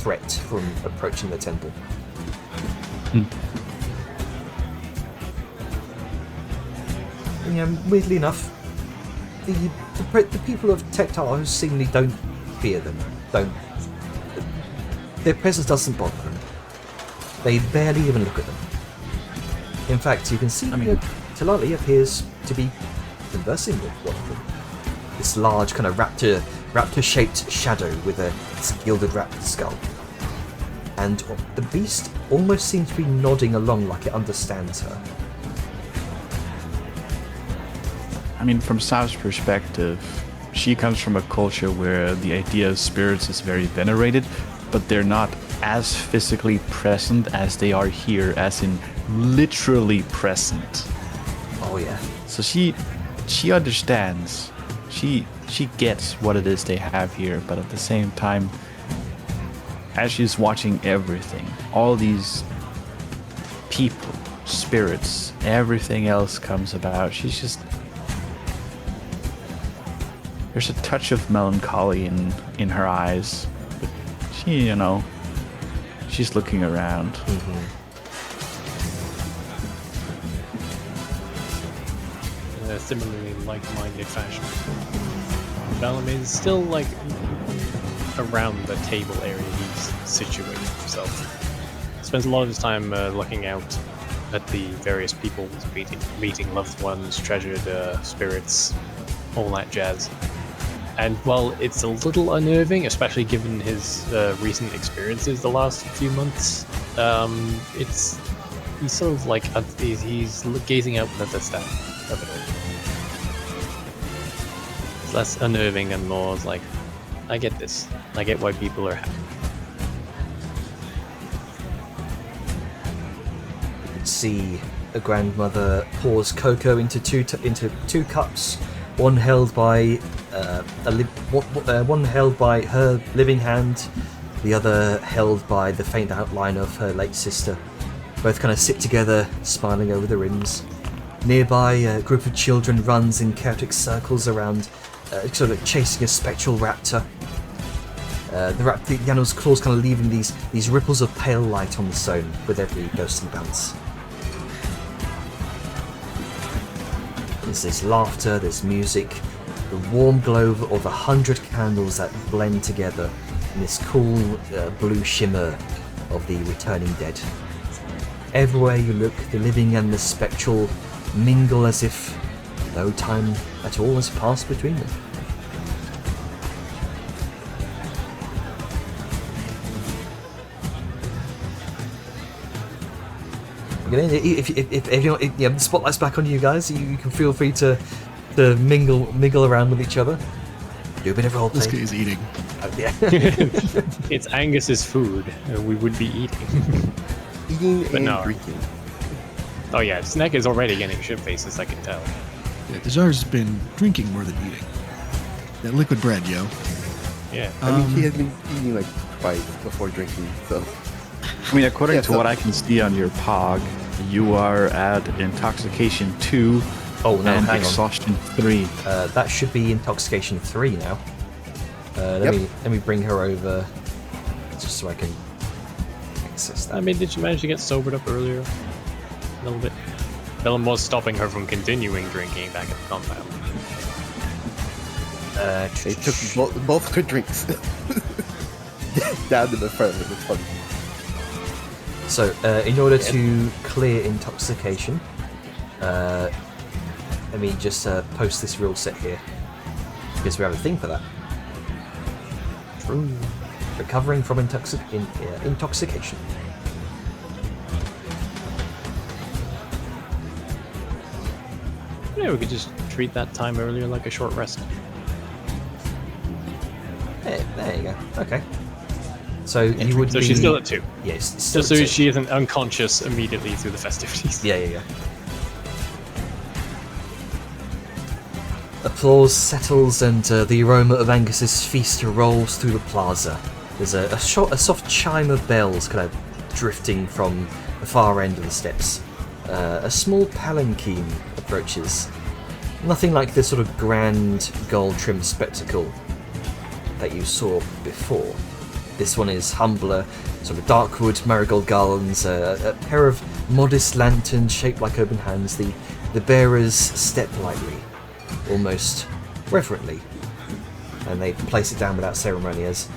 Speaker 1: threat from approaching the temple. Weirdly enough, the people of Tectile seemingly don't fear them. Their presence doesn't bother them. They barely even look at them. In fact, you can see Talali appears to be conversing with one of them. This large kind of raptor-shaped shadow with its gilded raptor skull. And the beast almost seems to be nodding along like it understands her.
Speaker 8: I mean, from Sao's perspective, she comes from a culture where the idea of spirits is very venerated, but they're not as physically present as they are here, as in literally present.
Speaker 1: Oh yeah.
Speaker 8: So she understands. She gets what it is they have here, but at the same time, as she's watching everything, all these people, spirits, everything else comes about, she's just... There's a touch of melancholy in her eyes, but she, she's looking around.
Speaker 2: In a similarly like-minded fashion, Bellamy is still around the table area he's situated himself. Spends a lot of his time looking out at the various people, meeting loved ones, treasured spirits, all that jazz. And while it's a little unnerving, especially given his recent experiences the last few months, he's sort of he's gazing out at the staff of it all. It's less unnerving and more like, I get this. I get why people are happy.
Speaker 1: You can see grandmother pours cocoa into two cups, one held by one held by her living hand, the other held by the faint outline of her late sister. Both kind of sit together, smiling over the rims. Nearby, a group of children runs in chaotic circles around, sort of chasing a spectral raptor. The animal's claws kind of leaving these ripples of pale light on the stone with every ghostly bounce. There's laughter, there's music, the warm glow of 100 candles that blend together in this cool blue shimmer of the returning dead. Everywhere you look, the living and the spectral mingle as if no time at all has passed between them. If the spotlight's back on you guys, you can feel free to mingle around with each other. Do a bit of roleplay.
Speaker 3: This guy is eating.
Speaker 1: Yeah.
Speaker 2: It's Angus's food. We would be eating.
Speaker 7: Eating
Speaker 2: But
Speaker 7: and
Speaker 2: no.
Speaker 7: drinking.
Speaker 2: Oh yeah, Snack is already getting shit faces, I can tell.
Speaker 3: Yeah, Dejar's been drinking more than eating. That liquid bread, yo.
Speaker 2: Yeah.
Speaker 7: I mean, he has been eating like twice before drinking, so.
Speaker 8: I mean, according
Speaker 7: Yeah,
Speaker 8: to
Speaker 7: so-
Speaker 8: what I can see on your POG, you are at Intoxication 2
Speaker 1: Oh no,
Speaker 8: and
Speaker 1: hang on.
Speaker 8: Exhaustion 3.
Speaker 1: That should be Intoxication 3 now.
Speaker 7: Yep.
Speaker 1: Let me bring her over just so I can access that.
Speaker 2: I mean, did you manage to get sobered up earlier? A little bit. Bellum was stopping her from continuing drinking back at the compound.
Speaker 7: They took both her drinks down to the front. It was funny.
Speaker 1: So, in order to clear intoxication, let me just post this rule set here, because we have a thing for that. True. Recovering from intoxication.
Speaker 2: Yeah, we could just treat that time earlier like a short rest.
Speaker 1: There you go. Okay. So you would
Speaker 2: So
Speaker 1: be...
Speaker 2: she's still at 2.
Speaker 1: Yes, still
Speaker 2: Just
Speaker 1: at
Speaker 2: so
Speaker 1: 2.
Speaker 2: she isn't unconscious immediately through the festivities.
Speaker 1: Yeah. Applause settles and the aroma of Angus's feast rolls through the plaza. There's a soft chime of bells kind of drifting from the far end of the steps. A small palanquin approaches. Nothing like the sort of grand gold-trimmed spectacle that you saw before. This one is humbler, sort of dark wood marigold garlands, a pair of modest lanterns shaped like open hands. The bearers step lightly, almost reverently, and they place it down without ceremony as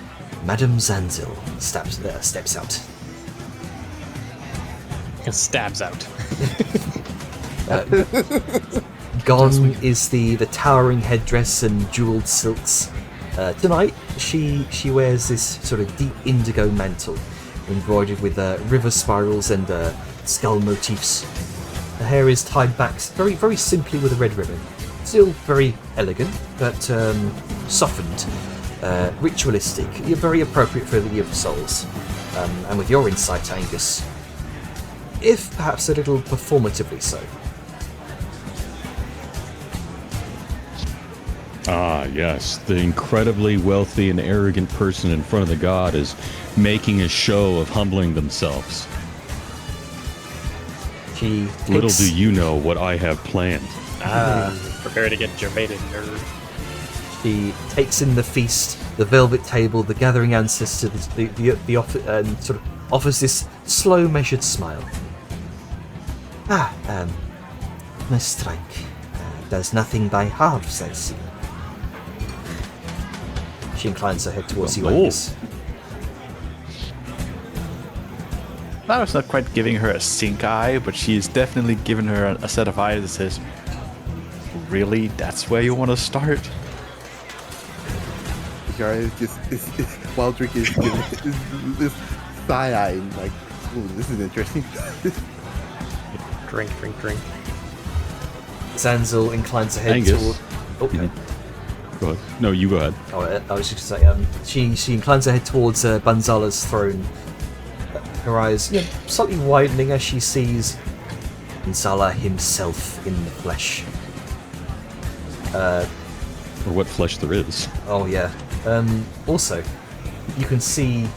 Speaker 1: Madame Zanzil steps out.
Speaker 2: It stabs out.
Speaker 1: Gone is the towering headdress and jewelled silks. Tonight, she wears this sort of deep indigo mantle, embroidered with river spirals and skull motifs. Her hair is tied back very, very simply with a red ribbon. Still very elegant, but softened, ritualistic. You're very appropriate for the Year of Souls. And with your insight, Angus, if perhaps a little performatively so.
Speaker 5: Ah, yes. The incredibly wealthy and arrogant person in front of the god is making a show of humbling themselves.
Speaker 1: She
Speaker 5: Little
Speaker 1: takes-
Speaker 5: do you know what I have planned.
Speaker 2: Prepare to get gerbated, nerd.
Speaker 1: She takes in the feast, the velvet table, the gathering ancestors, and sort of offers this slow, measured smile. Miss Strank does nothing by halves, I see. She inclines her head towards you, Angus.
Speaker 8: That was not quite giving her a sink eye, but she's definitely given her a set of eyes that says, "Really? That's where you want to start?"
Speaker 7: Jara is just while drinking is this side-eye, like, ooh, this is interesting.
Speaker 2: Drink.
Speaker 1: Zanzil inclines her head
Speaker 5: Angus.
Speaker 1: toward. Okay.
Speaker 5: Go ahead. No, you go ahead.
Speaker 1: Oh, I was just going to say, she inclines her head towards Banzala's throne. Her eyes, slightly widening as she sees Banzala himself in the flesh.
Speaker 5: Or what flesh there is.
Speaker 1: Oh yeah. Also, you can see.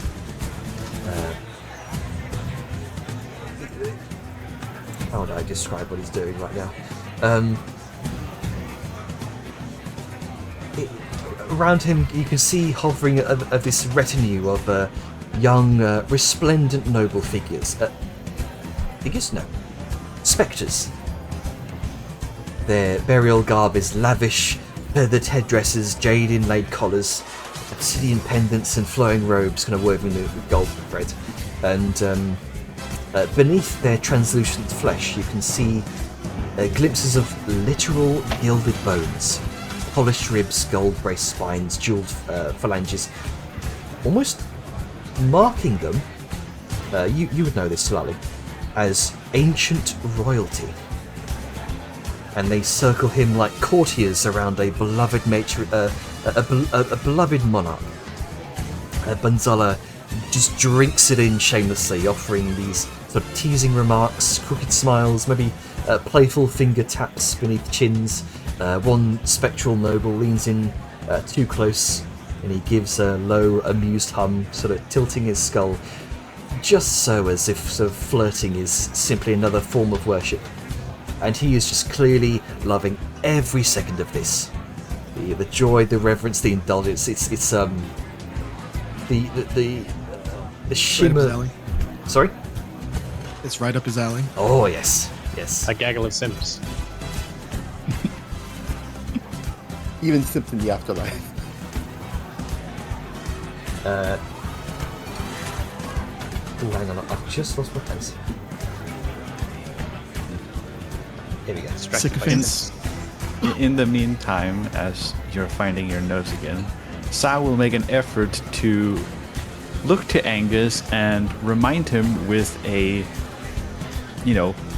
Speaker 1: How would I describe what he's doing right now? Around him, you can see hovering of this retinue of young, resplendent noble figures. Figures? No. Spectres. Their burial garb is lavish, feathered headdresses, jade inlaid collars, obsidian pendants, and flowing robes kind of woven with gold thread. And beneath their translucent flesh, you can see glimpses of literal gilded bones, polished ribs, gold-braced spines, jeweled phalanges, almost marking them, you would know this, Tulali, as ancient royalty. And they circle him like courtiers around a beloved a beloved monarch. Banzala just drinks it in shamelessly, offering these sort of teasing remarks, crooked smiles, maybe playful finger taps beneath chins. One spectral noble leans in too close, and he gives a low, amused hum, sort of tilting his skull, just so as if sort of flirting is simply another form of worship. And he is just clearly loving every second of this. The joy, the reverence, the indulgence. It's the shimmer.
Speaker 3: Right up his alley.
Speaker 1: Sorry?
Speaker 3: It's right up his alley.
Speaker 1: Oh yes, yes.
Speaker 2: A gaggle of simps.
Speaker 7: Even simps in the afterlife.
Speaker 1: Oh, hang on, I've just lost my place. Here we go.
Speaker 3: Sycophants.
Speaker 8: In the meantime, as you're finding your notes again, Sal will make an effort to look to Angus and remind him with a,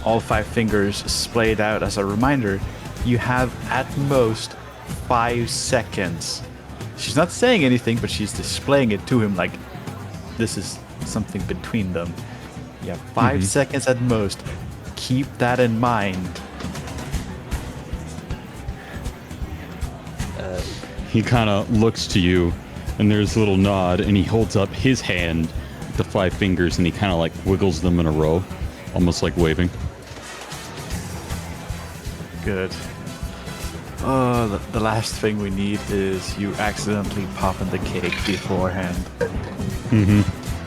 Speaker 8: all 5 fingers splayed out as a reminder, you have at most 5 seconds. She's not saying anything, but she's displaying it to him like this is something between them. You have 5 seconds at most. Keep that in mind.
Speaker 5: He kind of looks to you, and there's a little nod, and he holds up his hand with the 5 fingers, and he kind of like wiggles them in a row, almost like waving.
Speaker 8: Good. Oh, the last thing we need is you accidentally popping the cake beforehand.
Speaker 2: Don't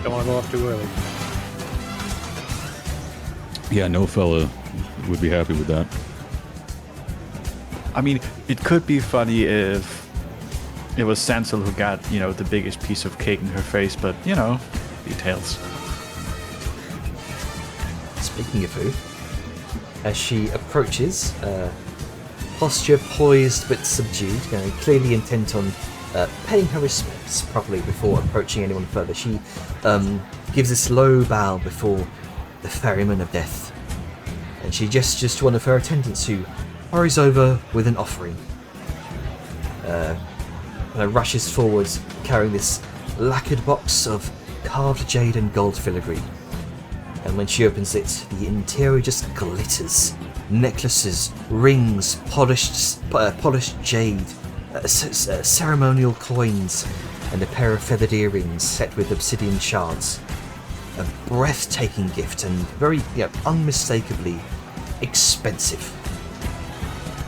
Speaker 2: want to go off too early.
Speaker 5: Yeah, no fella would be happy with that.
Speaker 8: I mean, it could be funny if it was Sansel who got, the biggest piece of cake in her face, but, details.
Speaker 1: Speaking of who, as she approaches, posture poised but subdued, clearly intent on paying her respects properly before approaching anyone further, she gives this low bow before the ferryman of death, and she gestures to one of her attendants who hurries over with an offering. And rushes forward carrying this lacquered box of carved jade and gold filigree. And when she opens it, the interior just glitters. Necklaces, rings, polished jade, ceremonial coins, and a pair of feathered earrings set with obsidian shards. A breathtaking gift and very, unmistakably expensive.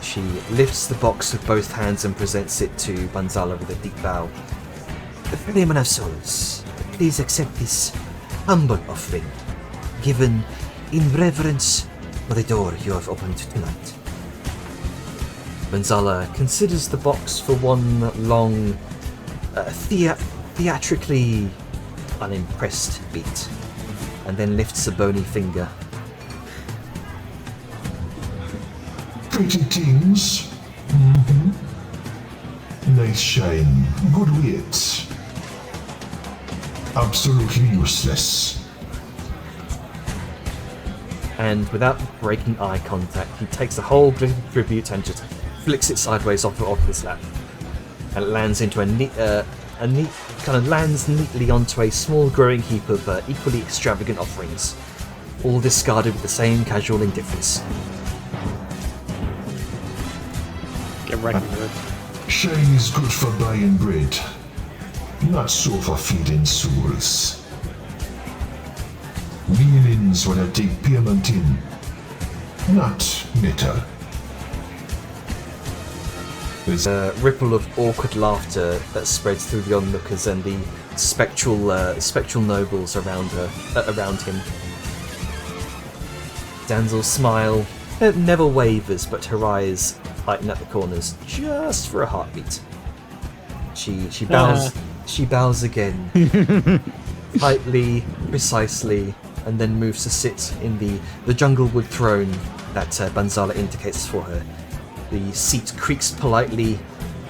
Speaker 1: She lifts the box with both hands and presents it to Banzala with a deep bow. Ferryman of souls, please accept this humble offering, given in reverence for the door you have opened tonight. Banzala considers the box for one long, theatrically unimpressed beat, and then lifts a bony finger.
Speaker 10: Pretty things. Nice shine. Good weight. Absolutely useless.
Speaker 1: And without breaking eye contact, he takes the whole tribute and just flicks it sideways off his lap, and it lands into lands neatly onto a small growing heap of equally extravagant offerings. all discarded with the same casual indifference.
Speaker 2: Get wrecked, nerd.
Speaker 10: Shine is good for buying bread, not so for feeding souls. Meanings when I take payment in, not metal.
Speaker 1: There's a ripple of awkward laughter that spreads through the onlookers and the spectral nobles around him. Zanzel's smile never wavers, but her eyes lighten at the corners just for a heartbeat. She bows. She bows again, tightly, precisely, and then moves to sit in the junglewood throne that Banzala indicates for her. The seat creaks politely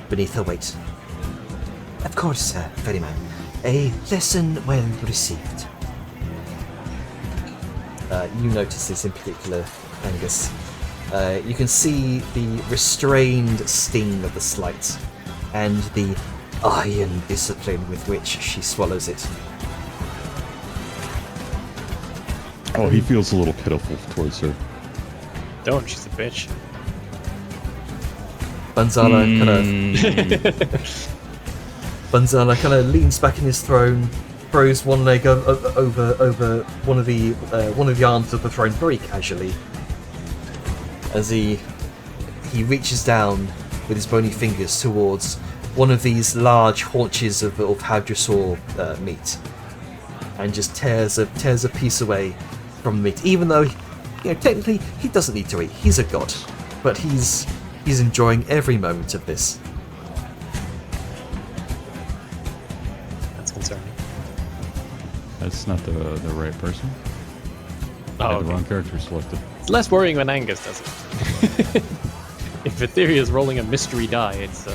Speaker 1: beneath her weight. Of course, Ferryman. A lesson well received. You notice this in particular, Angus. You can see the restrained sting of the slight, and the iron discipline with which she swallows it.
Speaker 5: Oh, he feels a little pitiful towards her.
Speaker 2: Don't, she's a bitch.
Speaker 1: Banzala kind of leans back in his throne, throws one leg over one of the arms of the throne very casually, as he reaches down with his bony fingers towards one of these large haunches of Hadrasor meat, and just tears a piece away from the meat. Even though, technically he doesn't need to eat. He's a god, but he's enjoying every moment of this.
Speaker 2: That's concerning.
Speaker 5: That's not the right person.
Speaker 2: Oh,
Speaker 5: I had
Speaker 2: okay.
Speaker 5: the wrong character selected.
Speaker 2: It's less worrying when Angus does it. If Etheria is rolling a mystery die, it's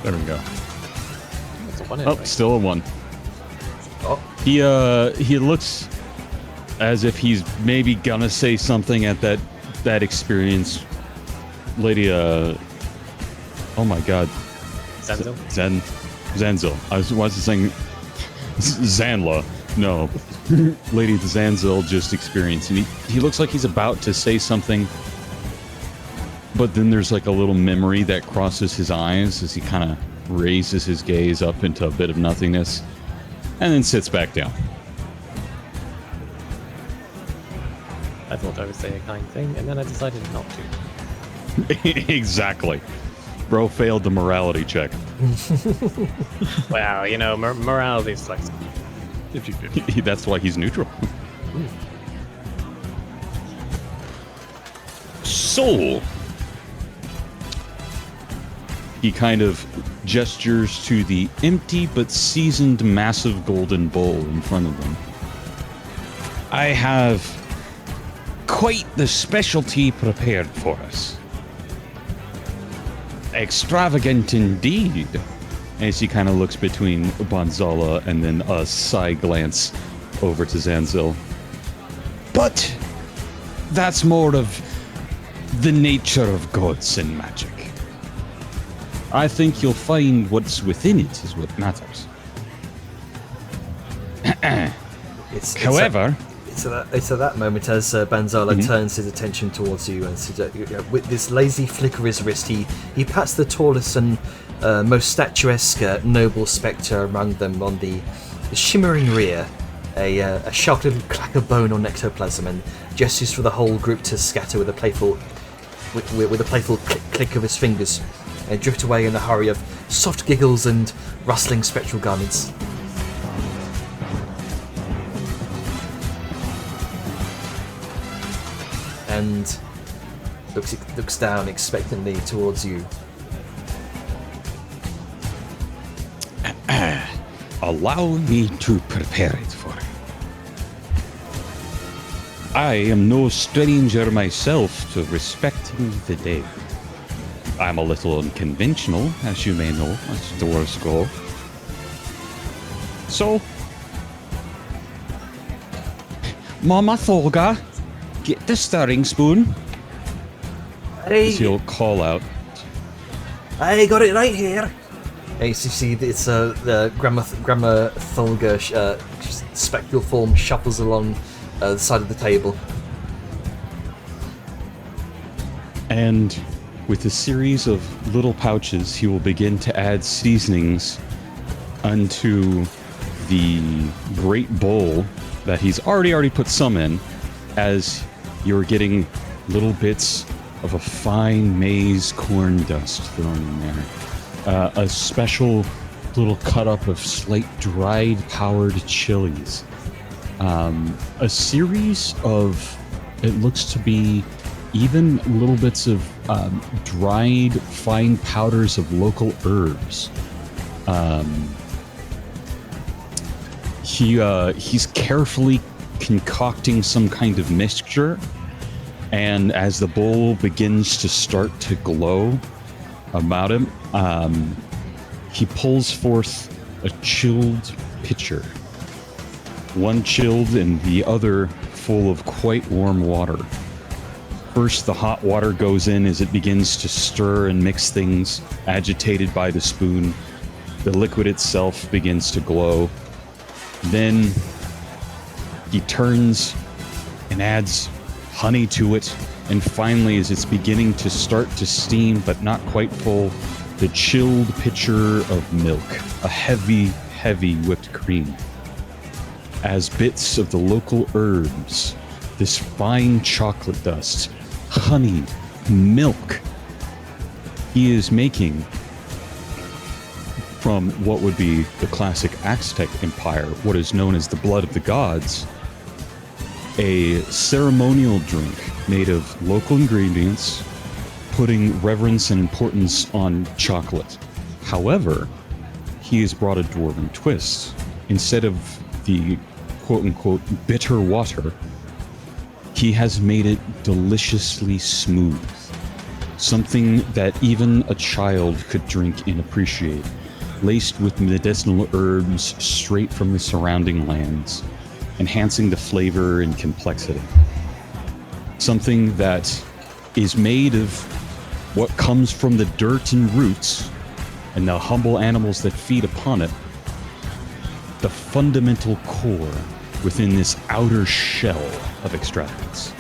Speaker 5: There we go.
Speaker 2: it's a one
Speaker 5: Oh, still a 1.
Speaker 1: Oh,
Speaker 5: He looks as if he's maybe gonna say something at that experience. Lady, oh my god.
Speaker 2: Zanzel?
Speaker 5: Zanzil. I was saying Zanla. No. Lady Zanzil just experienced. And he looks like he's about to say something, but then there's like a little memory that crosses his eyes as he kind of raises his gaze up into a bit of nothingness and then sits back down.
Speaker 2: I thought I would say a kind thing, and then I decided not to.
Speaker 5: Exactly. Bro failed the morality check.
Speaker 2: Wow, morality is flexible.
Speaker 3: 50-50.
Speaker 5: That's why he's neutral. So, he kind of gestures to the empty but seasoned massive golden bowl in front of them. I have quite the specialty prepared for us. Extravagant indeed. As he kind of looks between Banzala and then a side glance over to Zanzil. But that's more of the nature of gods and magic. I think you'll find what's within it is what matters. However,
Speaker 1: it's at that moment as Banzala turns his attention towards you and says, with this lazy flick of his wrist, he pats the tallest and most statuesque noble spectre among them on the shimmering rear, a sharp little clack of bone on ectoplasm, and gestures for the whole group to scatter with a playful click of his fingers and drift away in a hurry of soft giggles and rustling spectral garments. And looks down expectantly towards you.
Speaker 6: Allow me to prepare it for you. I am no stranger myself to respecting the dead. I'm a little unconventional, as you may know, as dwarves go. So, Mama Tholga, get the stirring spoon.
Speaker 5: as he'll call out.
Speaker 9: I got it right here.
Speaker 1: And you see it's Grandma Thulga, spectral form, shuffles along the side of the table.
Speaker 5: And with a series of little pouches, he will begin to add seasonings unto the great bowl that he's already put some in, as you're getting little bits of a fine maize corn dust thrown in there. A special little cut up of slight dried powdered chilies. A series of, it looks to be even little bits of dried fine powders of local herbs. He's carefully concocting some kind of mixture, and as the bowl begins to start to glow about him, he pulls forth a chilled pitcher. One chilled and the other full of quite warm water. First, the hot water goes in as it begins to stir and mix things, agitated by the spoon. The liquid itself begins to glow. Then he turns and adds honey to it, and finally, as it's beginning to start to steam but not quite full, the chilled pitcher of milk, a heavy, heavy whipped cream. As bits of the local herbs, this fine chocolate dust, honey, milk, he is making from what would be the classic Aztec Empire, what is known as the blood of the gods, a ceremonial drink made of local ingredients, putting reverence and importance on chocolate. However, he has brought a dwarven twist. Instead of the quote-unquote bitter water, he has made it deliciously smooth. Something that even a child could drink and appreciate, laced with medicinal herbs straight from the surrounding lands, enhancing the flavor and complexity. Something that is made of what comes from the dirt and roots and the humble animals that feed upon it, the fundamental core within this outer shell of extravagance.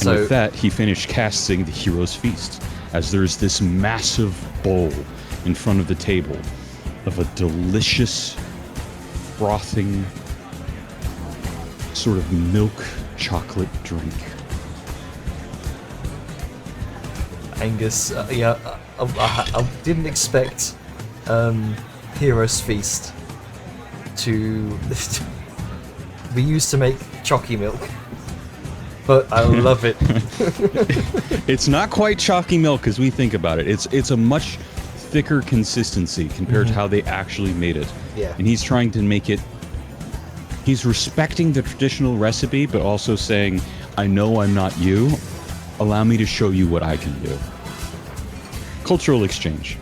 Speaker 5: And with that, he finished casting the hero's feast, as there's this massive bowl in front of the table of a delicious, frothing, sort of milk chocolate drink.
Speaker 1: Angus, I didn't expect Hero's Feast to be used to make chalky milk, but I love it.
Speaker 5: It's not quite chalky milk as we think about it. It's a much thicker consistency compared to how they actually made it.
Speaker 1: Yeah.
Speaker 5: And he's trying to make it, he's respecting the traditional recipe, but also saying, I know I'm not you. Allow me to show you what I can do. Cultural exchange.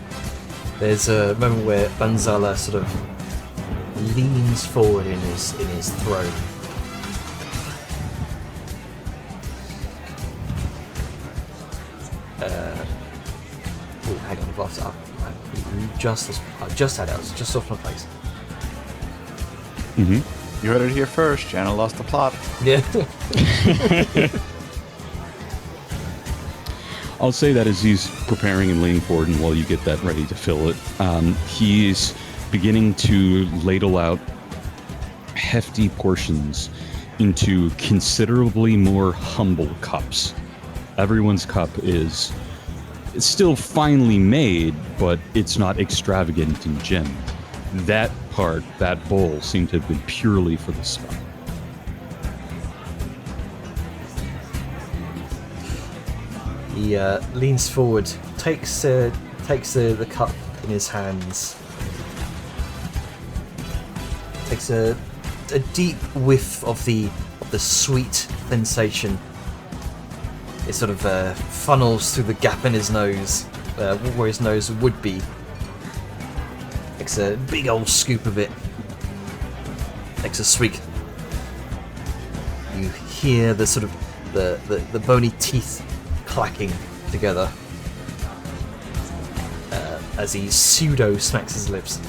Speaker 1: There's a moment where Banzala sort of leans forward in his throne. Oh, hang on, I've lost it. I just had it. I was just off my place.
Speaker 8: You heard it here first. Jana lost the plot.
Speaker 1: Yeah.
Speaker 5: I'll say that as he's preparing and leaning forward, and while you get that ready to fill it, he's beginning to ladle out hefty portions into considerably more humble cups. Everyone's cup is still finely made, but it's not extravagant and gemmed. That part, that bowl, seemed to have been purely for the spot.
Speaker 1: He leans forward, takes the cup in his hands, takes a deep whiff of the sweet sensation. It sort of funnels through the gap in his nose, where his nose would be. Takes a big old scoop of it. Takes a swig. You hear the sort of the bony teeth clacking together. as he pseudo smacks his lips.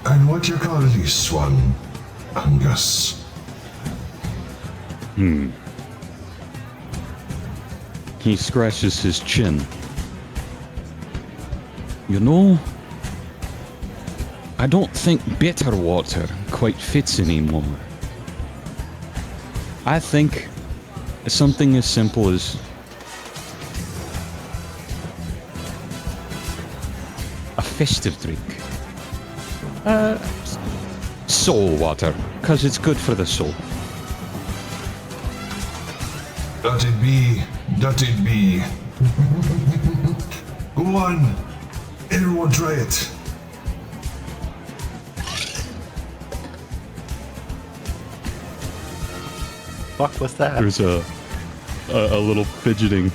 Speaker 10: And what you call this one, Angus?
Speaker 6: He scratches his chin. You know, I don't think bitter water quite fits anymore. I think something as simple as a festive drink. Soul water, because it's good for the soul.
Speaker 10: Let it be, let it be. Go on, everyone try it.
Speaker 8: Fuck was that?
Speaker 5: There's a little fidgeting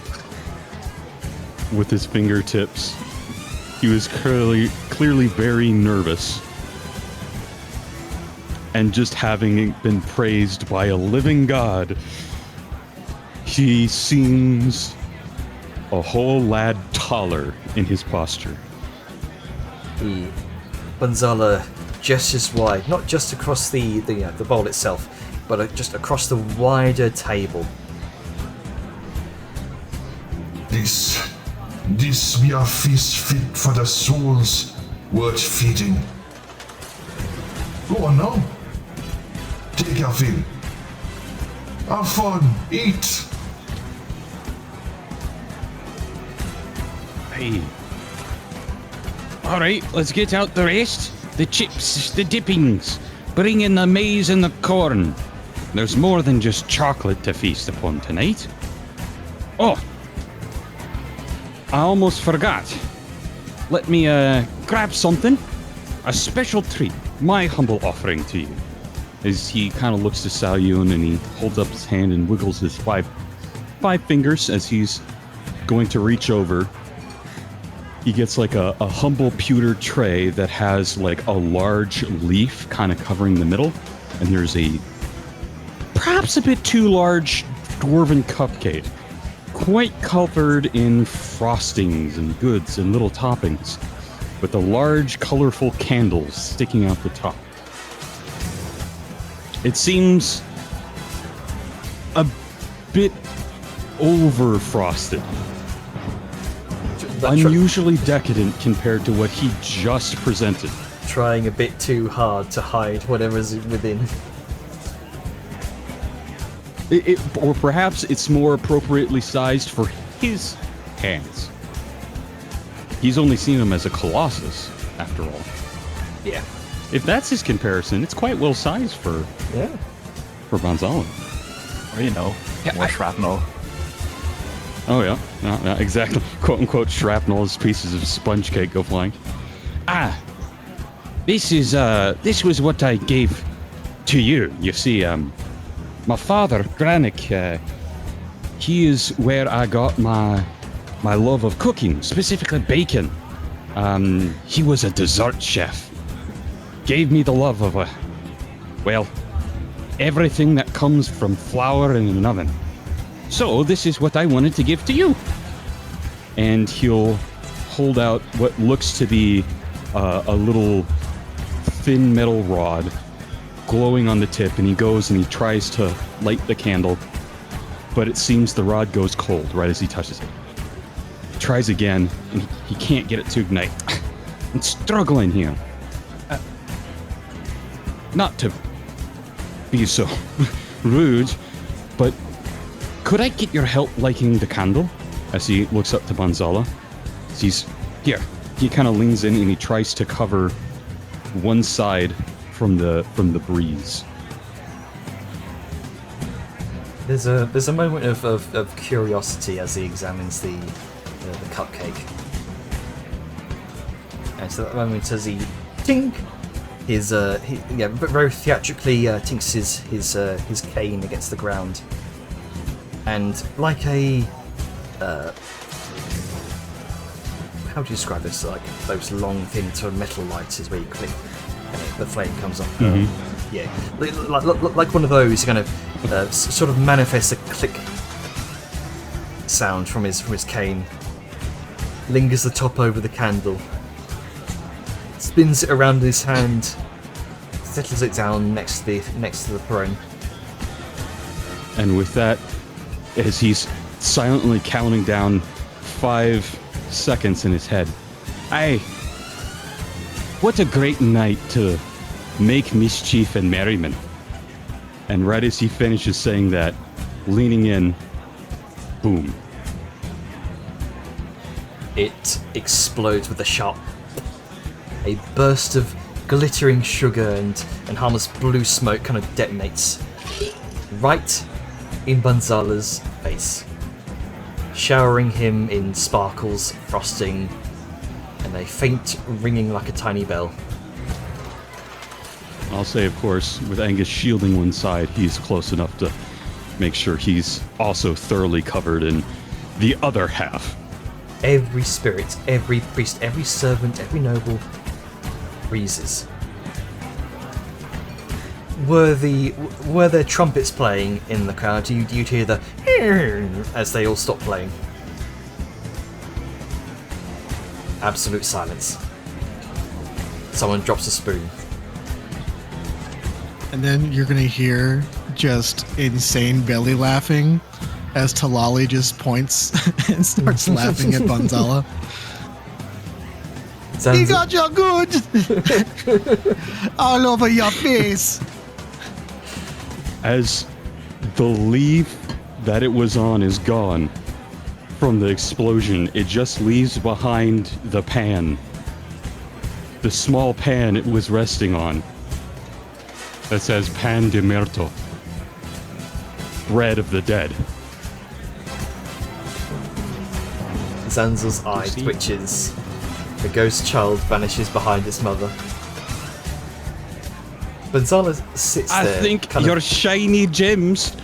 Speaker 5: with his fingertips. He was clearly very nervous. And just having been praised by a living god, he seems a whole lad taller in his posture.
Speaker 1: Banzala gestures wide, not just across the bowl itself, but just across the wider table.
Speaker 10: This be a feast fit for the souls worth feeding. Go on now. Take your fill. Have fun. Eat.
Speaker 6: Hey. Alright, let's get out the rest. The chips, the dippings. Bring in the maize and the corn. There's more than just chocolate to feast upon tonight. Oh! I almost forgot. Let me grab something. A special treat. My humble offering to you. As he kind of looks to Salyun and he holds up his hand and wiggles his five fingers as he's going to reach over. He gets like a humble pewter tray that has like a large leaf kind of covering the middle. And there's a perhaps a bit too large dwarven cupcake. Quite covered in frostings and goods and little toppings. With the large colorful candles sticking out the top. It seems a bit over frosted. Unusually decadent compared to what he just presented.
Speaker 1: Trying a bit too hard to hide whatever's within.
Speaker 5: Or perhaps it's more appropriately sized for his hands. He's only seen him as a colossus, after all.
Speaker 1: Yeah.
Speaker 5: If that's his comparison, it's quite well sized for Banzala.
Speaker 8: Or, you know, more shrapnel.
Speaker 5: Oh yeah, yeah, exactly. "Quote unquote" shrapnel as pieces of sponge cake go flying.
Speaker 6: This was what I gave to you. You see, my father, Granik, he is where I got my love of cooking, specifically bacon. He was a dessert chef. Gave me the love of everything that comes from flour in an oven. So this is what I wanted to give to you.
Speaker 5: And he'll hold out what looks to be a little thin metal rod glowing on the tip, and he goes and he tries to light the candle, but it seems the rod goes cold right as he touches it. Tries again, and he can't get it to ignite.
Speaker 6: I'm struggling here. Not to be so rude, but could I get your help lighting the candle?
Speaker 5: As he looks up to Banzala, he's here. He kind of leans in and he tries to cover one side from the breeze.
Speaker 1: There's a moment of curiosity as he examines the cupcake. And so that moment as he tink very theatrically tinks his cane against the ground. And like a how do you describe this? Like those long, thin sort of metal lights is where you click and the flame comes up. Yeah, like one of those kind of sort of manifests a click sound from his cane. Lingers the top over the candle. Spins it around in his hand. Settles it down next to the throne.
Speaker 5: And with that, as he's silently counting down 5 seconds in his head, "Aye, what a great night to make mischief and merriment." And right as he finishes saying that, leaning in, boom.
Speaker 1: It explodes with a sharp. A burst of glittering sugar and harmless blue smoke kind of detonates right in Banzala's face, showering him in sparkles, frosting, and a faint ringing like a tiny bell.
Speaker 5: I'll say, of course, with Angus shielding one side, he's close enough to make sure he's also thoroughly covered in the other half.
Speaker 1: Every spirit, every priest, every servant, every noble freezes. Were there trumpets playing in the crowd? You'd hear the as they all stop playing. Absolute silence. Someone drops a spoon.
Speaker 3: And then you're gonna hear just insane belly laughing as Talali just points and starts laughing at Banzala. He got you good! All over your face!
Speaker 5: As the leaf that it was on is gone from the explosion, it just leaves behind the pan. The small pan it was resting on. That says Pan de Muerto. Bread of the dead.
Speaker 1: Zanzel's eye twitches. The ghost child vanishes behind its mother. Banzala sits there.
Speaker 6: I think
Speaker 1: kind
Speaker 6: your
Speaker 1: of,
Speaker 6: shiny gems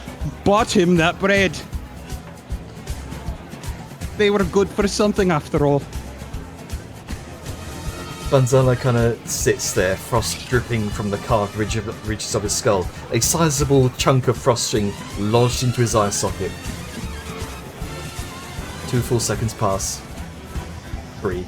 Speaker 6: bought him that bread. They were good for something after all.
Speaker 1: Banzala kind of sits there, frost dripping from the carved ridges of his skull. A sizable chunk of frosting lodged into his eye socket. 2 full seconds pass. 3.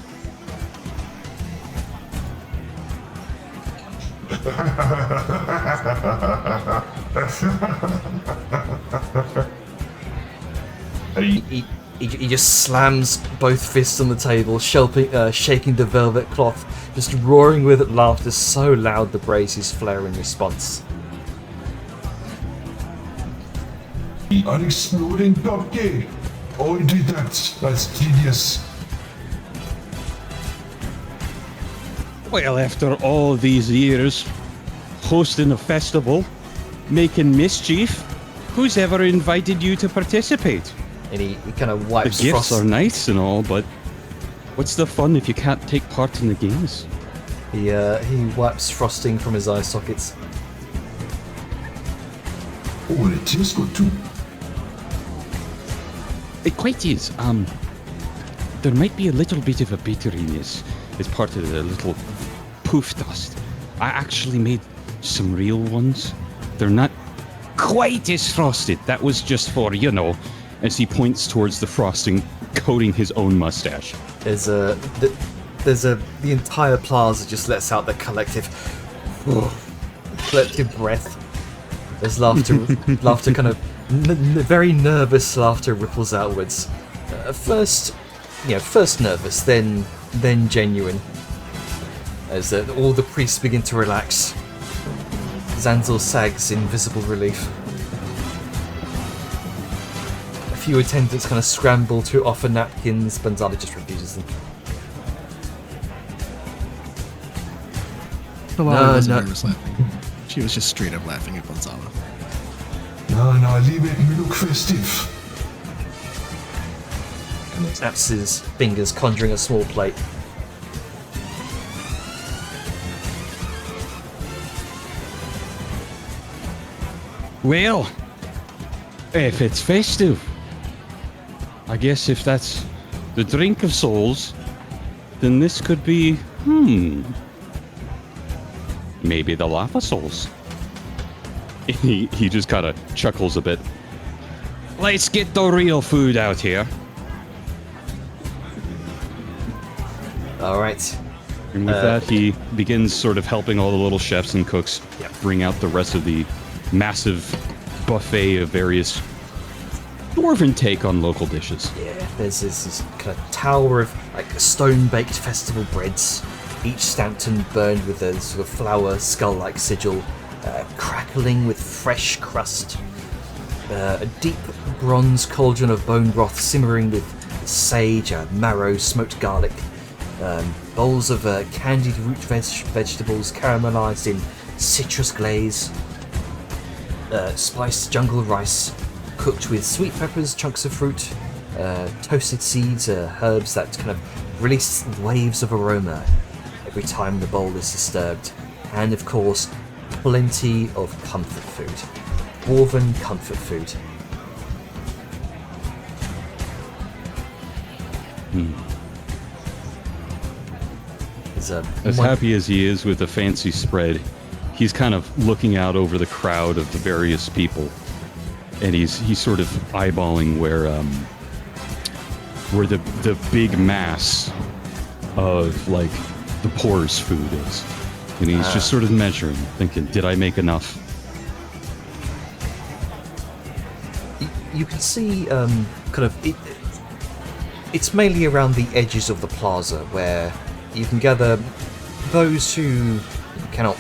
Speaker 1: He just slams both fists on the table, shaking the velvet cloth, just roaring with laughter so loud the braziers flare in response.
Speaker 10: An exploding turkey! I did that. That's genius.
Speaker 6: Well, after all these years, hosting a festival, making mischief, who's ever invited you to participate?
Speaker 1: And he kind of
Speaker 5: The
Speaker 1: wipes
Speaker 5: gifts
Speaker 1: frost.
Speaker 5: are nice and all, but what's the fun if you can't take part in the games?
Speaker 1: He wipes frosting from his eye sockets.
Speaker 10: Oh, it tastes good too.
Speaker 6: It quite is. There might be a little bit of a bitteriness as part of the little poof dust. I actually made some real ones. They're not quite as frosted. That was just for, you know, as he points towards the frosting coating his own mustache.
Speaker 1: The entire plaza just lets out the collective breath. There's laughter kind of very nervous laughter ripples outwards. First nervous, then genuine. As all the priests begin to relax. Zanzel sags in visible relief. A few attendants kind of scramble to offer napkins, Banzala just refuses them.
Speaker 3: Talali wasn't nervous laughing. She was just straight up laughing at Banzala.
Speaker 10: No, leave it and look festive.
Speaker 1: And he snaps his fingers, conjuring a small plate.
Speaker 6: Well, if it's festive, I guess if that's the drink of souls, then this could be, maybe the lava souls.
Speaker 5: he just kind of chuckles a bit.
Speaker 6: Let's get the real food out here.
Speaker 1: All right.
Speaker 5: And with that, he begins sort of helping all the little chefs and cooks bring out the rest of the massive buffet of various dwarven take on local dishes.
Speaker 1: Yeah, there's this kind of tower of like stone-baked festival breads, each stamped and burned with a sort of flower skull-like sigil, crackling with fresh crust. A deep bronze cauldron of bone broth simmering with sage, marrow, smoked garlic. Bowls of candied root vegetables caramelized in citrus glaze. Spiced jungle rice cooked with sweet peppers, chunks of fruit, toasted seeds, herbs that kind of release waves of aroma every time the bowl is disturbed. And of course, plenty of comfort food. Dwarven comfort food.
Speaker 5: As happy as he is with the fancy spread, he's kind of looking out over the crowd of the various people, and he's sort of eyeballing where the big mass of like the poor's food is, and he's just sort of measuring, thinking, did I make enough?
Speaker 1: You can see kind of it's mainly around the edges of the plaza where you can gather those who cannot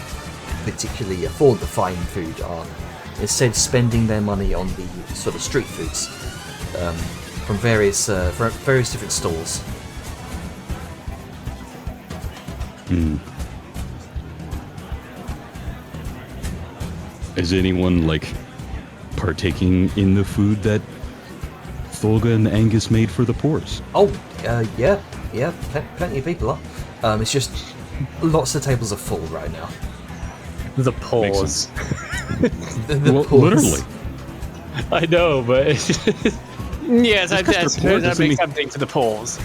Speaker 1: particularly afford the fine food are instead spending their money on the sort of street foods from various different stalls.
Speaker 5: Is anyone like partaking in the food that Thulga and Angus made for the poors?
Speaker 1: Oh, yeah, plenty of people are. It's just lots of tables are full right now.
Speaker 2: The pause.
Speaker 5: Well, literally.
Speaker 2: I know, but yes, I suppose that
Speaker 5: doesn't
Speaker 2: makes something to the pause.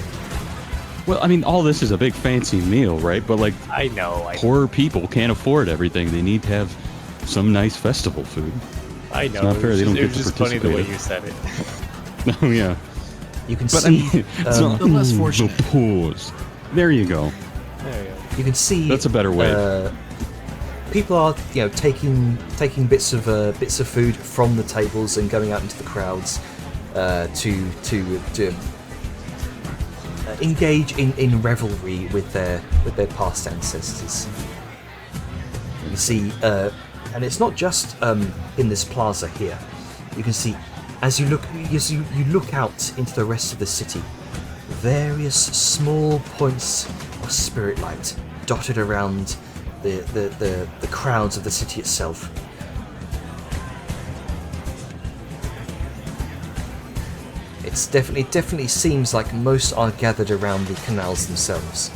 Speaker 5: Well, I mean, all this is a big fancy meal, right? But like,
Speaker 2: I know.
Speaker 5: poor people can't afford everything. They need to have some nice festival food.
Speaker 2: I know.
Speaker 5: It's not fair. They don't
Speaker 2: It
Speaker 5: get
Speaker 2: was
Speaker 5: to
Speaker 2: just funny the way
Speaker 5: participate.
Speaker 2: you said it.
Speaker 5: Oh yeah.
Speaker 1: You can
Speaker 5: But I
Speaker 1: see
Speaker 5: mean, it's not
Speaker 3: the less fortunate.
Speaker 5: the poors. There you go.
Speaker 2: There you go.
Speaker 1: you can see
Speaker 5: That's a better way.
Speaker 1: People are, taking bits of food from the tables and going out into the crowds to engage in revelry with their past ancestors. You see, and it's not just in this plaza here. You can see as you look out into the rest of the city, various small points of spirit light dotted around the crowds of the city itself. It definitely seems like most are gathered around the canals themselves.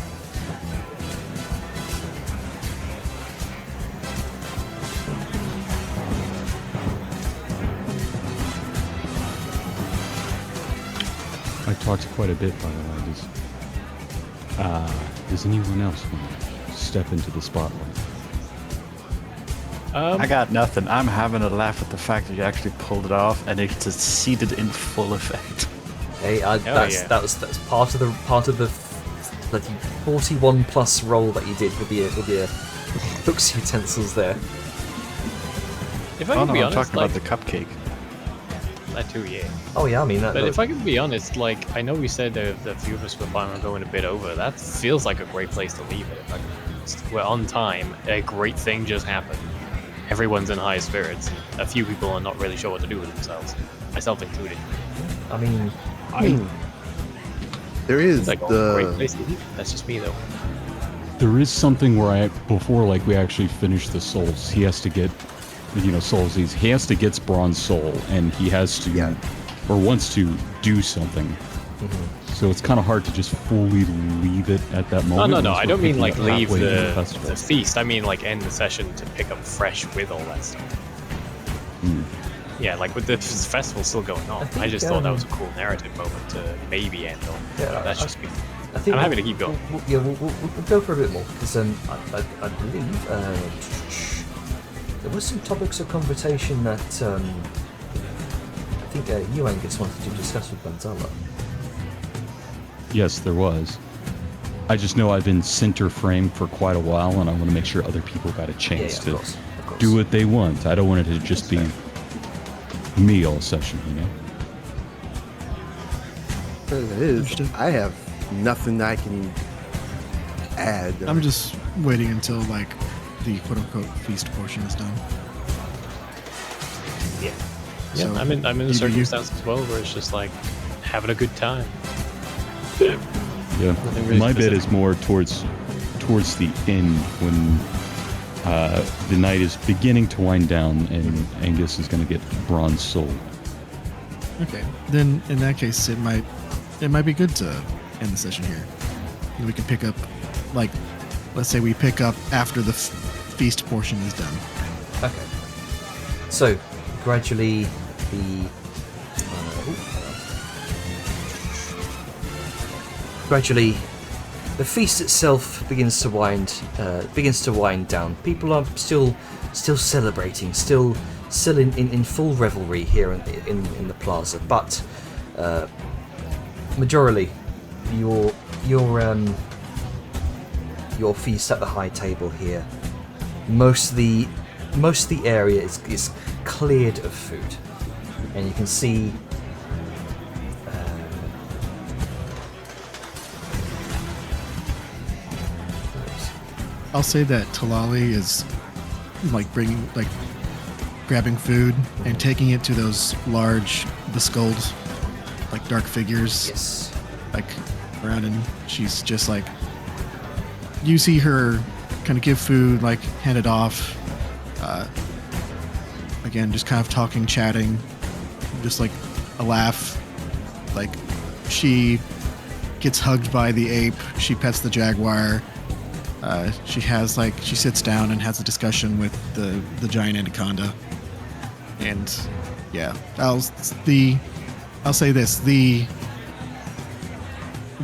Speaker 5: I talked quite a bit, by the way. Does anyone else want to step into the spotlight?
Speaker 8: I got nothing. I'm having a laugh at the fact that you actually pulled it off and it succeeded in full effect.
Speaker 1: Hey, that's part of the 41 plus roll that you did with your hooks utensils there.
Speaker 2: If I
Speaker 8: Oh
Speaker 2: can
Speaker 8: no,
Speaker 2: be
Speaker 8: I'm
Speaker 2: honest,
Speaker 8: talking
Speaker 2: like,
Speaker 8: about the cupcake.
Speaker 2: that too, yeah.
Speaker 1: Oh yeah, I mean that.
Speaker 2: But if I can be honest, like, I know we said that a few of us were planning on going a bit over. That feels like a great place to leave it. If I can be honest. We're on time. A great thing just happened. Everyone's in high spirits. A few people are not really sure what to do with themselves, myself included.
Speaker 1: I mean,
Speaker 7: There is
Speaker 2: It's like a great place to leave. That's just me, though.
Speaker 5: There is something where before we actually finish the souls, he has to get, soulsies. He has to get bronze soul, and he has to, or wants to do something.
Speaker 1: Mm-hmm.
Speaker 5: So it's kind of hard to just fully leave it at that moment.
Speaker 2: No,
Speaker 5: once
Speaker 2: I
Speaker 5: we're
Speaker 2: don't mean
Speaker 5: picking
Speaker 2: like
Speaker 5: up
Speaker 2: leave
Speaker 5: halfway into
Speaker 2: the
Speaker 5: festival.
Speaker 2: feast. I mean like end the session to pick up fresh with all that stuff. Yeah, like with the festival still going on. I just thought that was a cool narrative moment to maybe end on.
Speaker 1: Yeah,
Speaker 2: That's just me.
Speaker 1: I think
Speaker 2: I'm happy to keep going.
Speaker 1: We'll go for a bit more because I believe There was some topics of conversation that I think you, Angus, wanted to discuss with Banzala.
Speaker 5: Yes, there was. I just know I've been center frame for quite a while, and I want to make sure other people got a chance to
Speaker 1: of course.
Speaker 5: do what they want. I don't want it to just be me all session, you know?
Speaker 7: It is. I have nothing I can add.
Speaker 3: I'm just waiting until like the quote unquote feast portion is done.
Speaker 1: Yeah.
Speaker 2: Yeah,
Speaker 3: So,
Speaker 2: I'm in a
Speaker 3: you-
Speaker 2: circumstance as well where it's just like having a good time.
Speaker 5: Yeah.
Speaker 2: Nothing really
Speaker 5: My bit
Speaker 2: specific.
Speaker 5: is more towards the end when the night is beginning to wind down and Angus is going to get bronze soul.
Speaker 3: Okay. Then in that case, it might be good to end the session here. And we can pick up, like, let's say we pick up after the feast portion is done.
Speaker 1: Okay. So, gradually, the feast itself begins to wind down. People are still celebrating, still in full revelry here in the plaza. But majorly, your feast at the high table here. Most of the area is cleared of food, and you can see
Speaker 3: I'll say that Talali is like grabbing food and taking it to those large, beskulled, like dark figures,
Speaker 1: yes.
Speaker 3: like around, and she's just like, you see her kind of give food, like hand it off. Again, just kind of talking, chatting, just like a laugh. Like she gets hugged by the ape. She pets the jaguar. She sits down and has a discussion with the giant anaconda. And yeah, I'll say this: the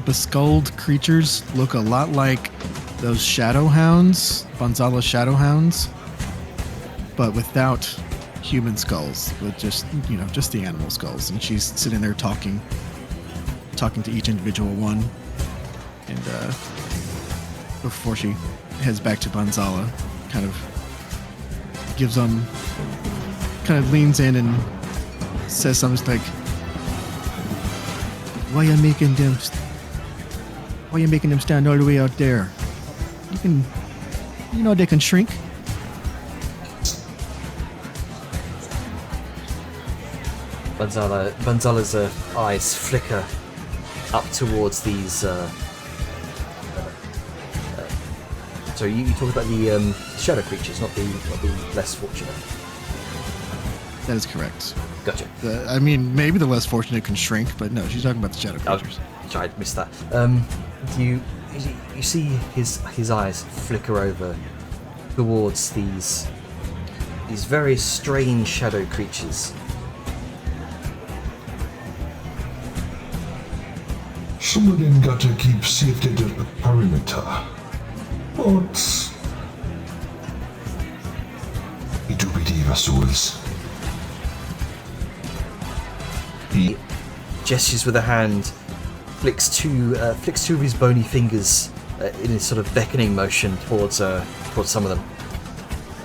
Speaker 3: beskulled creatures look a lot like those shadow hounds, Banzala shadow hounds, but without human skulls, with just the animal skulls. And she's sitting there talking to each individual one, and before she heads back to Banzala, kind of leans in and says something like, why you making them stand all the way out there? They can shrink.
Speaker 1: Banzala's eyes flicker up towards these. So you talk about the shadow creatures, not the less fortunate.
Speaker 3: That is correct.
Speaker 1: Gotcha.
Speaker 3: Maybe the less fortunate can shrink, but no, she's talking about the shadow creatures.
Speaker 1: Sorry, I missed that. You see his eyes flicker over towards these very strange shadow creatures.
Speaker 10: Some of them got to keep safety at the perimeter. But we do believe our souls.
Speaker 1: He gestures with a hand, flicks two of his bony fingers in a sort of beckoning motion towards some of them.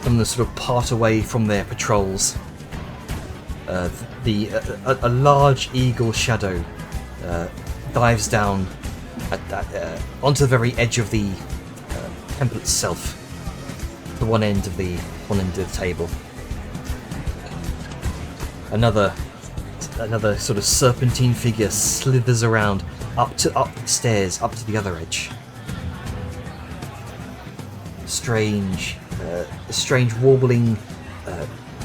Speaker 1: Some of them sort of part away from their patrols. A large eagle shadow dives down onto the very edge of the temple itself, the one end of the table. Another sort of serpentine figure slithers around up the stairs, up to the other edge. Strange warbling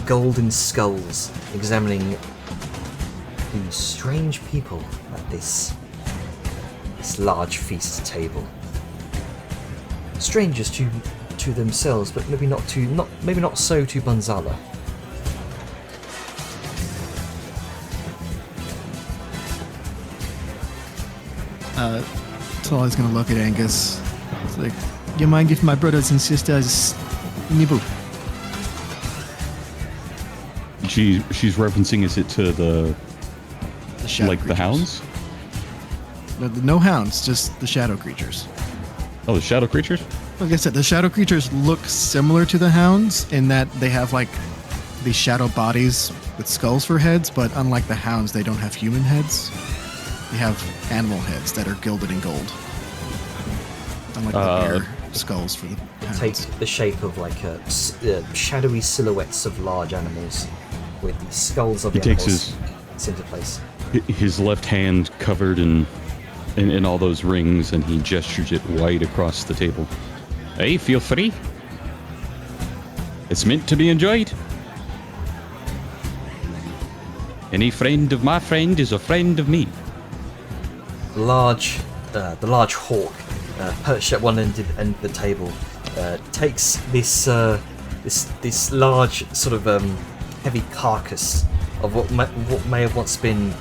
Speaker 1: golden skulls examining these strange people at this large feast table. Strangers to themselves, but maybe not so to Banzala.
Speaker 3: Talali's gonna look at Angus. It's like, you mind if my brothers and sisters nibble?
Speaker 5: she's referencing, is it to the
Speaker 3: shadow
Speaker 5: like the
Speaker 3: creatures.
Speaker 5: hounds?
Speaker 3: No hounds, just the shadow creatures.
Speaker 5: Oh, the shadow creatures?
Speaker 3: Like I said, the shadow creatures look similar to the hounds in that they have like these shadow bodies with skulls for heads, but unlike the hounds, they don't have human heads. They have animal heads that are gilded in gold. Unlike the bear skulls for the hounds.
Speaker 1: Take the shape of like shadowy silhouettes of large animals with the skulls of
Speaker 5: He
Speaker 1: the
Speaker 5: takes
Speaker 1: animals into place.
Speaker 5: his left hand covered in all those rings, and he gestures it wide across the table. Hey, feel free. It's meant to be enjoyed. Any friend of my friend is a friend of me.
Speaker 1: The large hawk, perched at one end of the table, takes this large sort of heavy carcass of what may have once been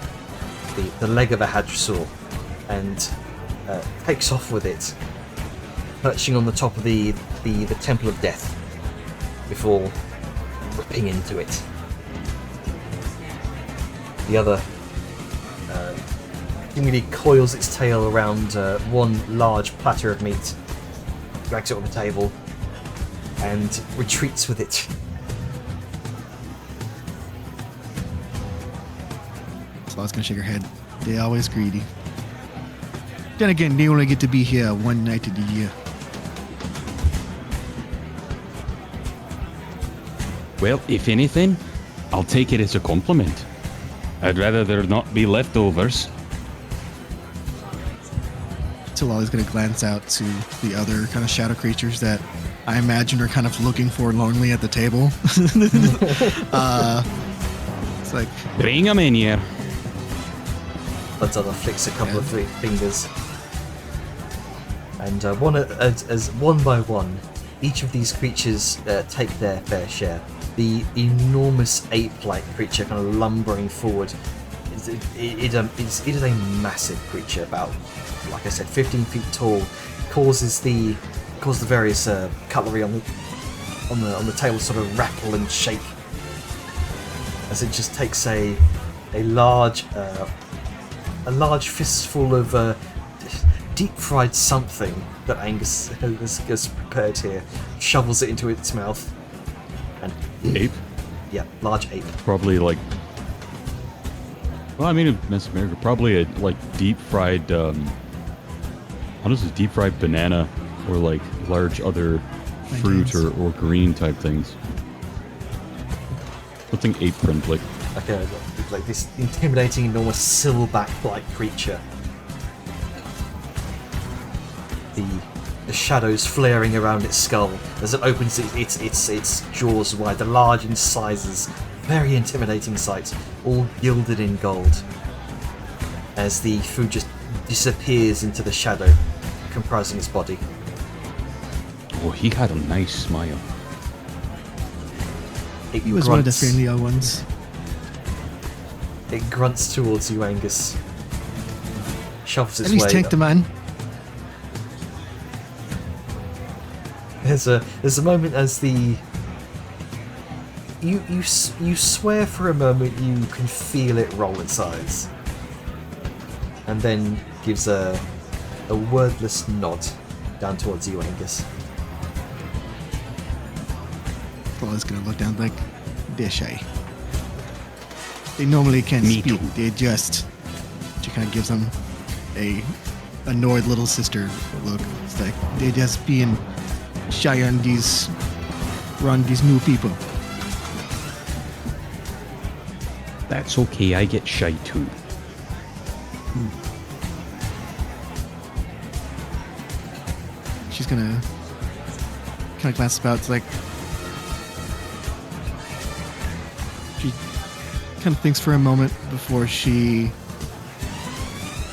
Speaker 1: the leg of a hadrosaur, and takes off with it, perching on the top of the Temple of Death before ripping into it. The other seemingly coils its tail around one large platter of meat, drags it on the table, and retreats with it.
Speaker 3: Sloth's gonna shake her head. They're always greedy. Then again, they only get to be here one night of the year.
Speaker 6: Well, if anything, I'll take it as a compliment. I'd rather there not be leftovers.
Speaker 3: Tilali's gonna glance out to the other kind of shadow creatures that I imagine are kind of looking forlornly at the table. It's like,
Speaker 6: Bring 'em in here.
Speaker 1: Bloodsucker flicks a couple of fingers, and one by one, each of these creatures take their fair share. The enormous ape-like creature kind of lumbering forward. It is a massive creature, about, like I said, 15 feet tall. Causes the various cutlery on the table sort of rattle and shake as it just takes a large fistful of deep fried something that Angus has prepared here, shovels it into its mouth, and
Speaker 5: Ape?
Speaker 1: Yeah, large ape.
Speaker 5: Probably like. Well, I mean, in Mesoamerica, America, probably a like deep fried. How does a deep fried banana or like large other fruit or green type things? Something ape friendly.
Speaker 1: Like this intimidating, enormous silverback-like creature. The shadows flaring around its skull as it opens its jaws wide. The large incisors, very intimidating sight, all gilded in gold. As the food just disappears into the shadow comprising its body.
Speaker 6: Oh, he had a nice smile.
Speaker 3: he was one of the friendlier ones.
Speaker 1: It grunts towards you, Angus. Shoves its
Speaker 3: At least
Speaker 1: way.
Speaker 3: take the man.
Speaker 1: There's a moment as the you swear for a moment you can feel it roll its eyes, and then gives a wordless nod down towards you, Angus.
Speaker 3: Claw's gonna look down like, they're shy. They normally can't
Speaker 6: Me
Speaker 3: speak.
Speaker 6: too.
Speaker 3: They just. She kind of gives them a annoyed little sister look. It's like they're just being shy on these new people.
Speaker 6: That's okay, I get shy too.
Speaker 3: She's gonna kind of glance about. It's like she kind of thinks for a moment before she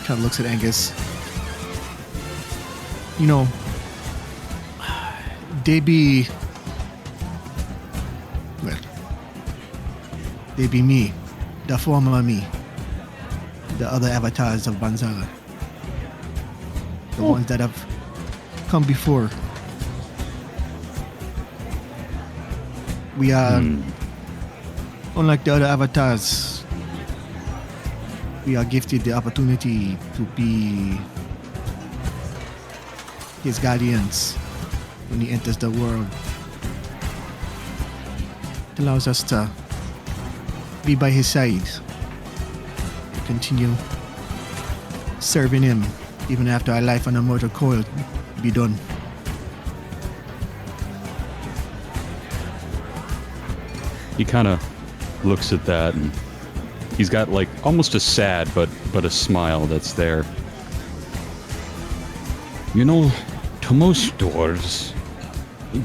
Speaker 3: kind of looks at Angus. You know, they be me, the former me, the other avatars of Banzara, the ones that have come before. We are unlike the other avatars, we are gifted the opportunity to be his guardians when he enters the world. It allows us to be by his side, continue serving him even after our life on a mortal coil be done.
Speaker 5: He kind of looks at that, and he's got like almost a sad but a smile that's there.
Speaker 6: You know, to most dwarves,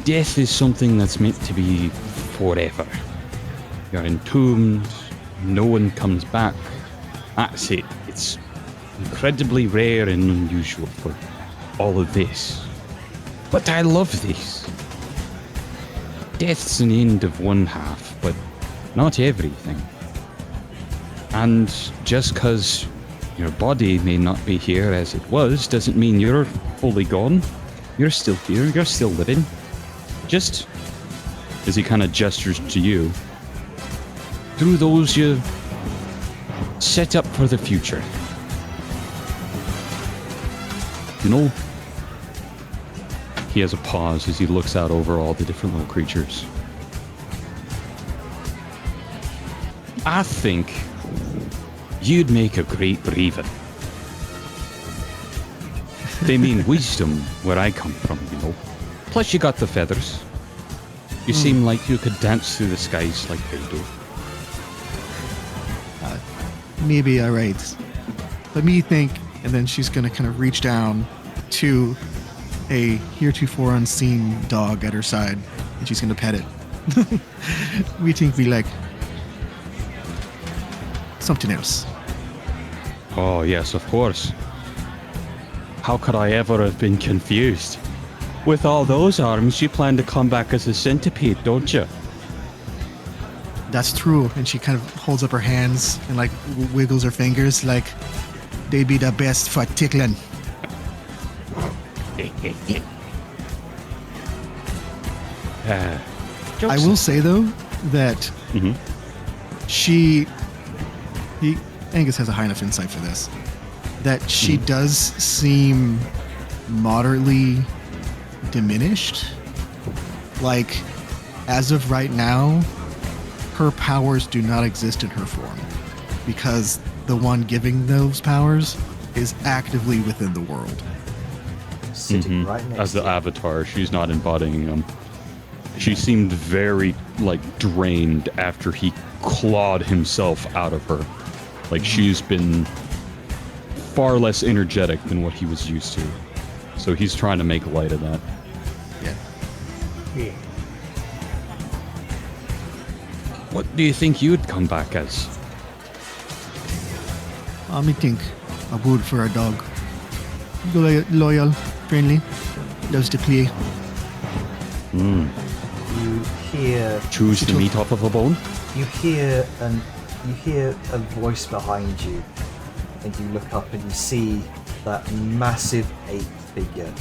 Speaker 6: death is something that's meant to be forever. You're entombed, no one comes back. That's it. It's incredibly rare and unusual for all of this. But I love this. Death's an end of one half, but not everything. And just because your body may not be here as it was, doesn't mean you're fully gone. You're still here, you're still living. Just,
Speaker 5: As he kind of gestures to you,
Speaker 6: through those you set up for the future.
Speaker 5: you know, he has a pause as he looks out over all the different little creatures.
Speaker 6: I think you'd make a great raven. They mean wisdom where I come from, you know. Plus you got the feathers. You seem like you could dance through the skies like they do.
Speaker 3: Maybe alright. Let me think, and then she's gonna kind of reach down to a heretofore unseen dog at her side, and she's gonna pet it. We think we like something else.
Speaker 5: Oh, yes, of course. How could I ever have been confused? With all those arms, you plan to come back as a centipede, don't you?
Speaker 3: That's true. And she kind of holds up her hands and like wiggles her fingers like they be the best for tickling. I will say though that Angus has a high enough insight for this, that she does seem moderately diminished. Like, as of right now, her powers do not exist in her form because the one giving those powers is actively within the world.
Speaker 9: Sitting right next
Speaker 5: As the
Speaker 9: to you.
Speaker 5: avatar, she's not embodying them. She seemed very, like, drained after he clawed himself out of her. Like, she's been far less energetic than what he was used to. So he's trying to make light of that.
Speaker 3: Yeah.
Speaker 6: What do you think you'd come back as?
Speaker 3: Me think a good for a dog. Loyal, friendly, loves to play.
Speaker 1: You hear
Speaker 5: Choose the meat off of a bone?
Speaker 1: you hear a voice behind you, and you look up and you see that massive ape figure.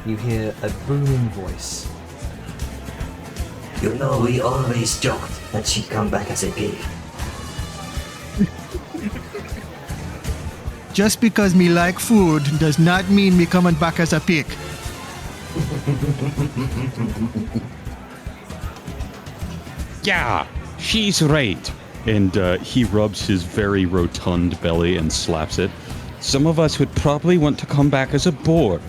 Speaker 1: You hear a booming voice.
Speaker 9: You know, we always joked that she'd come back as a pig.
Speaker 3: Just because me like food does not mean me coming back as a pig.
Speaker 6: Yeah, she's right.
Speaker 5: And he rubs his very rotund belly and slaps it.
Speaker 6: Some of us would probably want to come back as a boar.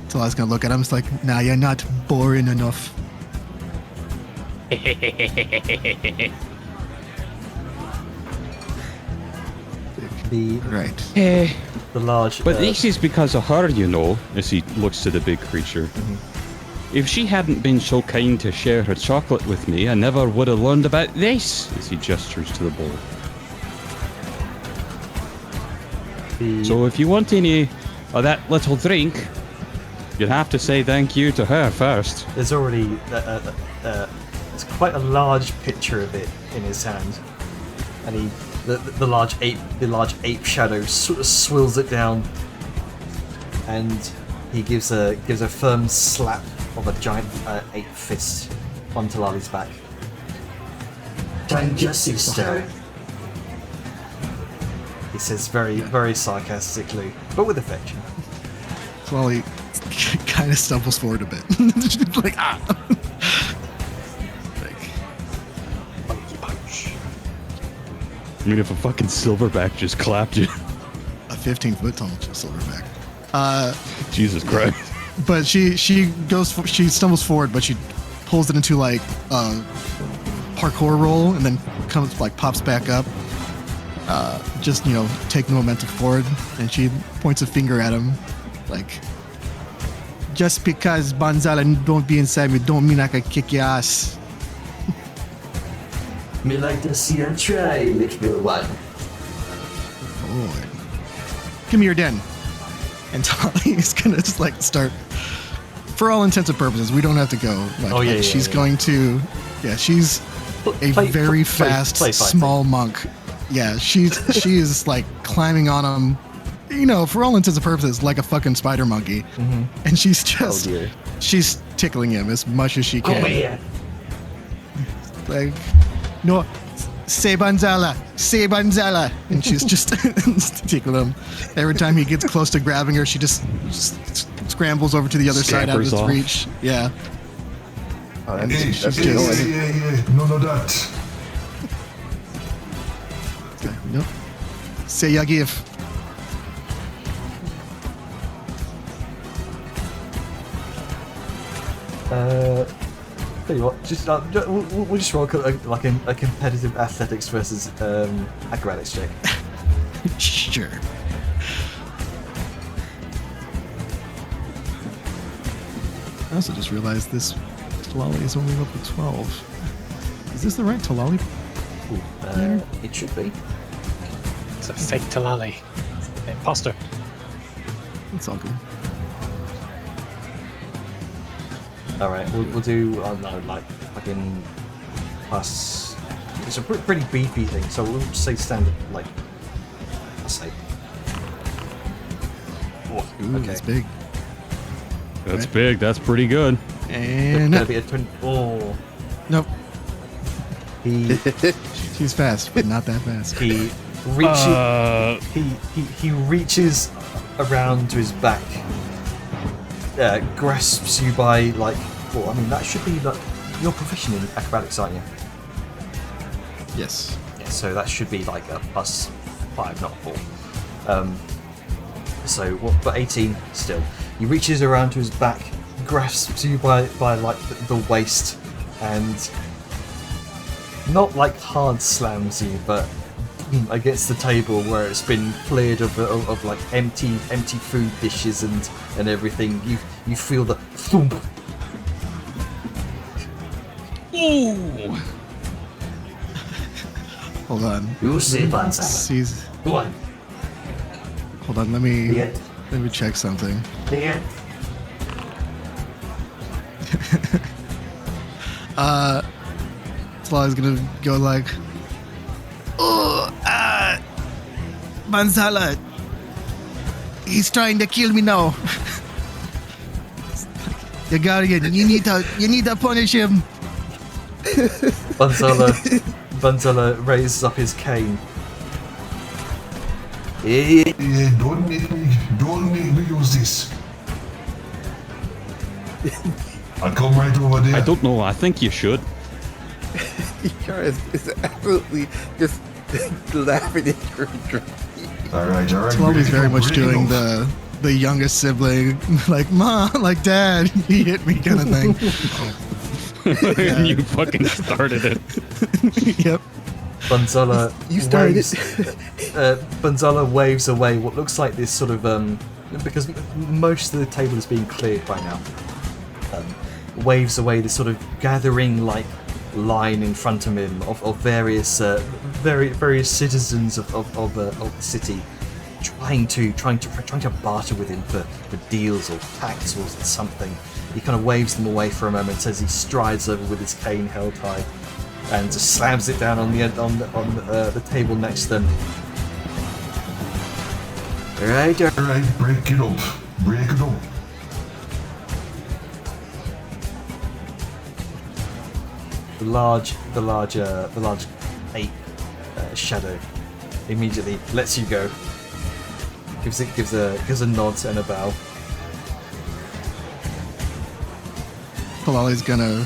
Speaker 3: So I was gonna look at him, it's like, nah, you're not boring enough.
Speaker 1: The
Speaker 3: Right.
Speaker 1: the large.
Speaker 6: But this is because of her, you know.
Speaker 5: As he looks to the big creature.
Speaker 6: If she hadn't been so kind to share her chocolate with me, I never would have learned about this.
Speaker 5: As he gestures to the bowl.
Speaker 1: the
Speaker 6: So if you want any of that little drink, you'd have to say thank you to her first.
Speaker 1: there's already it's quite a large picture of it in his hand, and the large ape shadow sort of swills it down, and he gives a firm slap of a giant ape fist on Talali's back.
Speaker 9: Thank you, sister.
Speaker 1: He says very sarcastically, but with affection.
Speaker 3: Talali kind of stumbles forward a bit. Like, ah! Like,
Speaker 5: I mean, if a fucking silverback just clapped you.
Speaker 3: a 15-foot tall silverback.
Speaker 5: Jesus Christ.
Speaker 3: But she stumbles forward, but she pulls it into like a parkour roll, and then pops back up. Just taking momentum forward, and she points a finger at him, like, just because Banzala don't be inside me, don't mean I can kick your ass.
Speaker 9: Me like to see her try, little one.
Speaker 3: Boy. Give me your den. And Tali is gonna just like start. For all intents and purposes, we don't have to go. Like, she's going to. Yeah, she's a very fast, small monk. Yeah, she is like climbing on him. For all intents and purposes, like a fucking spider monkey. Mm-hmm. And she's just. She's tickling him as much as she can.
Speaker 9: Come here.
Speaker 3: Like, no, say Banzala, and she's just tickling him. Every time he gets close to grabbing her, she just scrambles over to the other side out of his reach. Yeah.
Speaker 7: Oh,
Speaker 10: Yeah,
Speaker 7: that's
Speaker 10: none of that.
Speaker 3: Nope. Say Yagif.
Speaker 1: Tell you what, just we'll just roll like a competitive athletics versus acrobatics check.
Speaker 3: Sure. I also just realized this Talali is only level 12. Is this the right Talali?
Speaker 1: It should be.
Speaker 2: It's a fake Talali. Imposter.
Speaker 3: It's all good.
Speaker 1: All right, we'll do like fucking plus. It's a pretty beefy thing, so we'll just say standard like. Let's say. Oh,
Speaker 3: Ooh,
Speaker 1: okay.
Speaker 3: that's big.
Speaker 5: That's big. That's pretty good.
Speaker 3: And
Speaker 1: Gonna be a 20. Oh.
Speaker 3: Nope.
Speaker 1: He
Speaker 3: She's fast, but not that fast.
Speaker 1: he reaches he reaches around to his back, grasps you by like. Well, I mean that should be like you're proficient in acrobatics, aren't you?
Speaker 3: Yes.
Speaker 1: Yeah, so that should be like a +5, not 4. So what? But 18 still. He reaches around to his back, grasps you by like the waist, and not like hard slams you, but against the table where it's been cleared of like empty food dishes and everything. You feel the thump.
Speaker 5: Ooh.
Speaker 3: Hold on.
Speaker 9: You say Banzala.
Speaker 3: Sees.
Speaker 9: Go on.
Speaker 3: Hold on. Let me
Speaker 9: Yeah.
Speaker 3: check something.
Speaker 9: There.
Speaker 3: Talali's gonna go like, Banzala, he's trying to kill me now. The guardian, you need to punish him.
Speaker 1: Banzala raises up his cane.
Speaker 10: Yeah, don't make me use this. I'll come right over there.
Speaker 5: I don't know. I think you should.
Speaker 7: Yara is absolutely just laughing at your dream.
Speaker 10: All right.
Speaker 3: Talali's very much doing the youngest sibling, like Ma, like Dad, he hit me kind of thing.
Speaker 5: And you fucking started it.
Speaker 3: Yep.
Speaker 1: Banzala
Speaker 7: You started
Speaker 1: waves, Banzala waves away what looks like this sort of because most of the table is being cleared by now. Waves away this sort of gathering like line in front of him of various various citizens of the city, trying to barter with him for deals or pacts or something. He kind of waves them away for a moment as he strides over with his cane held high, and just slams it down on the table next to them.
Speaker 10: All right, break it up.
Speaker 1: the large ape shadow immediately lets you go. Gives a nod and a bow.
Speaker 3: Kalali's gonna.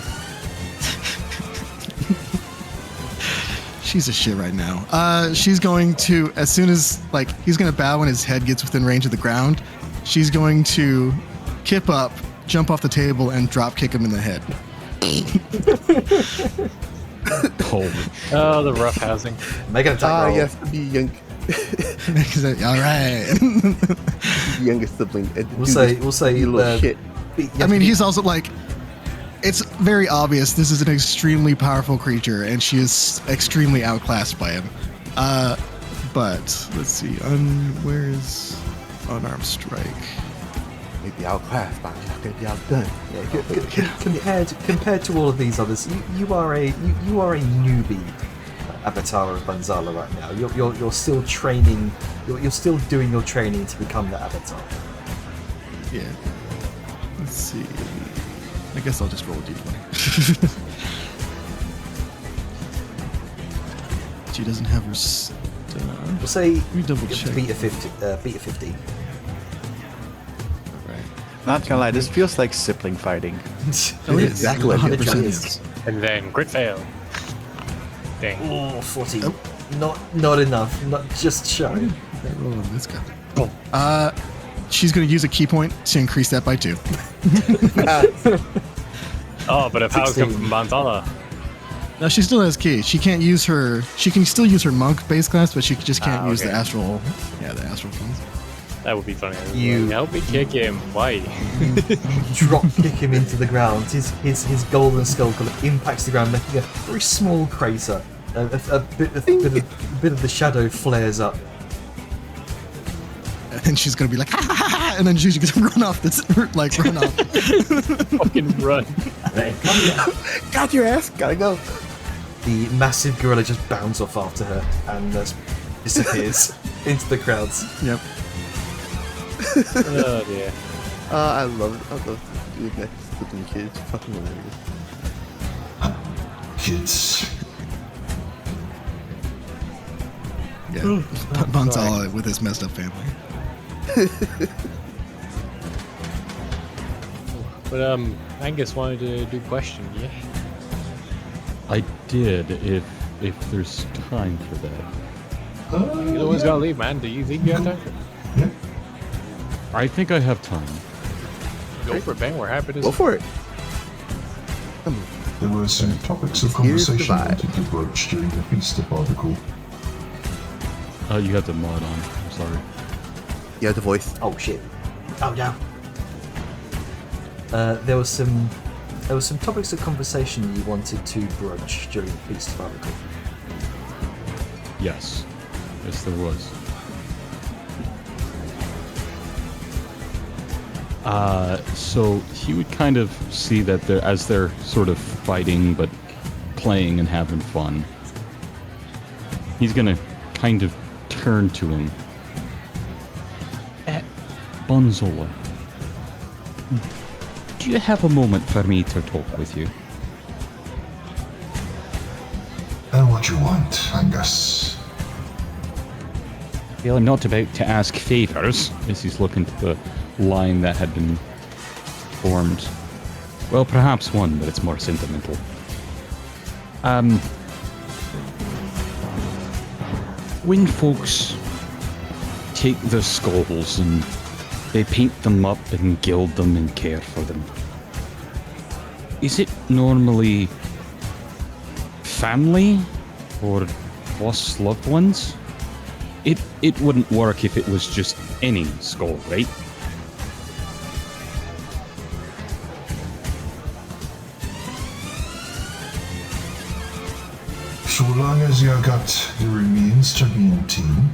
Speaker 3: She's a shit right now. She's going to, as soon as he's gonna bow when his head gets within range of the ground. She's going to kip up, jump off the table, and drop kick him in the head.
Speaker 2: Oh, the rough housing.
Speaker 1: Make an attack roll.
Speaker 7: Yes, be young.
Speaker 3: All right.
Speaker 7: Youngest sibling.
Speaker 1: We'll say
Speaker 7: you little shit.
Speaker 3: I mean, he's also it's very obvious this is an extremely powerful creature, and she is extremely outclassed by him. But let's see, where is unarmed strike?
Speaker 7: Maybe outclassed, but I'm not gonna be outdone.
Speaker 1: Compared to all of these others, you are a newbie avatar of Banzala right now. You're still training. You're still doing your training to become the avatar.
Speaker 3: Yeah. Let's see. I guess I'll just roll a d20. She doesn't have her
Speaker 1: We'll say
Speaker 3: let me double check.
Speaker 1: beat a 50.
Speaker 3: Right.
Speaker 8: Not gonna lie, this feels like sibling fighting.
Speaker 3: Oh, it is.
Speaker 7: Exactly.
Speaker 3: 100%
Speaker 1: It
Speaker 3: is.
Speaker 2: And then crit fail. Dang.
Speaker 1: Oh, 40.
Speaker 3: Oh.
Speaker 1: Not enough. Not just shy.
Speaker 3: That roll on this guy. She's going to use a key point to increase that by 2.
Speaker 2: Oh, but if powers come
Speaker 1: 16.
Speaker 2: from Banzala.
Speaker 3: No, she still has key. She can't use her. She can still use her monk base class, but she just can't use the
Speaker 2: okay.
Speaker 3: astral. Yeah, the astral ones.
Speaker 2: That would be funny.
Speaker 1: You-
Speaker 2: Help me kick him. Why?
Speaker 1: Drop kick him into the ground. His golden skull kind of impacts the ground, making a very small crater. A bit of the shadow flares up.
Speaker 3: And then she's going to be like, ha ha ha ha, and then she's going to run off. Run off.
Speaker 2: Fucking run.
Speaker 7: Got your ass. Gotta go.
Speaker 1: The massive gorilla just bounds off after her and disappears into the crowds.
Speaker 3: Yep.
Speaker 2: Oh dear.
Speaker 7: I love it. I love doing that flipping kids. Fucking hilarious.
Speaker 10: Kids.
Speaker 3: Yeah. Banzala with his messed up family.
Speaker 2: But Angus wanted to do question, yeah?
Speaker 5: I did, if there's time for that.
Speaker 2: You're the one's gotta leave, man. Do you think you have time?
Speaker 10: Yeah.
Speaker 5: I think I have time.
Speaker 2: Go for it, man. We're happy to
Speaker 7: Go for it.
Speaker 10: There were some topics of
Speaker 7: Here's the
Speaker 10: conversation I
Speaker 7: vibe.
Speaker 10: wanted to broach during the Feast of Barnacle.
Speaker 5: You have the mod on. I'm sorry.
Speaker 7: Yeah, the voice.
Speaker 1: Oh shit! Oh no! There was some topics of conversation you wanted to broach during the Feast of Barnacle.
Speaker 5: Yes. Yes, there was. So he would kind of see that as they're sort of fighting but playing and having fun, he's gonna kind of turn to him. Banzala, do you have a moment for me to talk with you?
Speaker 10: And what you want, Angus?
Speaker 5: Well, I'm not about to ask favors, as he's looking to the line that had been formed. Well, perhaps one, but it's more sentimental. When folks take their skulls and they paint them up and gild them and care for them, is it normally family or lost loved ones? It wouldn't work if it was just any skull, right?
Speaker 10: So long as you got the remains to maintain,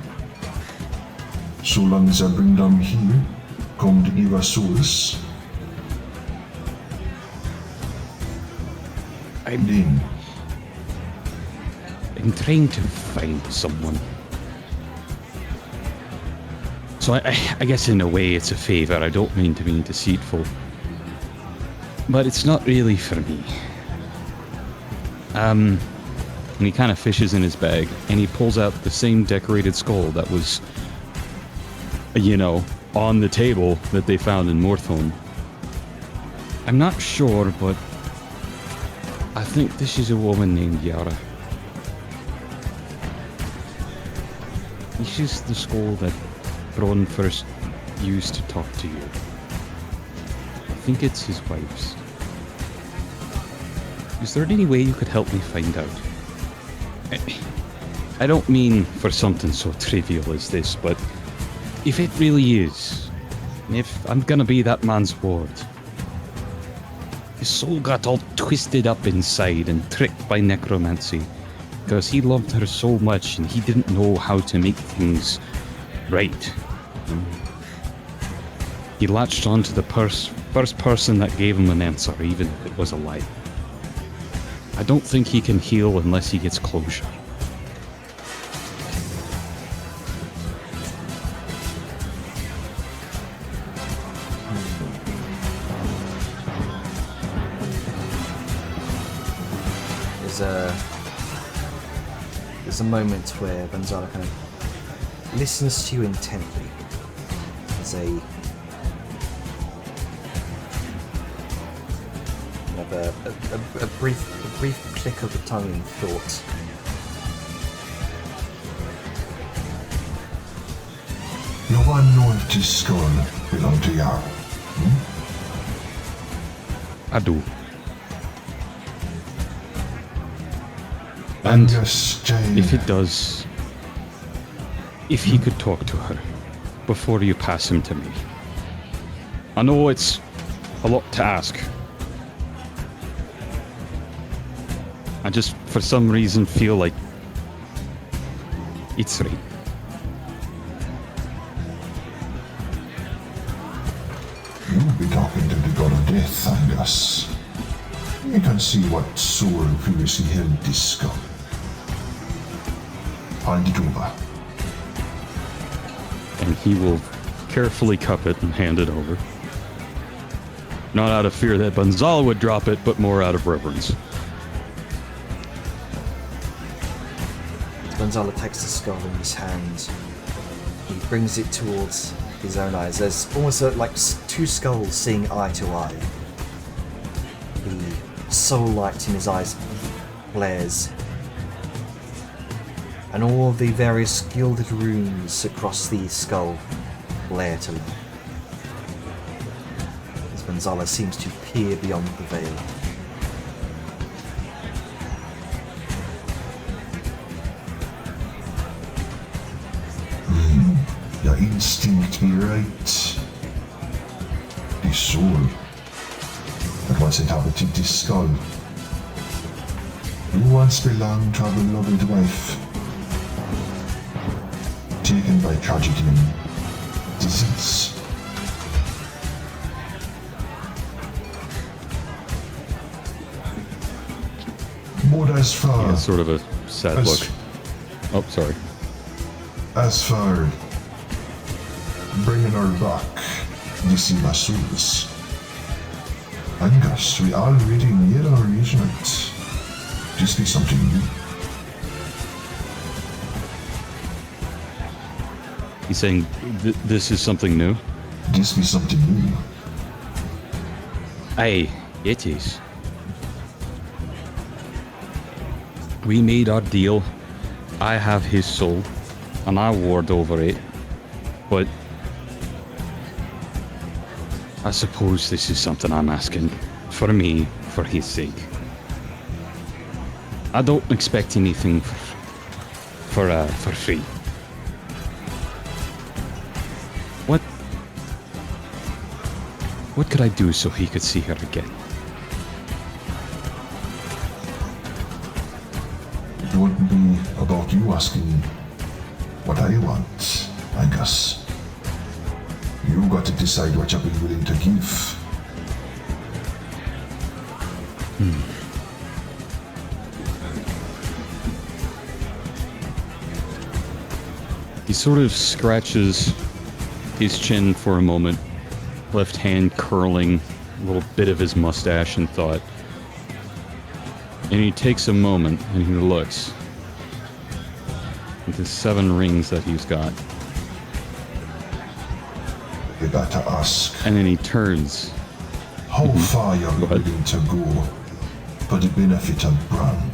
Speaker 10: so long as I bring them here, come to give us solace, then
Speaker 5: I'm trying to find someone. So I guess in a way it's a favor. I don't mean to be deceitful. But it's not really for me. And he kind of fishes in his bag, and he pulls out the same decorated skull that was, on the table that they found in Morthholm. I'm not sure, but I think this is a woman named Yara. This is the skull that Bron first used to talk to you. I think it's his wife's. Is there any way you could help me find out? I don't mean for something so trivial as this, but if it really is, if I'm gonna be that man's ward, his soul got all twisted up inside and tricked by necromancy because he loved her so much and he didn't know how to make things right. He latched on to the first person that gave him an answer, even if it was a lie. I don't think he can heal unless he gets closure.
Speaker 1: There's a moment where Gonzalo kind of listens to you intently. There's a brief click of the tongue in thought.
Speaker 10: You want to know if this skull belonged to Yara?
Speaker 5: I do.
Speaker 10: And
Speaker 5: if it does, if he could talk to her before you pass him to me. I know it's a lot to ask. I just, for some reason, feel like it's right.
Speaker 10: You'll be talking to the god of death, Angus. You can see what soul previously held this skull. Hand it over.
Speaker 5: And he will carefully cup it and hand it over. Not out of fear that Gonzalo would drop it, but more out of reverence.
Speaker 1: Gonzalo takes the skull in his hand. He brings it towards his own eyes. There's almost like two skulls seeing eye to eye. The soul light in his eyes flares, and all the various gilded runes across the skull flare to life. As Gonzalo seems to peer beyond the veil.
Speaker 10: Your instinct be right. The soul that once inhabited this skull, who once belonged to our beloved wife, taken by tragedy and disease. But as far
Speaker 5: Yeah, sort of a sad
Speaker 10: as-
Speaker 5: look. Oh, sorry.
Speaker 10: As for bringing her back, this is my souls. Angus, we already made our arrangement. This be something new.
Speaker 5: He's saying this is something new?
Speaker 10: This be something new.
Speaker 5: Aye, it is. We made our deal. I have his soul, and I ward over it. But I suppose this is something I'm asking for me, for his sake. I don't expect anything for free. What could I do so he could see her again?
Speaker 10: It wouldn't be about you asking what I want, Angus. You got to decide what you're willing to give.
Speaker 5: He sort of scratches his chin for a moment, left hand curling a little bit of his mustache in thought. And he takes a moment and he looks at the 7 rings that he's got.
Speaker 10: You better ask
Speaker 5: And then he turns.
Speaker 10: how far you're
Speaker 5: Go ahead.
Speaker 10: willing to go for the benefit of Bran.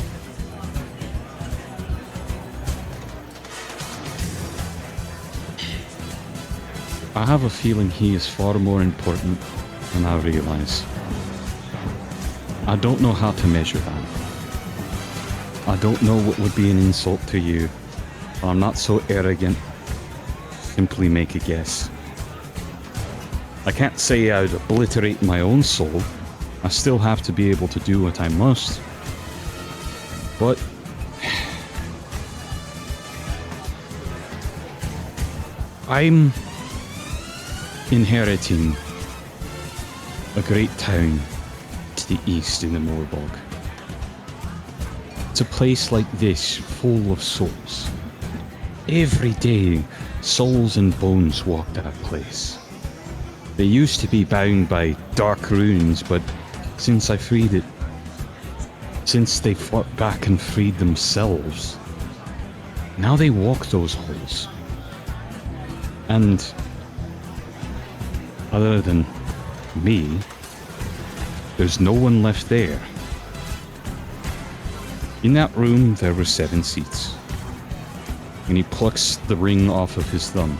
Speaker 5: I have a feeling he is far more important than I realize. I don't know how to measure that. I don't know what would be an insult to you. I'm not so arrogant. Simply make a guess. I can't say I'd obliterate my own soul. I still have to be able to do what I must. But I'm inheriting a great town to the east in the Moorbog. It's a place like this, full of souls. Every day, souls and bones walk that place. They used to be bound by dark runes, but since I freed it, since they fought back and freed themselves, now they walk those halls. And other than me, there's no one left there. In that room, there were 7 seats. And he plucks the ring off of his thumb.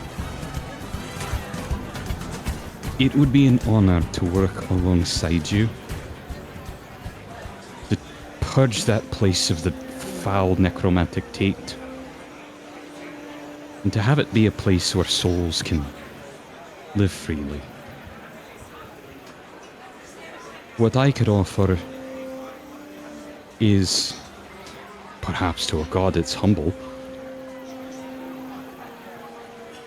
Speaker 5: It would be an honor to work alongside you, to purge that place of the foul necromantic taint, and to have it be a place where souls can live freely. What I could offer is, perhaps to a god it's humble,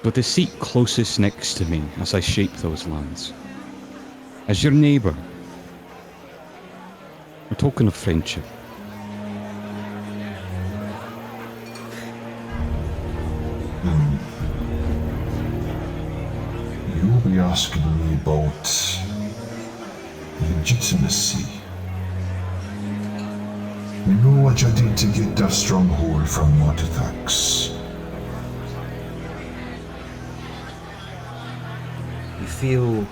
Speaker 5: but the seat closest next to me as I shape those lands. As your neighbour, a token of friendship.
Speaker 10: You'll be asking me about legitimacy. You know what you did to get that stronghold from Mortifex.
Speaker 1: You feel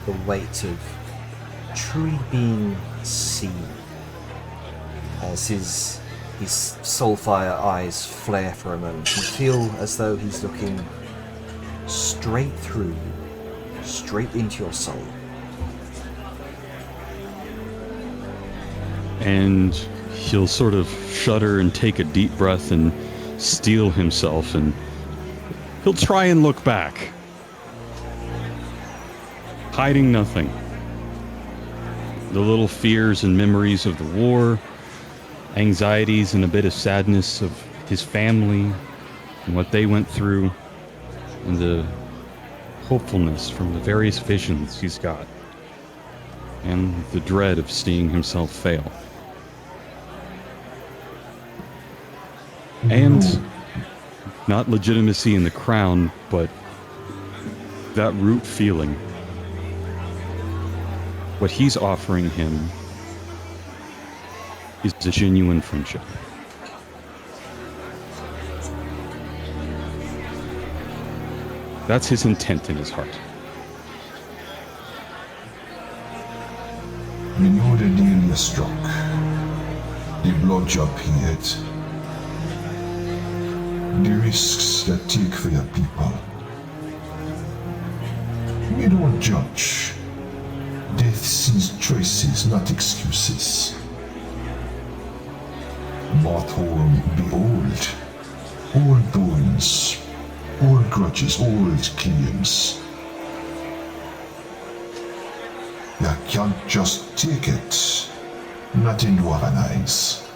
Speaker 1: the weight of truly being seen as his soulfire eyes flare for a moment. You feel as though he's looking straight through you, straight into your soul.
Speaker 5: And he'll sort of shudder and take a deep breath and steel himself, and he'll try and look back, hiding nothing. The little fears and memories of the war, anxieties and a bit of sadness of his family and what they went through, and the hopefulness from the various visions he's got, and the dread of seeing himself fail. And not legitimacy in the crown, but that root feeling. What he's offering him is a genuine friendship. That's his intent in his heart.
Speaker 10: You know the deal you struck. The blood you paid. The risks you take for your people. We don't judge. Death is choices, not excuses. Mothorn, behold. Old bones, old grudges, old claims. You can't just take it. Not in dwarven eyes.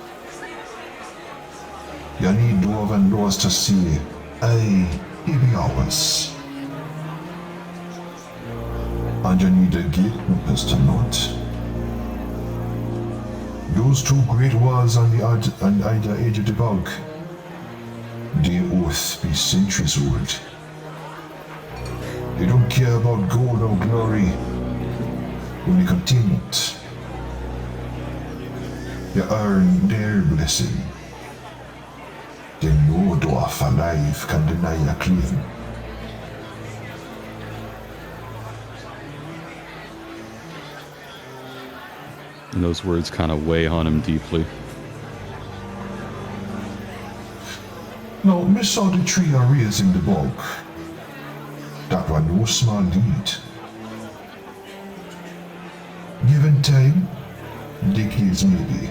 Speaker 10: You need dwarven laws to say, aye, it be ours. And you need a gatekeepers to note. Those 2 great walls on either edge of the bog, they oath be centuries old. They don't care about gold or glory, only containment. You earn their blessing. Then no dwarf alive can deny your claim.
Speaker 5: And those words kind of weigh on him deeply.
Speaker 10: Now, me saw the tree are raising the bog. That was no small deed. Given time, decades maybe,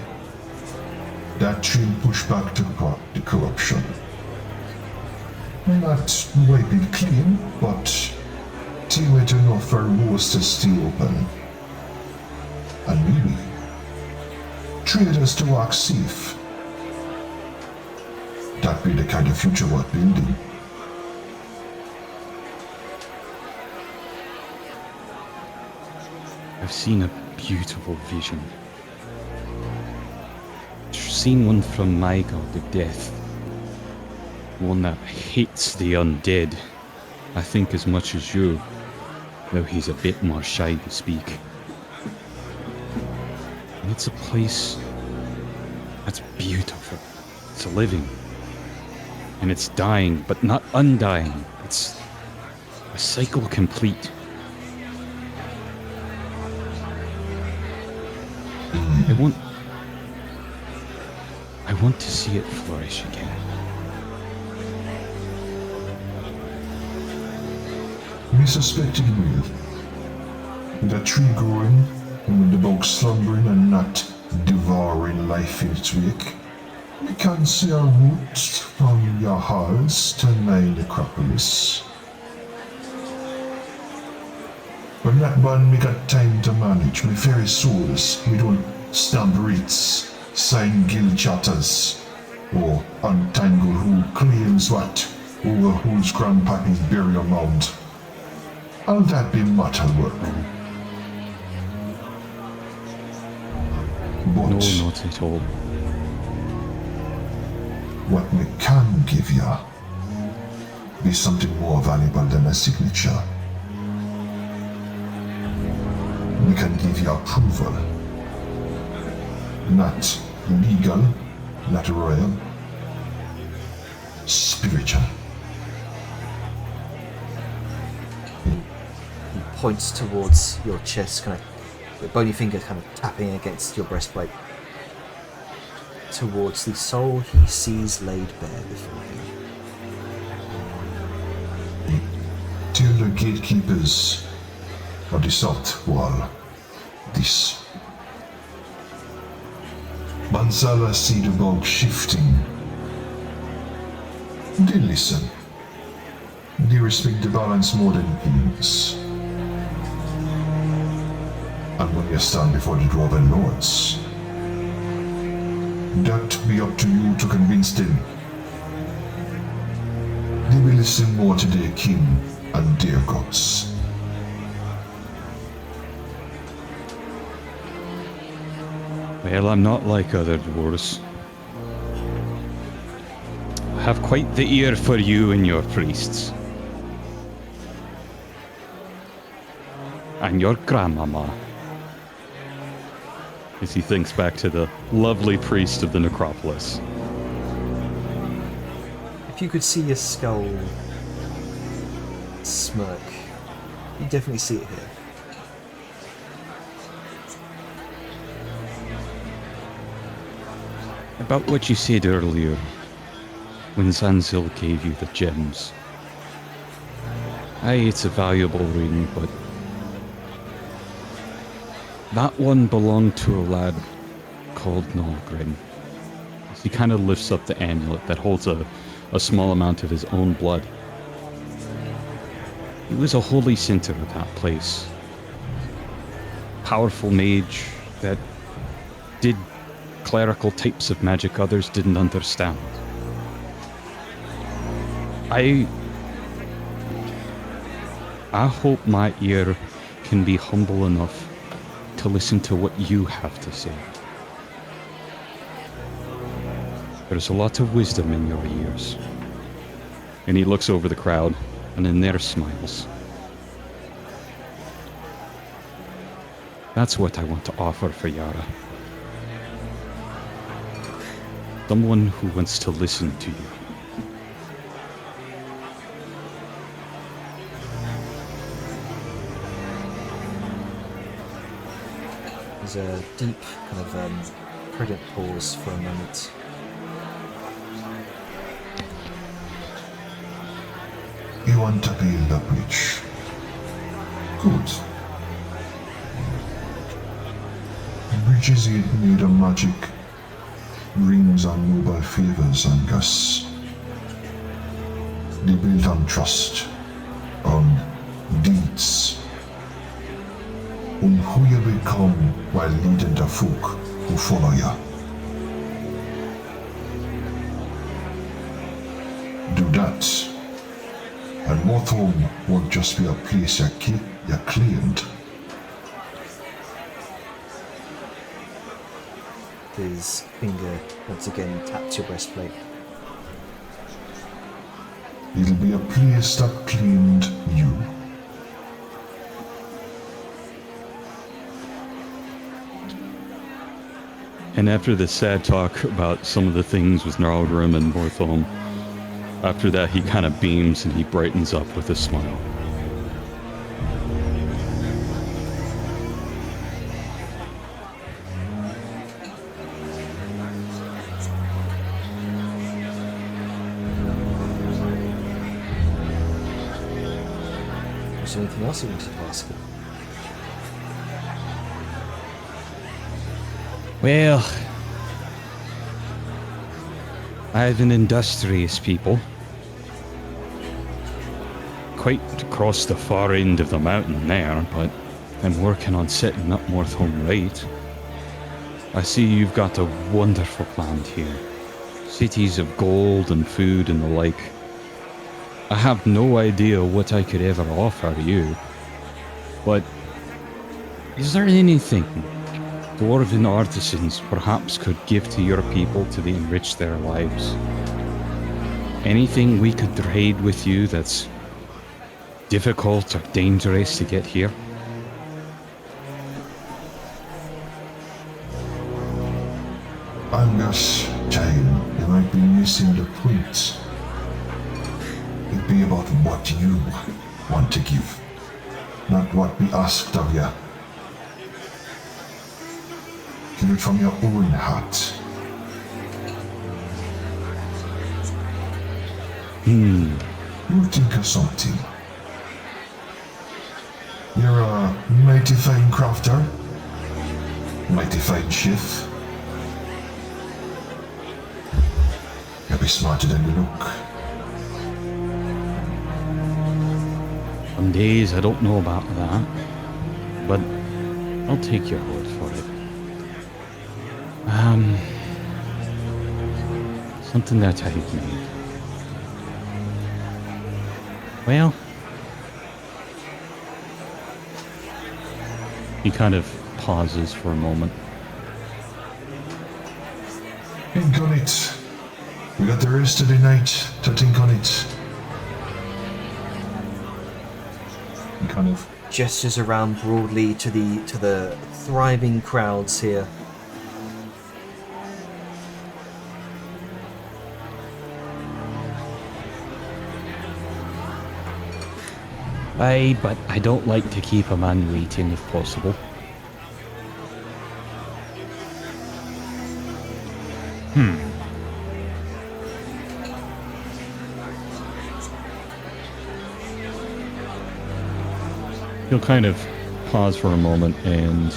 Speaker 10: that tree push back the corruption. Not wipe it clean, but till it enough for roads to stay open. And maybe traders to walk safe. That be the kind of future worth building.
Speaker 6: I've seen a beautiful vision. Seen one from my god of death. One that hates the undead. I think as much as you, though he's a bit more shy to speak. And it's a place that's beautiful. It's living. And it's dying, but not undying. It's a cycle complete. I want to see it flourish again.
Speaker 10: We suspected will. With a tree growing, and with the bug slumbering and not devouring life in its wake, we can see our roots from your halls to my necropolis. When that man we got time to manage, my very souls, we don't stamp wreaths, sign guild charters, or untangle who claims what over whose grandpappy's burial mound. All that be matter work. But
Speaker 6: No, not at all.
Speaker 10: what we can give ya is something more valuable than a signature. We can give you approval. Not legal, not royal. Spiritual.
Speaker 1: He points towards your chest, kind of, the bony finger kind of tapping against your breastplate. Towards the soul he sees laid bare before him.
Speaker 10: Till the gatekeepers of the south wall, this. Bansala see the bog shifting. They listen. They respect the balance more than kings. And when you stand before the Dwarven Lords, that be up to you to convince them. They will listen more to their king and their gods.
Speaker 6: Well, I'm not like other dwarves. I have quite the ear for you and your priests. And your grandmama.
Speaker 5: As he thinks back to the lovely priest of the necropolis.
Speaker 1: If you could see your skull smirk, you definitely see it here.
Speaker 6: About what you said earlier, when Zanzil gave you the gems. Aye, it's a valuable ring, but that one belonged to a lad called Nolgrim. He kind of lifts up the amulet that holds a small amount of his own blood. He was a holy center of that place. Powerful mage that did clerical types of magic others didn't understand. I hope my ear can be humble enough to listen to what you have to say. There's a lot of wisdom in your ears.
Speaker 5: And he looks over the crowd,
Speaker 6: And in their smiles. That's what I want to offer for Yara. Someone who wants to listen to you.
Speaker 1: There's a deep kind of pregnant pause for a moment.
Speaker 10: You want to build a bridge. Good. Bridges ain't made of magic. Rings on noble favors, Angus. They built on trust, on deeds, on who you become while leading the folk who follow you. Do that, and Mothhome won't just be a place you claimed.
Speaker 1: His finger once again taps your breastplate.
Speaker 10: It'll be a place that claimed you.
Speaker 5: And after the sad talk about some of the things with Gnarlgrim and Morthholm, after that he kind of beams and he brightens up with a smile.
Speaker 1: Was there anything else you wanted to ask him?
Speaker 6: Well, I've an industrious people. Quite across the far end of the mountain there, but I'm working on setting up Morthholm right. I see you've got a wonderful plant here. Cities of gold and food and the like. I have no idea what I could ever offer you, but is there anything dwarven artisans perhaps could give to your people to enrich their lives? Anything we could trade with you that's difficult or dangerous to get here?
Speaker 10: Angus, child, you might be missing the point. It'd be about what you want to give, not what we asked of you. Give it from your own heart. You think of something. You're a mighty fine crafter, mighty fine chef. You'll be smarter than you look.
Speaker 6: Some days I don't know about that, but I'll take your word for it. Something that I've made. Well, he kind of pauses for a moment.
Speaker 10: Think on it. We got the rest of the night to think on it.
Speaker 1: He kind of gestures around broadly to the thriving crowds here.
Speaker 6: Aye, but I don't like to keep a man waiting if possible.
Speaker 5: He'll kind of pause for a moment and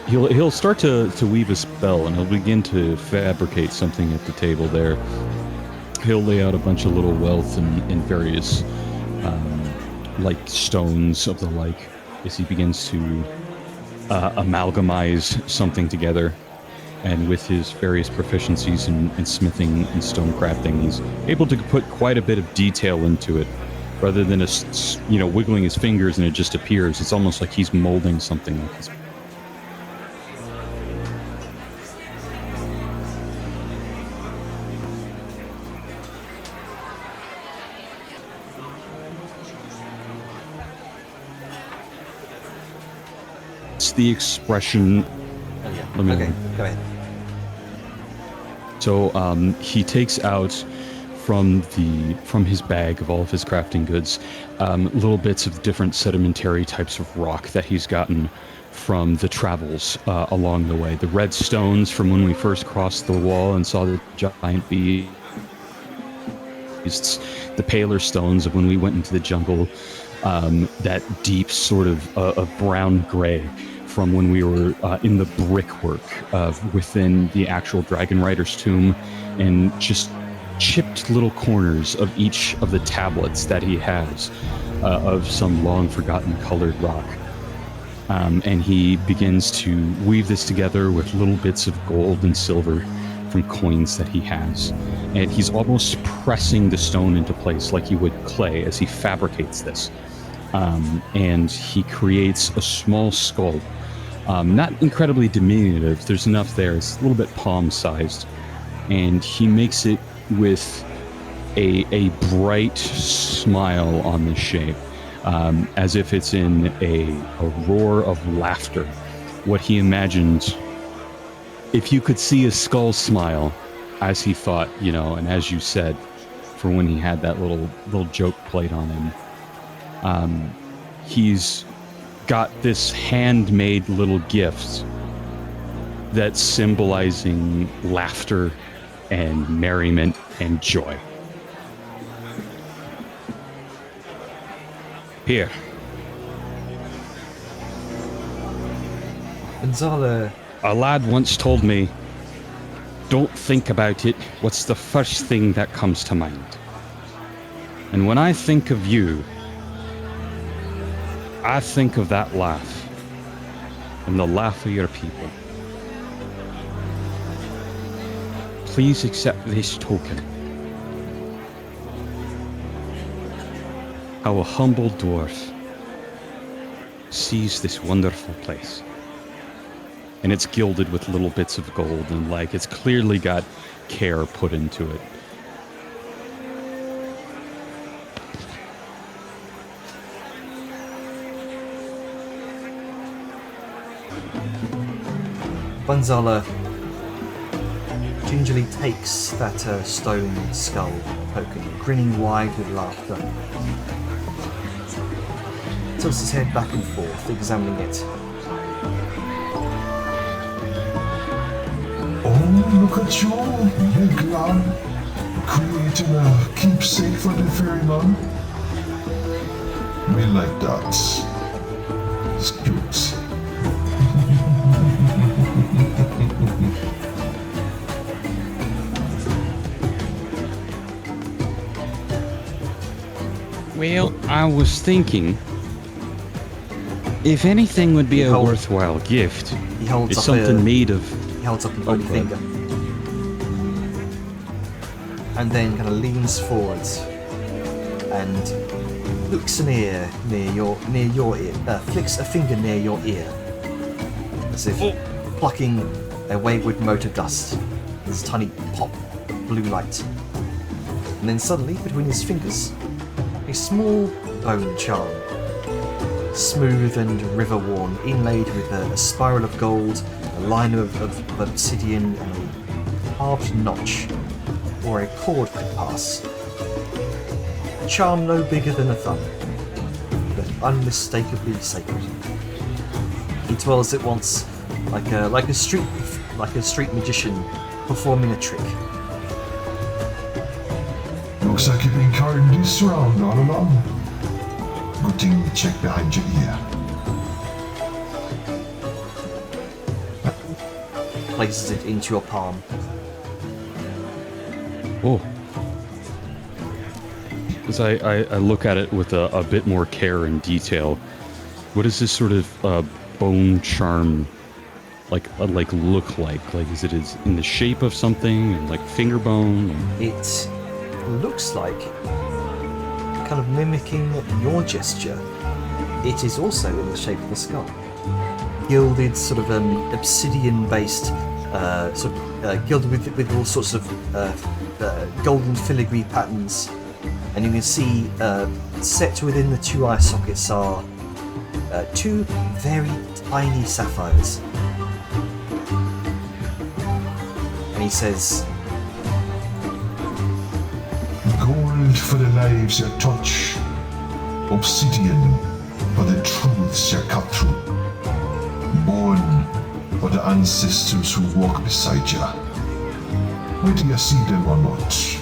Speaker 5: he'll start to weave a spell, and he'll begin to fabricate something at the table there. He'll lay out a bunch of little wealth and various like stones of the like as he begins to amalgamize something together. And with his various proficiencies in smithing and stone crafting, he's able to put quite a bit of detail into it. Rather than wiggling his fingers and it just appears, it's almost like he's molding something like this. It's the expression Let me.
Speaker 1: Okay, go ahead.
Speaker 5: So he takes out from his bag of all of his crafting goods little bits of different sedimentary types of rock that he's gotten from the travels along the way. The red stones from when we first crossed the wall and saw the giant beasts. The paler stones of when we went into the jungle. That deep sort of brown gray from when we were in the brickwork within the actual Dragon Rider's tomb, and just chipped little corners of each of the tablets that he has of some long forgotten colored rock. And he begins to weave this together with little bits of gold and silver from coins that he has. And he's almost pressing the stone into place like he would clay as he fabricates this. And he creates a small skull. Not incredibly diminutive, there's enough there, it's a little bit palm-sized. And he makes it with a bright smile on the shape, as if it's in a roar of laughter. What he imagined, if you could see his skull smile, as he thought, and as you said, for when he had that little joke played on him, he's got this handmade little gift that's symbolizing laughter and merriment and joy. Here.
Speaker 1: Gonzalo.
Speaker 5: A lad once told me, don't think about it, what's the first thing that comes to mind? And when I think of you, I think of that laugh, and the laugh of your people. Please accept this token. How a humble dwarf sees this wonderful place. And it's gilded with little bits of gold, and it's clearly got care put into it.
Speaker 1: Gonzalo gingerly takes that stone skull token, grinning wide with laughter. Tilts his head back and forth, examining it.
Speaker 10: Oh, look at you, big lad, creating a keepsake for the ferryman. We like that. It's cute.
Speaker 5: Well, I was thinking, if anything would be a worthwhile gift,
Speaker 1: He holds
Speaker 5: it's
Speaker 1: up
Speaker 5: something made of...
Speaker 1: He holds up a bloody finger. And then kind of leans forwards and looks an ear near your ear, flicks a finger near your ear, as if plucking a wayward mote of dust. There's a tiny pop of blue light. And then suddenly, between his fingers, a small bone charm, smooth and river-worn, inlaid with a spiral of gold, a line of obsidian, and a carved notch, or a cord could pass. A charm no bigger than a thumb, but unmistakably sacred. He twirls it once, like a street magician performing a trick.
Speaker 10: Looks like you've been carrying this around all along. Good thing we checked behind your ear.
Speaker 1: Places it into your palm.
Speaker 5: Oh. As I look at it with a bit more care and detail, what does this sort of bone charm look like? Like, is it in the shape of something, like finger bone?
Speaker 1: It looks like, kind of mimicking your gesture, it is also in the shape of a skull. Gilded, sort of obsidian-based, gilded with all sorts of golden filigree patterns. And you can see set within the two eye sockets are two very tiny sapphires. and he says,
Speaker 10: Gold for the lives you touch, obsidian for the truths you cut through, bone for the ancestors who walk beside you. Whether you see them or not.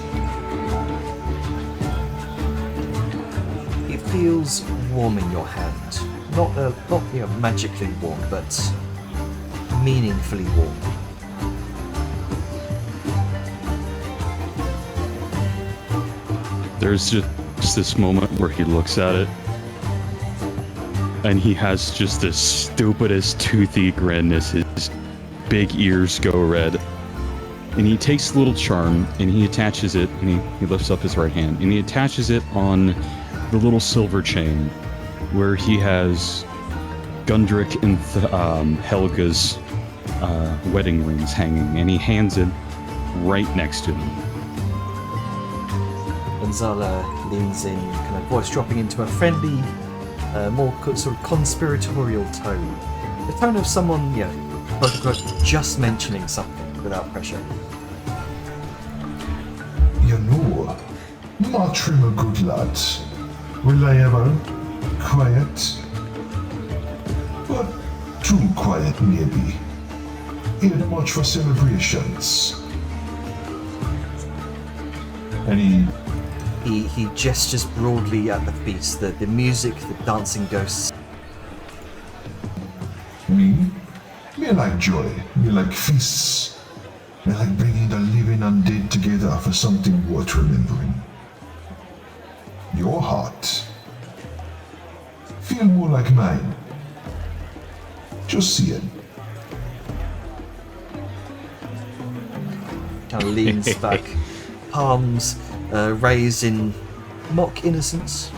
Speaker 1: it feels warm in your hand. Not magically warm, but meaningfully warm.
Speaker 5: There's just this moment where he looks at it, and he has just the stupidest toothy grin as his big ears go red. And he takes the little charm and he attaches it, and he lifts up his right hand and he attaches it on the little silver chain where he has Gundrick and Helga's wedding rings hanging, and he hands it right next to them.
Speaker 1: Gonzala leans in, kind of voice dropping into a friendly, more sort of conspiratorial tone. The tone of someone, just mentioning something without pressure.
Speaker 10: You know, Martrim a good lad. Reliable, quiet. But too quiet, maybe. Ain't much for celebrations. And
Speaker 1: He gestures broadly at the feast, the music, the dancing ghosts.
Speaker 10: Me like joy. Me like feasts. Me like bringing the living and dead together for something worth remembering. Your heart feel more like mine. Just see it.
Speaker 1: Kind of leans back, palms raised in mock innocence.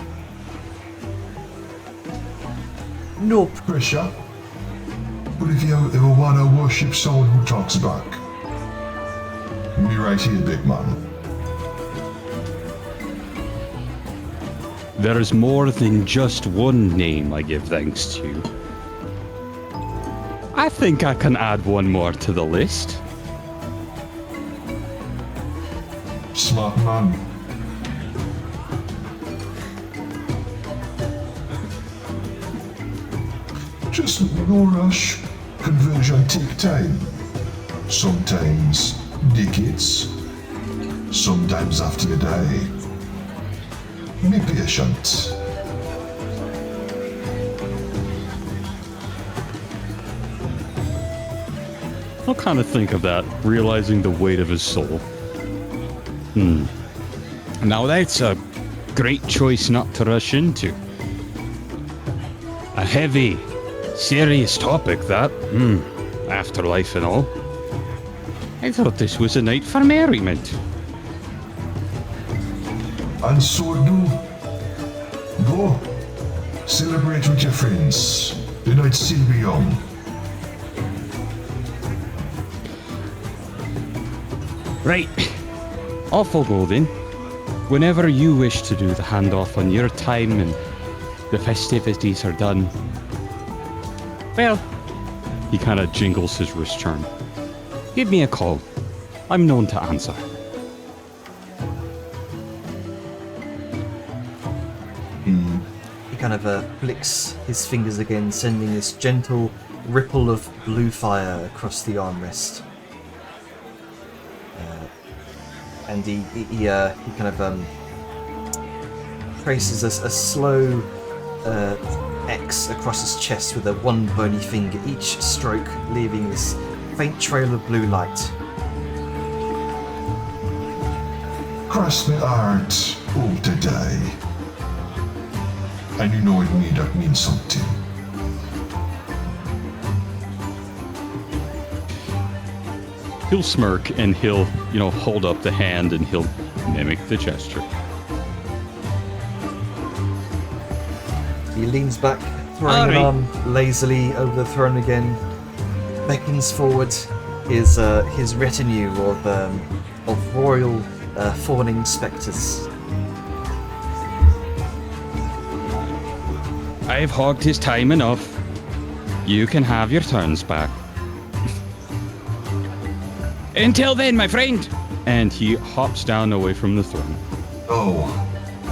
Speaker 10: No pressure. But if you ever wanna worship someone who talks back, me right here, big man.
Speaker 6: There is more than just one name I give thanks to. I think I can add one more to the list.
Speaker 10: Smart man. Just no rush. Conversion take time. Sometimes decades. Sometimes after you die. Be patient.
Speaker 5: I'll kind of think of that, realizing the weight of his soul.
Speaker 6: Now that's a great choice not to rush into. A heavy, serious topic, that. Afterlife and all. I thought this was a night for merriment.
Speaker 10: And so do. Go. Celebrate with your friends. The night's still be young.
Speaker 6: Right. Off I'll go then. Whenever you wish to do the handoff on your time and the festivities are done, well,
Speaker 5: He kind of jingles his wrist charm.
Speaker 6: give me a call. I'm known to answer.
Speaker 1: He kind of flicks his fingers again, sending this gentle ripple of blue fire across the armrest. And he kind of traces a slow X across his chest with one bony finger, each stroke leaving this faint trail of blue light.
Speaker 10: Cross my heart, all to die. And you know in me that means something.
Speaker 5: He'll smirk and he'll, hold up the hand and he'll mimic the gesture.
Speaker 1: He leans back, throwing an arm lazily over the throne again, beckons forward his retinue of royal fawning spectres.
Speaker 6: I've hogged his time enough. You can have your turns back. Until then, my friend. And he hops down away from the throne.
Speaker 10: Oh,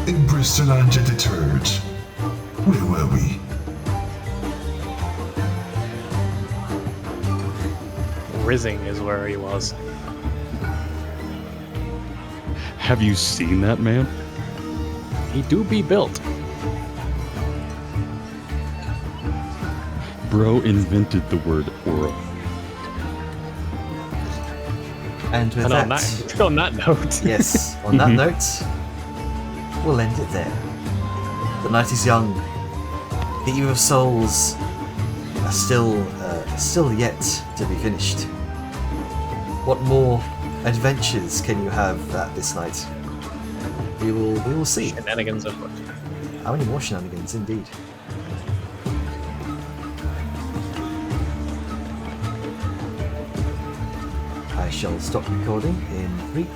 Speaker 10: in Bristolandia deterred. Where were we?
Speaker 2: Rizzing is where he was.
Speaker 5: Have you seen that man?
Speaker 2: He do be built.
Speaker 5: Bro invented the word aura.
Speaker 1: And with
Speaker 2: And
Speaker 1: that,
Speaker 2: on that note,
Speaker 1: yes, on that note, we'll end it there. The night is young. The Eve of Souls are still yet to be finished. What more adventures can you have this night? We will see.
Speaker 2: shenanigans afoot.
Speaker 1: How many more shenanigans, indeed. I shall stop recording in 3,